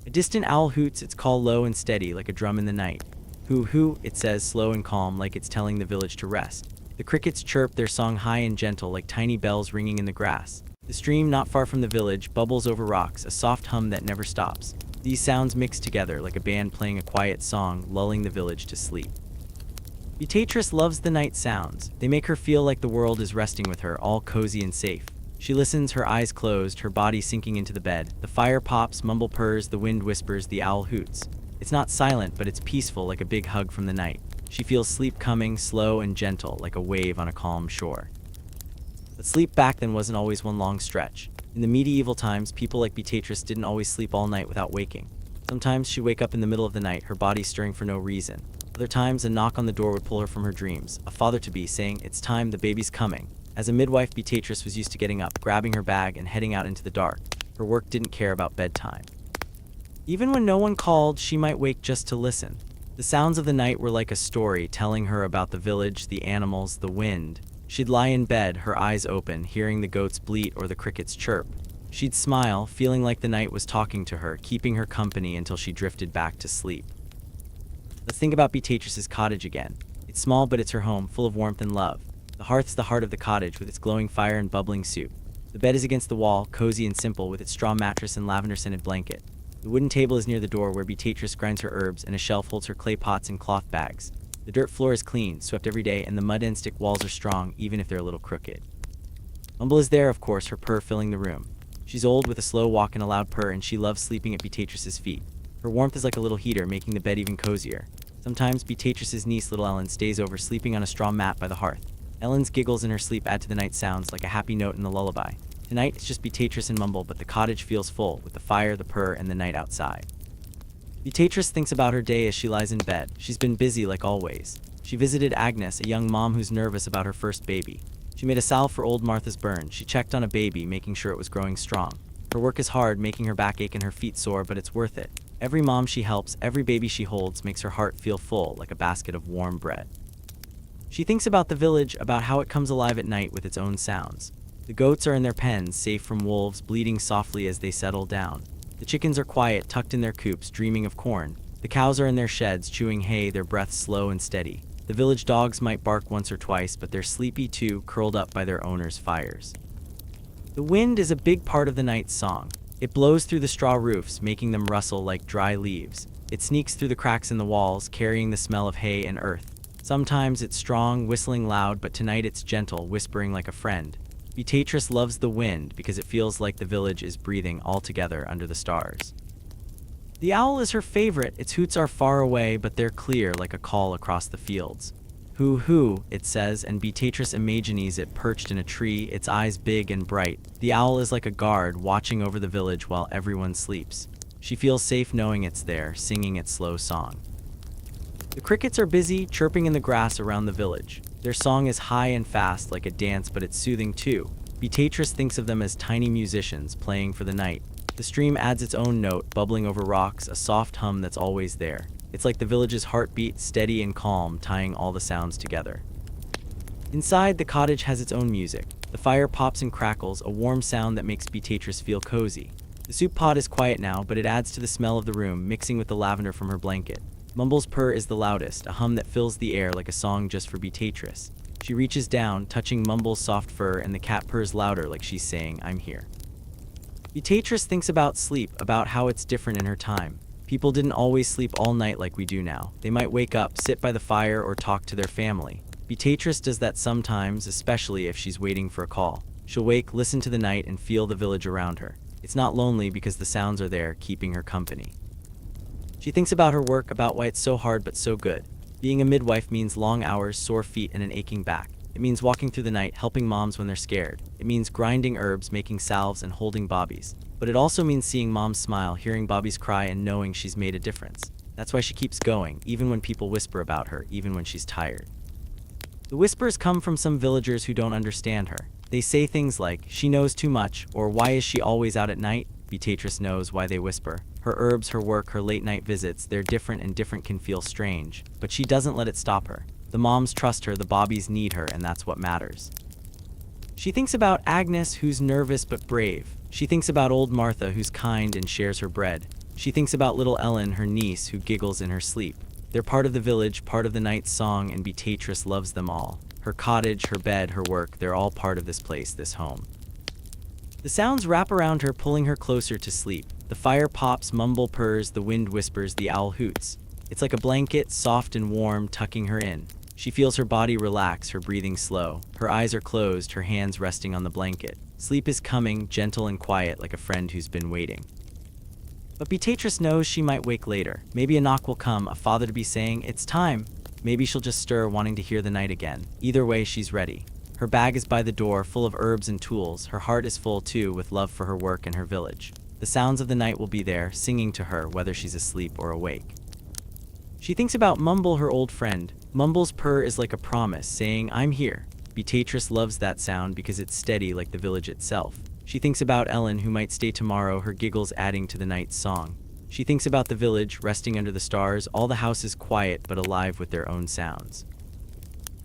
A distant owl hoots, its call low and steady, like a drum in the night. "Hoo hoo," it says, slow and calm, like it's telling the village to rest. The crickets chirp, their song high and gentle, like tiny bells ringing in the grass. The stream, not far from the village, bubbles over rocks, a soft hum that never stops. These sounds mix together like a band playing a quiet song, lulling the village to sleep. Beatrice loves the night sounds. They make her feel like the world is resting with her, all cozy and safe. She listens, her eyes closed, her body sinking into the bed. The fire pops, Mumble purrs, the wind whispers, the owl hoots. It's not silent, but it's peaceful, like a big hug from the night. She feels sleep coming, slow and gentle, like a wave on a calm shore. But sleep back then wasn't always one long stretch. In the medieval times, people like Beatrice didn't always sleep all night without waking. Sometimes she'd wake up in the middle of the night, her body stirring for no reason. Other times, a knock on the door would pull her from her dreams, a father-to-be saying, "It's time, the baby's coming." As a midwife, Beatrice was used to getting up, grabbing her bag, and heading out into the dark. Her work didn't care about bedtime. Even when no one called, she might wake just to listen. The sounds of the night were like a story, telling her about the village, the animals, the wind. She'd lie in bed, her eyes open, hearing the goats bleat or the crickets chirp. She'd smile, feeling like the night was talking to her, keeping her company until she drifted back to sleep. Let's think about Beatrice's cottage again. It's small, but it's her home, full of warmth and love. The hearth's the heart of the cottage, with its glowing fire and bubbling soup. The bed is against the wall, cozy and simple, with its straw mattress and lavender-scented blanket. The wooden table is near the door, where Beatrice grinds her herbs, and a shelf holds her clay pots and cloth bags. The dirt floor is clean, swept every day, and the mud and stick walls are strong, even if they're a little crooked. Mumble is there, of course, her purr filling the room. She's old, with a slow walk and a loud purr, and she loves sleeping at Beatrice's feet. Her warmth is like a little heater, making the bed even cozier. Sometimes Beatrice's niece, little Ellen, stays over, sleeping on a straw mat by the hearth. Ellen's giggles in her sleep add to the night sounds, like a happy note in the lullaby. Tonight, it's just Beatrice and Mumble, but the cottage feels full, with the fire, the purr, and the night outside. Beatrice thinks about her day as she lies in bed. She's been busy, like always. She visited Agnes, a young mom who's nervous about her first baby. She made a salve for old Martha's burn. She checked on a baby, making sure it was growing strong. Her work is hard, making her back ache and her feet sore, but it's worth it. Every mom she helps, every baby she holds, makes her heart feel full, like a basket of warm bread. She thinks about the village, about how it comes alive at night with its own sounds. The goats are in their pens, safe from wolves, bleating softly as they settle down. The chickens are quiet, tucked in their coops, dreaming of corn. The cows are in their sheds, chewing hay, their breath slow and steady. The village dogs might bark once or twice, but they're sleepy too, curled up by their owners' fires. The wind is a big part of the night's song. It blows through the straw roofs, making them rustle like dry leaves. It sneaks through the cracks in the walls, carrying the smell of hay and earth. Sometimes it's strong, whistling loud, but tonight it's gentle, whispering like a friend. Beatrice loves the wind because it feels like the village is breathing all together under the stars. The owl is her favorite. Its hoots are far away, but they're clear, like a call across the fields. Hoo hoo, it says, and Beatrice imagines it perched in a tree, its eyes big and bright. The owl is like a guard, watching over the village while everyone sleeps. She feels safe knowing it's there, singing its slow song. The crickets are busy, chirping in the grass around the village. Their song is high and fast, like a dance, but it's soothing too. Beatrice thinks of them as tiny musicians, playing for the night. The stream adds its own note, bubbling over rocks, a soft hum that's always there. It's like the village's heartbeat, steady and calm, tying all the sounds together. Inside, the cottage has its own music. The fire pops and crackles, a warm sound that makes Beatrice feel cozy. The soup pot is quiet now, but it adds to the smell of the room, mixing with the lavender from her blanket. Mumble's purr is the loudest, a hum that fills the air like a song just for Beatrice. She reaches down, touching Mumble's soft fur, and the cat purrs louder, like she's saying, "I'm here." Beatrice thinks about sleep, about how it's different in her time. People didn't always sleep all night like we do now. They might wake up, sit by the fire, or talk to their family. Beatrice does that sometimes, especially if she's waiting for a call. She'll wake, listen to the night, and feel the village around her. It's not lonely because the sounds are there, keeping her company. She thinks about her work, about why it's so hard but so good. Being a midwife means long hours, sore feet, and an aching back. It means walking through the night, helping moms when they're scared. It means grinding herbs, making salves, and holding bobbies. But it also means seeing moms smile, hearing bobbies cry, and knowing she's made a difference. That's why she keeps going, even when people whisper about her, even when she's tired. The whispers come from some villagers who don't understand her. They say things like, "She knows too much," or "Why is she always out at night?" Beatrice knows why they whisper. Her herbs, her work, her late night visits, they're different, and different can feel strange. But she doesn't let it stop her. The moms trust her, the bobbies need her, and that's what matters. She thinks about Agnes, who's nervous but brave. She thinks about old Martha, who's kind and shares her bread. She thinks about little Ellen, her niece, who giggles in her sleep. They're part of the village, part of the night's song, and Beatrice loves them all. Her cottage, her bed, her work, they're all part of this place, this home. The sounds wrap around her, pulling her closer to sleep. The fire pops, Mumble purrs, the wind whispers, the owl hoots. It's like a blanket, soft and warm, tucking her in. She feels her body relax, her breathing slow. Her eyes are closed, her hands resting on the blanket. Sleep is coming, gentle and quiet, like a friend who's been waiting. But Beatrice knows she might wake later. Maybe a knock will come, a father to be saying, "It's time." Maybe she'll just stir, wanting to hear the night again. Either way, she's ready. Her bag is by the door, full of herbs and tools. Her heart is full, too, with love for her work and her village. The sounds of the night will be there, singing to her, whether she's asleep or awake. She thinks about Mumble, her old friend. Mumble's purr is like a promise, saying, "I'm here." Beatrice loves that sound because it's steady like the village itself. She thinks about Ellen, who might stay tomorrow, her giggles adding to the night's song. She thinks about the village, resting under the stars, all the houses quiet but alive with their own sounds.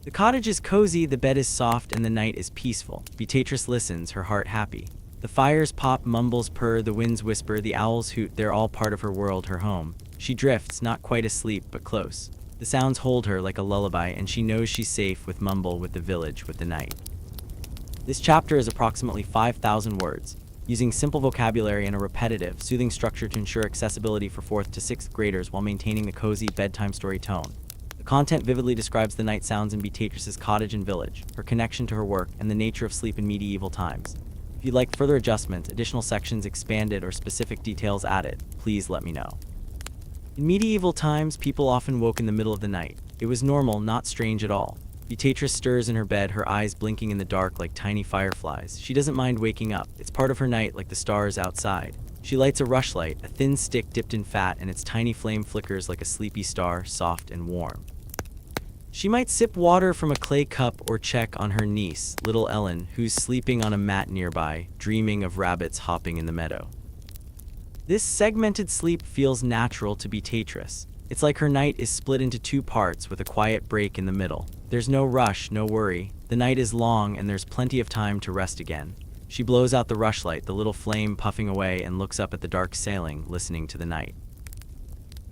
The cottage is cozy, the bed is soft, and the night is peaceful. Beatrice listens, her heart happy. The fires pop, mumbles purr, the winds whisper, the owls hoot, they're all part of her world, her home. She drifts, not quite asleep, but close. The sounds hold her like a lullaby, and she knows she's safe with Mumble, with the village, with the night. This chapter is approximately 5,000 words, using simple vocabulary and a repetitive, soothing structure to ensure accessibility for 4th to 6th graders while maintaining the cozy bedtime story tone. The content vividly describes the night sounds in Beatrice's cottage and village, her connection to her work, and the nature of sleep in medieval times. If you'd like further adjustments, additional sections expanded, or specific details added, please let me know. In medieval times, people often woke in the middle of the night. It was normal, not strange at all. Beatrice stirs in her bed, her eyes blinking in the dark like tiny fireflies. She doesn't mind waking up. It's part of her night, like the stars outside. She lights a rushlight, a thin stick dipped in fat, and its tiny flame flickers like a sleepy star, soft and warm. She might sip water from a clay cup or check on her niece, little Ellen, who's sleeping on a mat nearby, dreaming of rabbits hopping in the meadow. This segmented sleep feels natural to Beatrice. It's like her night is split into 2 parts with a quiet break in the middle. There's no rush, no worry. The night is long and there's plenty of time to rest again. She blows out the rushlight, the little flame puffing away, and looks up at the dark ceiling, listening to the night.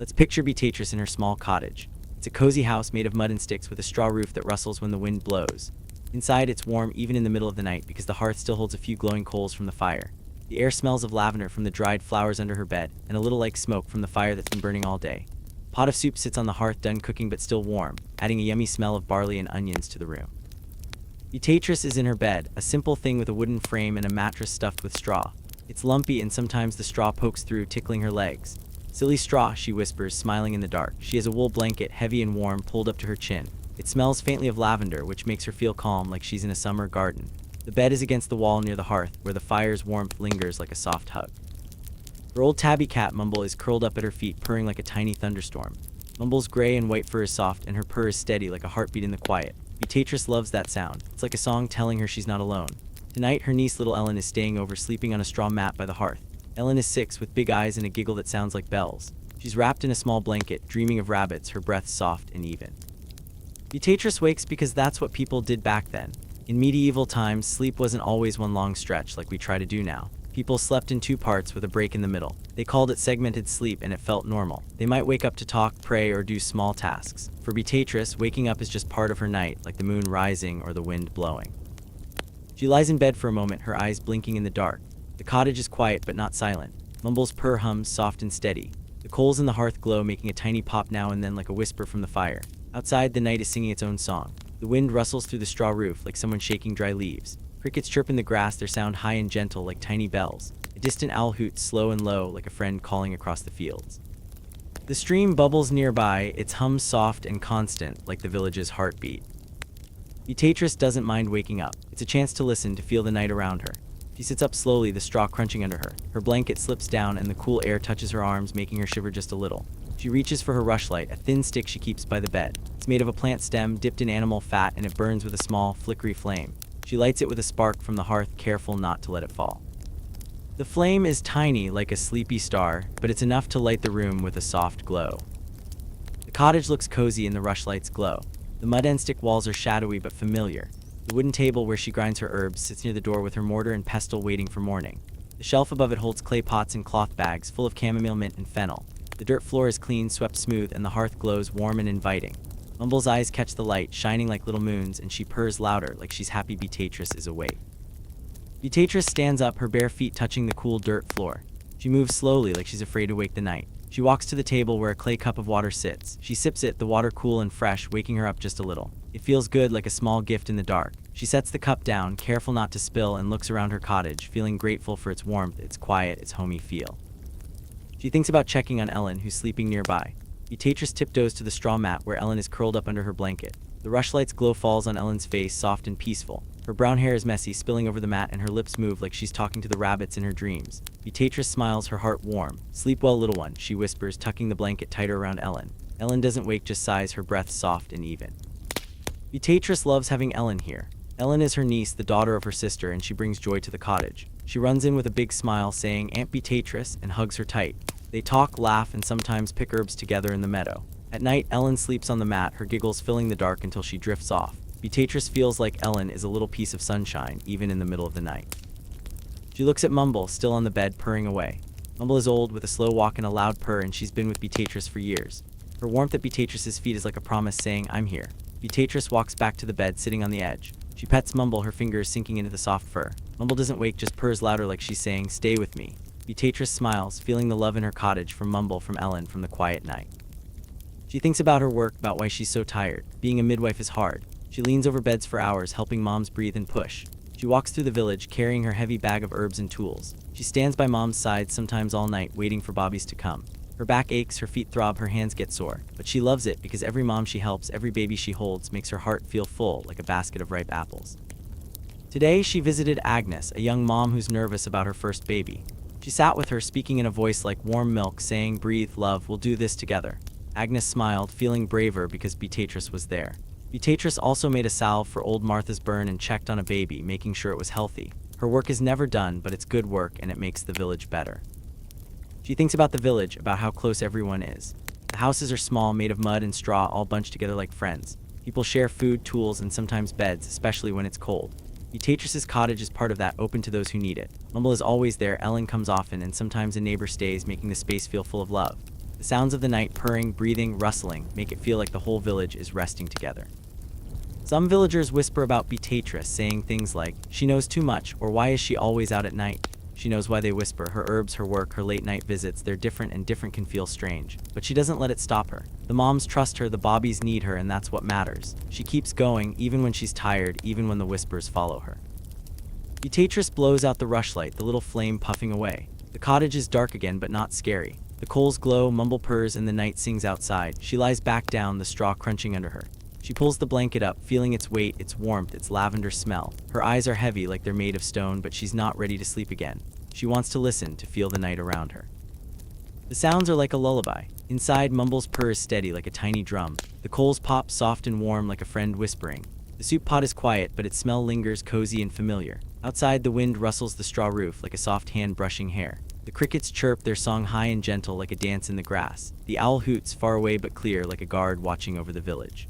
Let's picture Beatrice in her small cottage. It's a cozy house made of mud and sticks with a straw roof that rustles when the wind blows. Inside, it's warm even in the middle of the night because the hearth still holds a few glowing coals from the fire. The air smells of lavender from the dried flowers under her bed, and a little like smoke from the fire that's been burning all day. A pot of soup sits on the hearth, done cooking but still warm, adding a yummy smell of barley and onions to the room. Beatrice is in her bed, a simple thing with a wooden frame and a mattress stuffed with straw. It's lumpy and sometimes the straw pokes through, tickling her legs. "Silly straw," she whispers, smiling in the dark. She has a wool blanket, heavy and warm, pulled up to her chin. It smells faintly of lavender, which makes her feel calm, like she's in a summer garden. The bed is against the wall near the hearth, where the fire's warmth lingers like a soft hug. Her old tabby cat, Mumble, is curled up at her feet, purring like a tiny thunderstorm. Mumble's gray and white fur is soft, and her purr is steady like a heartbeat in the quiet. Beatrice loves that sound. It's like a song telling her she's not alone. Tonight, her niece, little Ellen, is staying over, sleeping on a straw mat by the hearth. Ellen is 6, with big eyes and a giggle that sounds like bells. She's wrapped in a small blanket, dreaming of rabbits, her breath soft and even. Beatrice wakes because that's what people did back then. In medieval times, sleep wasn't always one long stretch like we try to do now. People slept in 2 parts with a break in the middle. They called it segmented sleep, and it felt normal. They might wake up to talk, pray, or do small tasks. For Beatrice, waking up is just part of her night, like the moon rising or the wind blowing. She lies in bed for a moment, her eyes blinking in the dark. The cottage is quiet but not silent. Mumble's purr hums soft and steady. The coals in the hearth glow, making a tiny pop now and then like a whisper from the fire. Outside, the night is singing its own song. The wind rustles through the straw roof like someone shaking dry leaves. Crickets chirp in the grass, their sound high and gentle like tiny bells. A distant owl hoots slow and low like a friend calling across the fields. The stream bubbles nearby, its hum soft and constant like the village's heartbeat. Beatrice doesn't mind waking up. It's a chance to listen, to feel the night around her. She sits up slowly, the straw crunching under her. Her blanket slips down and the cool air touches her arms, making her shiver just a little. She reaches for her rushlight, a thin stick she keeps by the bed. It's made of a plant stem dipped in animal fat, and it burns with a small, flickery flame. She lights it with a spark from the hearth, careful not to let it fall. The flame is tiny, like a sleepy star, but it's enough to light the room with a soft glow. The cottage looks cozy in the rushlight's glow. The mud and stick walls are shadowy but familiar. The wooden table where she grinds her herbs sits near the door with her mortar and pestle waiting for morning. The shelf above it holds clay pots and cloth bags full of chamomile, mint, and fennel. The dirt floor is clean, swept smooth, and the hearth glows warm and inviting. Mumble's eyes catch the light, shining like little moons, and she purrs louder, like she's happy Beatrice is awake. Beatrice stands up, her bare feet touching the cool dirt floor. She moves slowly, like she's afraid to wake the night. She walks to the table where a clay cup of water sits. She sips it, the water cool and fresh, waking her up just a little. It feels good, like a small gift in the dark. She sets the cup down, careful not to spill, and looks around her cottage, feeling grateful for its warmth, its quiet, its homey feel. She thinks about checking on Ellen, who's sleeping nearby. Beatrice tiptoes to the straw mat where Ellen is curled up under her blanket. The rushlight's glow falls on Ellen's face, soft and peaceful. Her brown hair is messy, spilling over the mat, and her lips move like she's talking to the rabbits in her dreams. Beatrice smiles, her heart warm. "Sleep well, little one," she whispers, tucking the blanket tighter around Ellen. Ellen doesn't wake, just sighs, her breath soft and even. Beatrice loves having Ellen here. Ellen is her niece, the daughter of her sister, and she brings joy to the cottage. She runs in with a big smile, saying, "Aunt Beatrice," and hugs her tight. They talk, laugh, and sometimes pick herbs together in the meadow. At night, Ellen sleeps on the mat, her giggles filling the dark until she drifts off. Beatrice feels like Ellen is a little piece of sunshine, even in the middle of the night. She looks at Mumble, still on the bed, purring away. Mumble is old, with a slow walk and a loud purr, and she's been with Beatrice for years. Her warmth at Beatrice's feet is like a promise saying, "I'm here." Beatrice walks back to the bed, sitting on the edge. She pets Mumble, her fingers sinking into the soft fur. Mumble doesn't wake, just purrs louder like she's saying, "Stay with me." Beatrice smiles, feeling the love in her cottage, from Mumble, from Ellen, from the quiet night. She thinks about her work, about why she's so tired. Being a midwife is hard. She leans over beds for hours, helping moms breathe and push. She walks through the village, carrying her heavy bag of herbs and tools. She stands by Mom's side, sometimes all night, waiting for Bobby's to come. Her back aches, her feet throb, her hands get sore. But she loves it, because every mom she helps, every baby she holds, makes her heart feel full, like a basket of ripe apples. Today, she visited Agnes, a young mom who's nervous about her first baby. She sat with her, speaking in a voice like warm milk, saying, "Breathe, love, we'll do this together." Agnes smiled, feeling braver because Beatrice was there. Beatrice also made a salve for old Martha's burn and checked on a baby, making sure it was healthy. Her work is never done, but it's good work, and it makes the village better. She thinks about the village, about how close everyone is. The houses are small, made of mud and straw, all bunched together like friends. People share food, tools, and sometimes beds, especially when it's cold. Beatrice's cottage is part of that, open to those who need it. Mumble is always there, Ellen comes often, and sometimes a neighbor stays, making the space feel full of love. The sounds of the night, purring, breathing, rustling, make it feel like the whole village is resting together. Some villagers whisper about Beatrice, saying things like, "She knows too much," or "Why is she always out at night?" She knows why they whisper. Her herbs, her work, her late night visits, they're different, and different can feel strange. But she doesn't let it stop her. The moms trust her, the Bobbies need her, and that's what matters. She keeps going, even when she's tired, even when the whispers follow her. Beatrice blows out the rushlight, the little flame puffing away. The cottage is dark again, but not scary. The coals glow, Mumble purrs, and the night sings outside. She lies back down, the straw crunching under her. She pulls the blanket up, feeling its weight, its warmth, its lavender smell. Her eyes are heavy, like they're made of stone, but she's not ready to sleep again. She wants to listen, to feel the night around her. The sounds are like a lullaby. Inside, Mumble's purr is steady, like a tiny drum. The coals pop, soft and warm, like a friend whispering. The soup pot is quiet, but its smell lingers, cozy and familiar. Outside, the wind rustles the straw roof, like a soft hand brushing hair. The crickets chirp, their song high and gentle, like a dance in the grass. The owl hoots, far away but clear, like a guard watching over the village.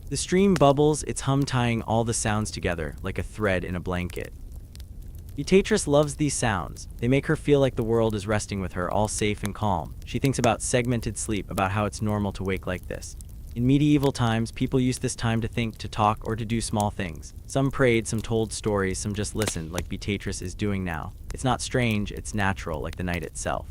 The stream bubbles, its hum tying all the sounds together, like a thread in a blanket. Beatrice loves these sounds. They make her feel like the world is resting with her, all safe and calm. She thinks about segmented sleep, about how it's normal to wake like this. In medieval times, people used this time to think, to talk, or to do small things. Some prayed, some told stories, some just listened, like Beatrice is doing now. It's not strange, it's natural, like the night itself.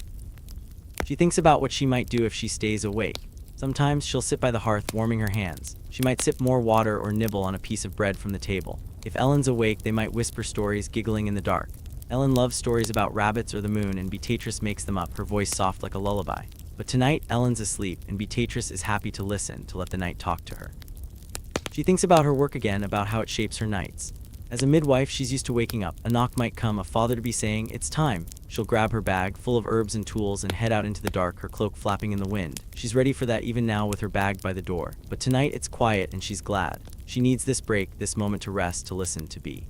She thinks about what she might do if she stays awake. Sometimes she'll sit by the hearth, warming her hands. She might sip more water or nibble on a piece of bread from the table. If Ellen's awake, they might whisper stories, giggling in the dark. Ellen loves stories about rabbits or the moon, and Beatrice makes them up, her voice soft like a lullaby. But tonight, Ellen's asleep, and Beatrice is happy to listen, to let the night talk to her. She thinks about her work again, about how it shapes her nights. As a midwife, she's used to waking up. A knock might come, a father to be saying, "It's time." She'll grab her bag, full of herbs and tools, and head out into the dark, her cloak flapping in the wind. She's ready for that even now, with her bag by the door. But tonight, it's quiet, and she's glad. She needs this break, this moment to rest, to listen, to be.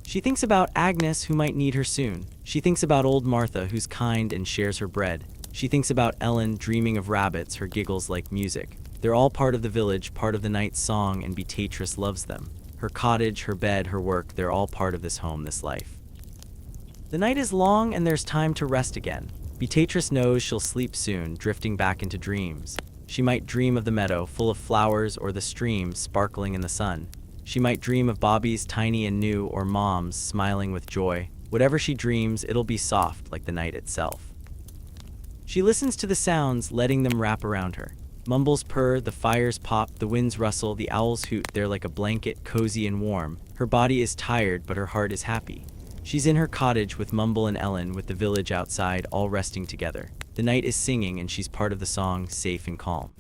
She thinks about Agnes, who might need her soon. She thinks about old Martha, who's kind and shares her bread. She thinks about Ellen, dreaming of rabbits, her giggles like music. They're all part of the village, part of the night's song, and Beatrice loves them. Her cottage, her bed, her work, they're all part of this home, this life. The night is long, and there's time to rest again. Beatrice knows she'll sleep soon, drifting back into dreams. She might dream of the meadow, full of flowers, or the stream, sparkling in the sun. She might dream of Bobbies, tiny and new, or Moms, smiling with joy. Whatever she dreams, it'll be soft, like the night itself. She listens to the sounds, letting them wrap around her. Mumbles purr, the fires pop, the winds rustle, the owls hoot, they're like a blanket, cozy and warm. Her body is tired, but her heart is happy. She's in her cottage with Mumble and Ellen, with the village outside, all resting together. The night is singing, and she's part of the song, safe and calm.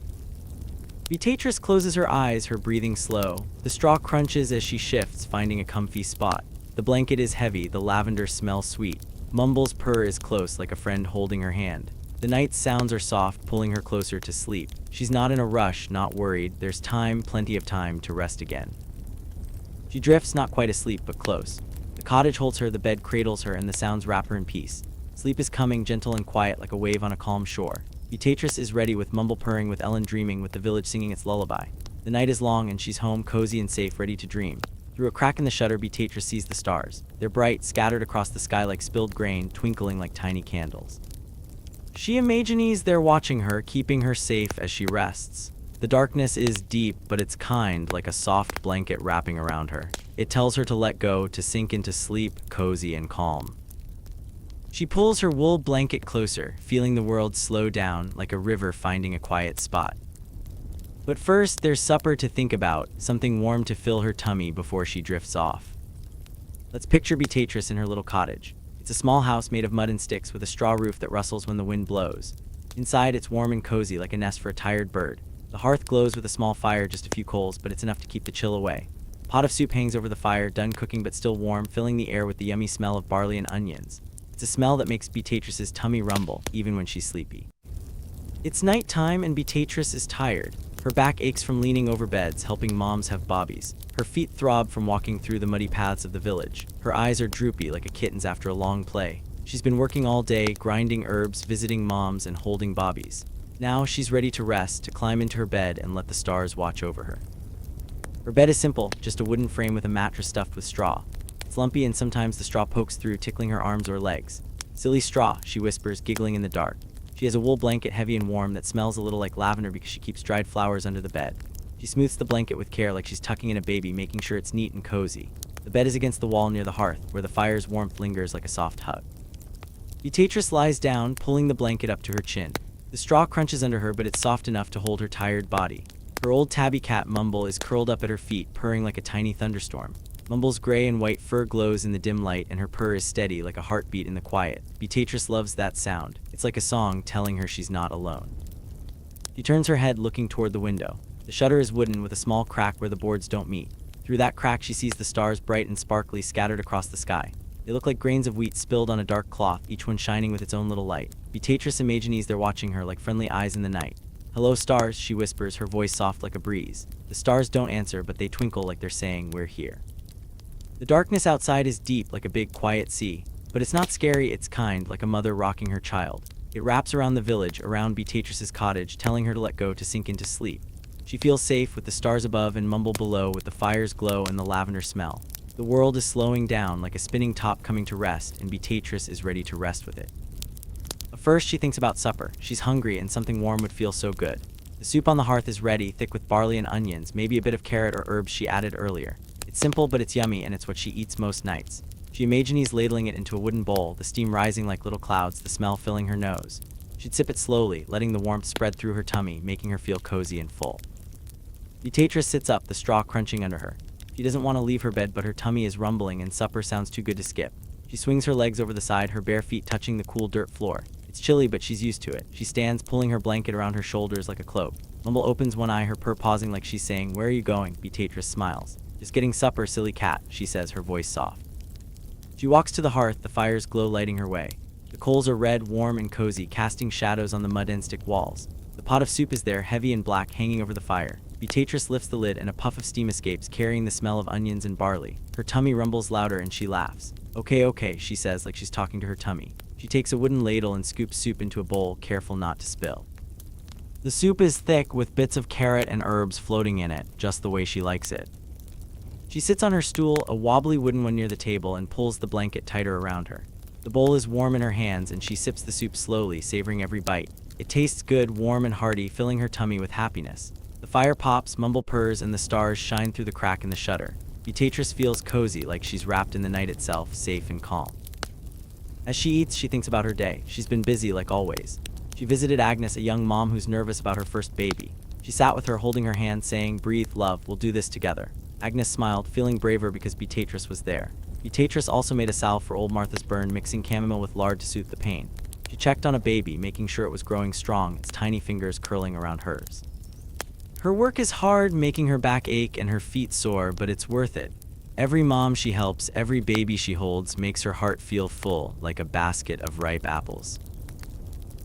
Beatrice closes her eyes, her breathing slow. The straw crunches as she shifts, finding a comfy spot. The blanket is heavy, the lavender smells sweet. Mumble's purr is close, like a friend holding her hand. The night's sounds are soft, pulling her closer to sleep. She's not in a rush, not worried. There's time, plenty of time, to rest again. She drifts, not quite asleep, but close. The cottage holds her, the bed cradles her, and the sounds wrap her in peace. Sleep is coming, gentle and quiet, like a wave on a calm shore. Beatrice is ready, with Mumble purring, with Ellen dreaming, with the village singing its lullaby. The night is long, and she's home, cozy and safe, ready to dream. Through a crack in the shutter, Beatrice sees the stars. They're bright, scattered across the sky like spilled grain, twinkling like tiny candles. She imagines they're watching her, keeping her safe as she rests. The darkness is deep, but it's kind, like a soft blanket wrapping around her. It tells her to let go, to sink into sleep, cozy and calm. She pulls her wool blanket closer, feeling the world slow down, like a river finding a quiet spot. But first, there's supper to think about, something warm to fill her tummy before she drifts off. Let's picture Beatrice in her little cottage. It's a small house made of mud and sticks with a straw roof that rustles when the wind blows. Inside, it's warm and cozy, like a nest for a tired bird. The hearth glows with a small fire, just a few coals, but it's enough to keep the chill away. A pot of soup hangs over the fire, done cooking but still warm, filling the air with the yummy smell of barley and onions. It's a smell that makes Beatrice's tummy rumble, even when she's sleepy. It's nighttime and Beatrice is tired. Her back aches from leaning over beds, helping moms have bobbies. Her feet throb from walking through the muddy paths of the village. Her eyes are droopy like a kitten's after a long play. She's been working all day, grinding herbs, visiting moms, and holding bobbies. Now she's ready to rest, to climb into her bed and let the stars watch over her. Her bed is simple, just a wooden frame with a mattress stuffed with straw. It's lumpy and sometimes the straw pokes through, tickling her arms or legs. "Silly straw," she whispers, giggling in the dark. She has a wool blanket heavy and warm that smells a little like lavender because she keeps dried flowers under the bed. She smooths the blanket with care like she's tucking in a baby, making sure it's neat and cozy. The bed is against the wall near the hearth, where the fire's warmth lingers like a soft hug. Beatrice lies down, pulling the blanket up to her chin. The straw crunches under her, but it's soft enough to hold her tired body. Her old tabby cat, Mumble, is curled up at her feet, purring like a tiny thunderstorm. Mumble's gray and white fur glows in the dim light, and her purr is steady like a heartbeat in the quiet. Beatrice loves that sound. It's like a song telling her she's not alone. She turns her head, looking toward the window. The shutter is wooden with a small crack where the boards don't meet. Through that crack, she sees the stars, bright and sparkly, scattered across the sky. They look like grains of wheat spilled on a dark cloth, each one shining with its own little light. Beatrice imagines they're watching her like friendly eyes in the night. "Hello, stars," she whispers, her voice soft like a breeze. The stars don't answer, but they twinkle like they're saying, "We're here." The darkness outside is deep, like a big, quiet sea. But it's not scary, it's kind, like a mother rocking her child. It wraps around the village, around Beatrice's cottage, telling her to let go, to sink into sleep. She feels safe with the stars above and Mumble below, with the fire's glow and the lavender smell. The world is slowing down, like a spinning top coming to rest, and Beatrice is ready to rest with it. But first, she thinks about supper. She's hungry, and something warm would feel so good. The soup on the hearth is ready, thick with barley and onions, maybe a bit of carrot or herbs she added earlier. It's simple, but it's yummy, and it's what she eats most nights. She imagines ladling it into a wooden bowl, the steam rising like little clouds, the smell filling her nose. She'd sip it slowly, letting the warmth spread through her tummy, making her feel cozy and full. Beatrice sits up, the straw crunching under her. She doesn't want to leave her bed, but her tummy is rumbling and supper sounds too good to skip. She swings her legs over the side, her bare feet touching the cool dirt floor. It's chilly, but she's used to it. She stands, pulling her blanket around her shoulders like a cloak. Mumble opens one eye, her purr pausing like she's saying, "Where are you going?" Beatrice smiles. "Just getting supper, silly cat," she says, her voice soft. She walks to the hearth, the fire's glow lighting her way. The coals are red, warm, and cozy, casting shadows on the mud and stick walls. The pot of soup is there, heavy and black, hanging over the fire. Beatrice lifts the lid and a puff of steam escapes, carrying the smell of onions and barley. Her tummy rumbles louder and she laughs. Okay, she says like she's talking to her tummy. She takes a wooden ladle and scoops soup into a bowl, careful not to spill. The soup is thick, with bits of carrot and herbs floating in it, just the way she likes it. She sits on her stool, a wobbly wooden one near the table, and pulls the blanket tighter around her. The bowl is warm in her hands, and she sips the soup slowly, savoring every bite. It tastes good, warm and hearty, filling her tummy with happiness. The fire pops, Mumble purrs, and the stars shine through the crack in the shutter. Beatrice feels cozy, like she's wrapped in the night itself, safe and calm. As she eats, she thinks about her day. She's been busy, like always. She visited Agnes, a young mom who's nervous about her first baby. She sat with her, holding her hand, saying, "Breathe, love, we'll do this together." Agnes smiled, feeling braver because Beatrice was there. Beatrice also made a salve for old Martha's burn, mixing chamomile with lard to soothe the pain. She checked on a baby, making sure it was growing strong, its tiny fingers curling around hers. Her work is hard, making her back ache and her feet sore, but it's worth it. Every mom she helps, every baby she holds, makes her heart feel full, like a basket of ripe apples.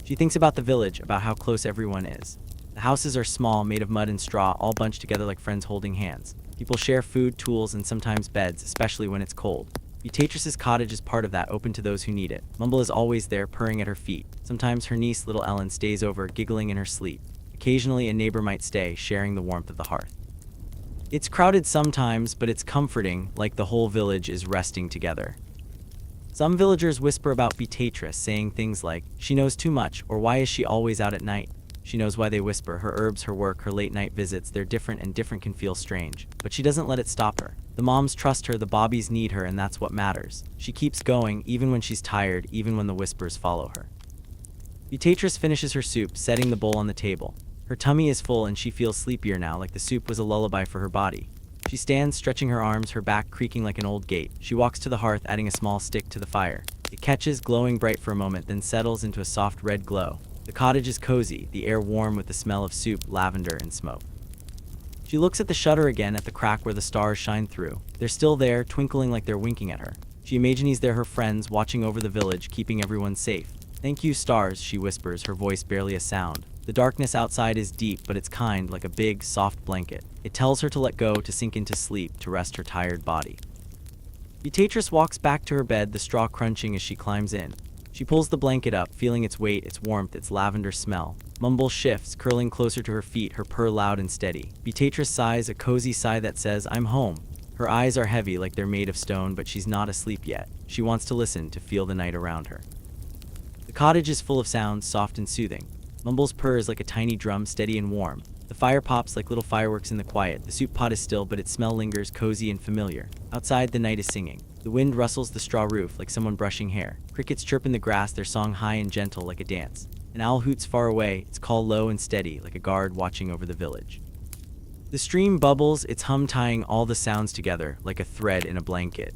She thinks about the village, about how close everyone is. The houses are small, made of mud and straw, all bunched together like friends holding hands. People share food, tools, and sometimes beds, especially when it's cold. Beatrice's cottage is part of that, open to those who need it. Mumble is always there, purring at her feet. Sometimes her niece, little Ellen, stays over, giggling in her sleep. Occasionally, a neighbor might stay, sharing the warmth of the hearth. It's crowded sometimes, but it's comforting, like the whole village is resting together. Some villagers whisper about Beatrice, saying things like, "She knows too much," or "Why is she always out at night?" She knows why they whisper. Her herbs, her work, her late-night visits, they're different, and different can feel strange. But she doesn't let it stop her. The moms trust her, the bobbies need her, and that's what matters. She keeps going, even when she's tired, even when the whispers follow her. Beatrice finishes her soup, setting the bowl on the table. Her tummy is full and she feels sleepier now, like the soup was a lullaby for her body. She stands, stretching her arms, her back creaking like an old gate. She walks to the hearth, adding a small stick to the fire. It catches, glowing bright for a moment, then settles into a soft red glow. The cottage is cozy, the air warm with the smell of soup, lavender, and smoke. She looks at the shutter again, at the crack where the stars shine through. They're still there, twinkling like they're winking at her. She imagines they're her friends, watching over the village, keeping everyone safe. "Thank you, stars," she whispers, her voice barely a sound. The darkness outside is deep, but it's kind, like a big, soft blanket. It tells her to let go, to sink into sleep, to rest her tired body. Beatrice walks back to her bed, the straw crunching as she climbs in. She pulls the blanket up, feeling its weight, its warmth, its lavender smell. Mumble shifts, curling closer to her feet, her purr loud and steady. Beatrice sighs, a cozy sigh that says, "I'm home." Her eyes are heavy, like they're made of stone, but she's not asleep yet. She wants to listen, to feel the night around her. The cottage is full of sounds, soft and soothing. Mumble's purr is like a tiny drum, steady and warm. The fire pops like little fireworks in the quiet. The soup pot is still, but its smell lingers, cozy and familiar. Outside, the night is singing. The wind rustles the straw roof like someone brushing hair. Crickets chirp in the grass, their song high and gentle like a dance. An owl hoots far away, its call low and steady, like a guard watching over the village. The stream bubbles, its hum tying all the sounds together, like a thread in a blanket.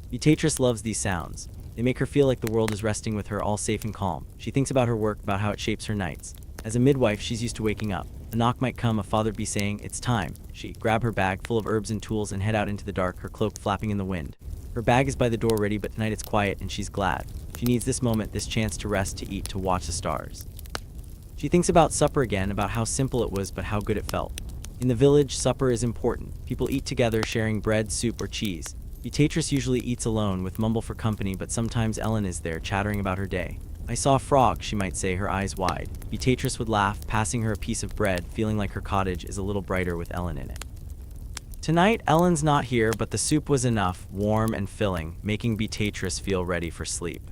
Beatrice loves these sounds. They make her feel like the world is resting with her, all safe and calm. She thinks about her work, about how it shapes her nights. As a midwife, she's used to waking up. A knock might come, a father be saying, "It's time." She grab her bag full of herbs and tools and head out into the dark, her cloak flapping in the wind. Her bag is by the door ready, but tonight it's quiet and she's glad. She needs this moment, this chance to rest, to eat, to watch the stars. She thinks about supper again, about how simple it was but how good it felt. In the village, supper is important. People eat together, sharing bread, soup, or cheese. Beatrice usually eats alone, with Mumble for company, but sometimes Ellen is there, chattering about her day. "I saw a frog," she might say, her eyes wide. Beatrice would laugh, passing her a piece of bread, feeling like her cottage is a little brighter with Ellen in it. Tonight, Ellen's not here, but the soup was enough, warm and filling, making Beatrice feel ready for sleep.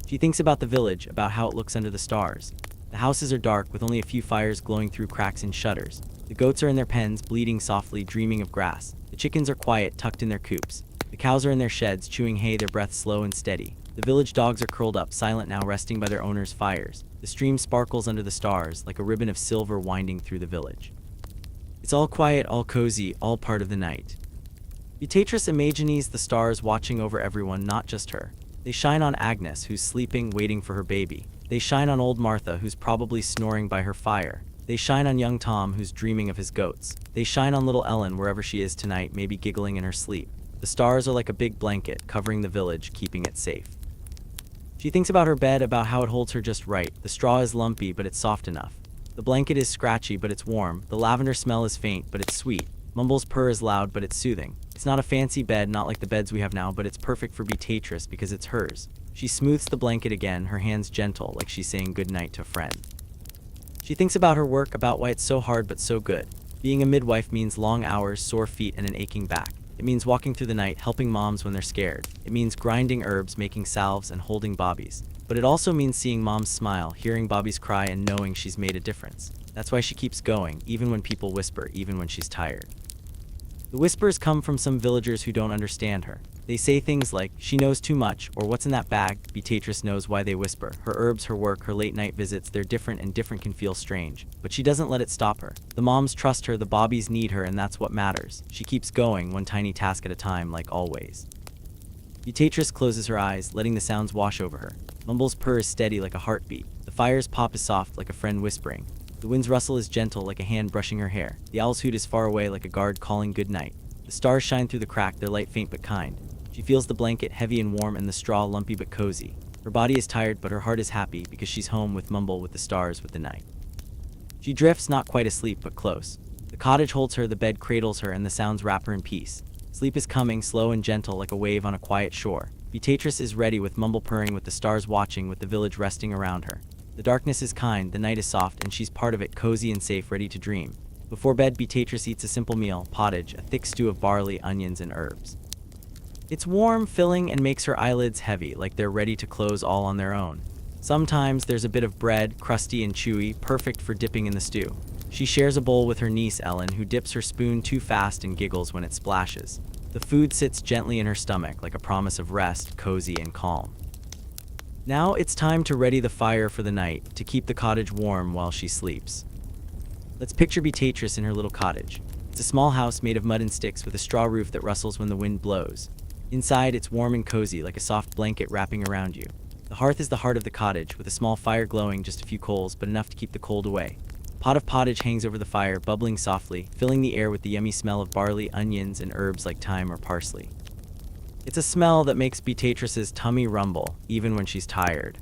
She thinks about the village, about how it looks under the stars. The houses are dark, with only a few fires glowing through cracks in shutters. The goats are in their pens, bleating softly, dreaming of grass. The chickens are quiet, tucked in their coops. The cows are in their sheds, chewing hay, their breath slow and steady. The village dogs are curled up, silent now, resting by their owners' fires. The stream sparkles under the stars, like a ribbon of silver winding through the village. It's all quiet, all cozy, all part of the night. Beatrice imagines the stars watching over everyone, not just her. They shine on Agnes, who's sleeping, waiting for her baby. They shine on old Martha, who's probably snoring by her fire. They shine on young Tom, who's dreaming of his goats. They shine on little Ellen, wherever she is tonight, maybe giggling in her sleep. The stars are like a big blanket, covering the village, keeping it safe. She thinks about her bed, about how it holds her just right. The straw is lumpy, but it's soft enough. The blanket is scratchy, but it's warm. The lavender smell is faint, but it's sweet. Mumble's purr is loud, but it's soothing. It's not a fancy bed, not like the beds we have now, but it's perfect for Beatrice because it's hers. She smooths the blanket again, her hands gentle, like she's saying goodnight to a friend. She thinks about her work, about why it's so hard but so good. Being a midwife means long hours, sore feet, and an aching back. It means walking through the night, helping moms when they're scared. It means grinding herbs, making salves, and holding bobbies. But it also means seeing moms smile, hearing bobbies cry, and knowing she's made a difference. That's why she keeps going, even when people whisper, even when she's tired. The whispers come from some villagers who don't understand her. They say things like, "She knows too much," or "What's in that bag?" Beatrice knows why they whisper. Her herbs, her work, her late-night visits, they're different, and different can feel strange. But she doesn't let it stop her. The moms trust her, the bobbies need her, and that's what matters. She keeps going, one tiny task at a time, like always. Beatrice closes her eyes, letting the sounds wash over her. Mumble's purr is steady like a heartbeat. The fire's pop is soft like a friend whispering. The wind's rustle is gentle like a hand brushing her hair. The owl's hoot is far away like a guard calling good night. The stars shine through the crack, their light faint but kind. She feels the blanket heavy and warm and the straw lumpy but cozy. Her body is tired but her heart is happy because she's home with Mumble, with the stars, with the night. She drifts, not quite asleep but close. The cottage holds her, the bed cradles her, and the sounds wrap her in peace. Sleep is coming, slow and gentle like a wave on a quiet shore. Beatrice is ready, with Mumble purring, with the stars watching, with the village resting around her. The darkness is kind, the night is soft, and she's part of it, cozy and safe, ready to dream. Before bed, Beatrice eats a simple meal, pottage, a thick stew of barley, onions, and herbs. It's warm, filling, and makes her eyelids heavy, like they're ready to close all on their own. Sometimes there's a bit of bread, crusty and chewy, perfect for dipping in the stew. She shares a bowl with her niece Ellen, who dips her spoon too fast and giggles when it splashes. The food sits gently in her stomach, like a promise of rest, cozy and calm. Now it's time to ready the fire for the night, to keep the cottage warm while she sleeps. Let's picture Beatrice in her little cottage. It's a small house made of mud and sticks with a straw roof that rustles when the wind blows. Inside, it's warm and cozy, like a soft blanket wrapping around you. The hearth is the heart of the cottage, with a small fire glowing, just a few coals, but enough to keep the cold away. A pot of pottage hangs over the fire, bubbling softly, filling the air with the yummy smell of barley, onions, and herbs like thyme or parsley. It's a smell that makes Beatrice's tummy rumble, even when she's tired.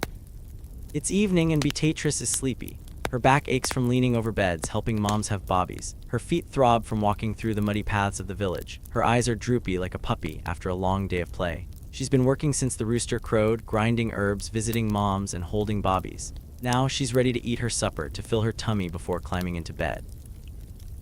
It's evening and Beatrice is sleepy. Her back aches from leaning over beds, helping moms have bobbies. Her feet throb from walking through the muddy paths of the village. Her eyes are droopy like a puppy after a long day of play. She's been working since the rooster crowed, grinding herbs, visiting moms, and holding bobbies. Now she's ready to eat her supper, to fill her tummy before climbing into bed.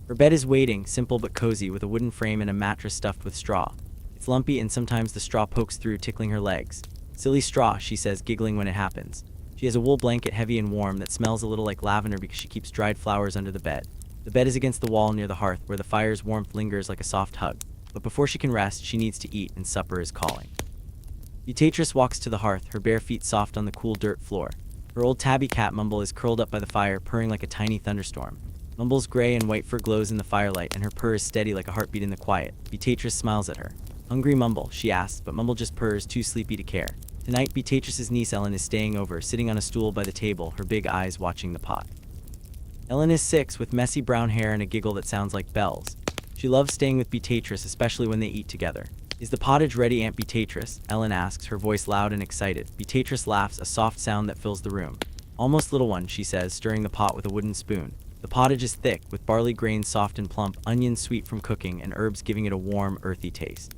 Her bed is waiting, simple but cozy, with a wooden frame and a mattress stuffed with straw. It's lumpy and sometimes the straw pokes through, tickling her legs. "Silly straw," she says, giggling when it happens. She has a wool blanket, heavy and warm, that smells a little like lavender because she keeps dried flowers under the bed. The bed is against the wall near the hearth, where the fire's warmth lingers like a soft hug. But before she can rest, she needs to eat, and supper is calling. Beatrice walks to the hearth, her bare feet soft on the cool dirt floor. Her old tabby cat Mumble is curled up by the fire, purring like a tiny thunderstorm. Mumble's gray and white fur glows in the firelight, and her purr is steady like a heartbeat in the quiet. Beatrice smiles at her. "Hungry, Mumble?" she asks, but Mumble just purrs, too sleepy to care. Tonight, Beatrice's niece Ellen is staying over, sitting on a stool by the table, her big eyes watching the pot. Ellen is 6, with messy brown hair and a giggle that sounds like bells. She loves staying with Beatrice, especially when they eat together. "Is the pottage ready, Aunt Beatrice?" Ellen asks, her voice loud and excited. Beatrice laughs, a soft sound that fills the room. "Almost, little one," she says, stirring the pot with a wooden spoon. The pottage is thick, with barley grains soft and plump, onions sweet from cooking, and herbs giving it a warm, earthy taste.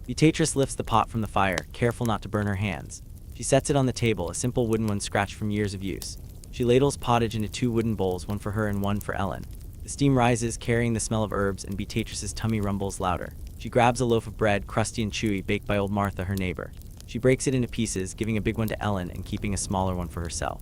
Beatrice lifts the pot from the fire, careful not to burn her hands. She sets it on the table, a simple wooden one scratched from years of use. She ladles pottage into 2 wooden bowls, one for her and one for Ellen. The steam rises, carrying the smell of herbs, and Beatrice's tummy rumbles louder. She grabs a loaf of bread, crusty and chewy, baked by old Martha, her neighbor. She breaks it into pieces, giving a big one to Ellen and keeping a smaller one for herself.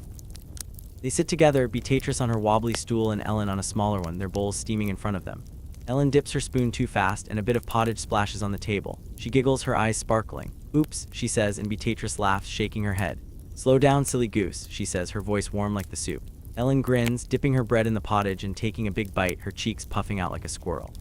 They sit together, Beatrice on her wobbly stool and Ellen on a smaller one, their bowls steaming in front of them. Ellen dips her spoon too fast, and a bit of pottage splashes on the table. She giggles, her eyes sparkling. "Oops," she says, and Beatrice laughs, shaking her head. "Slow down, silly goose," she says, her voice warm like the soup. Ellen grins, dipping her bread in the pottage and taking a big bite, her cheeks puffing out like a squirrel.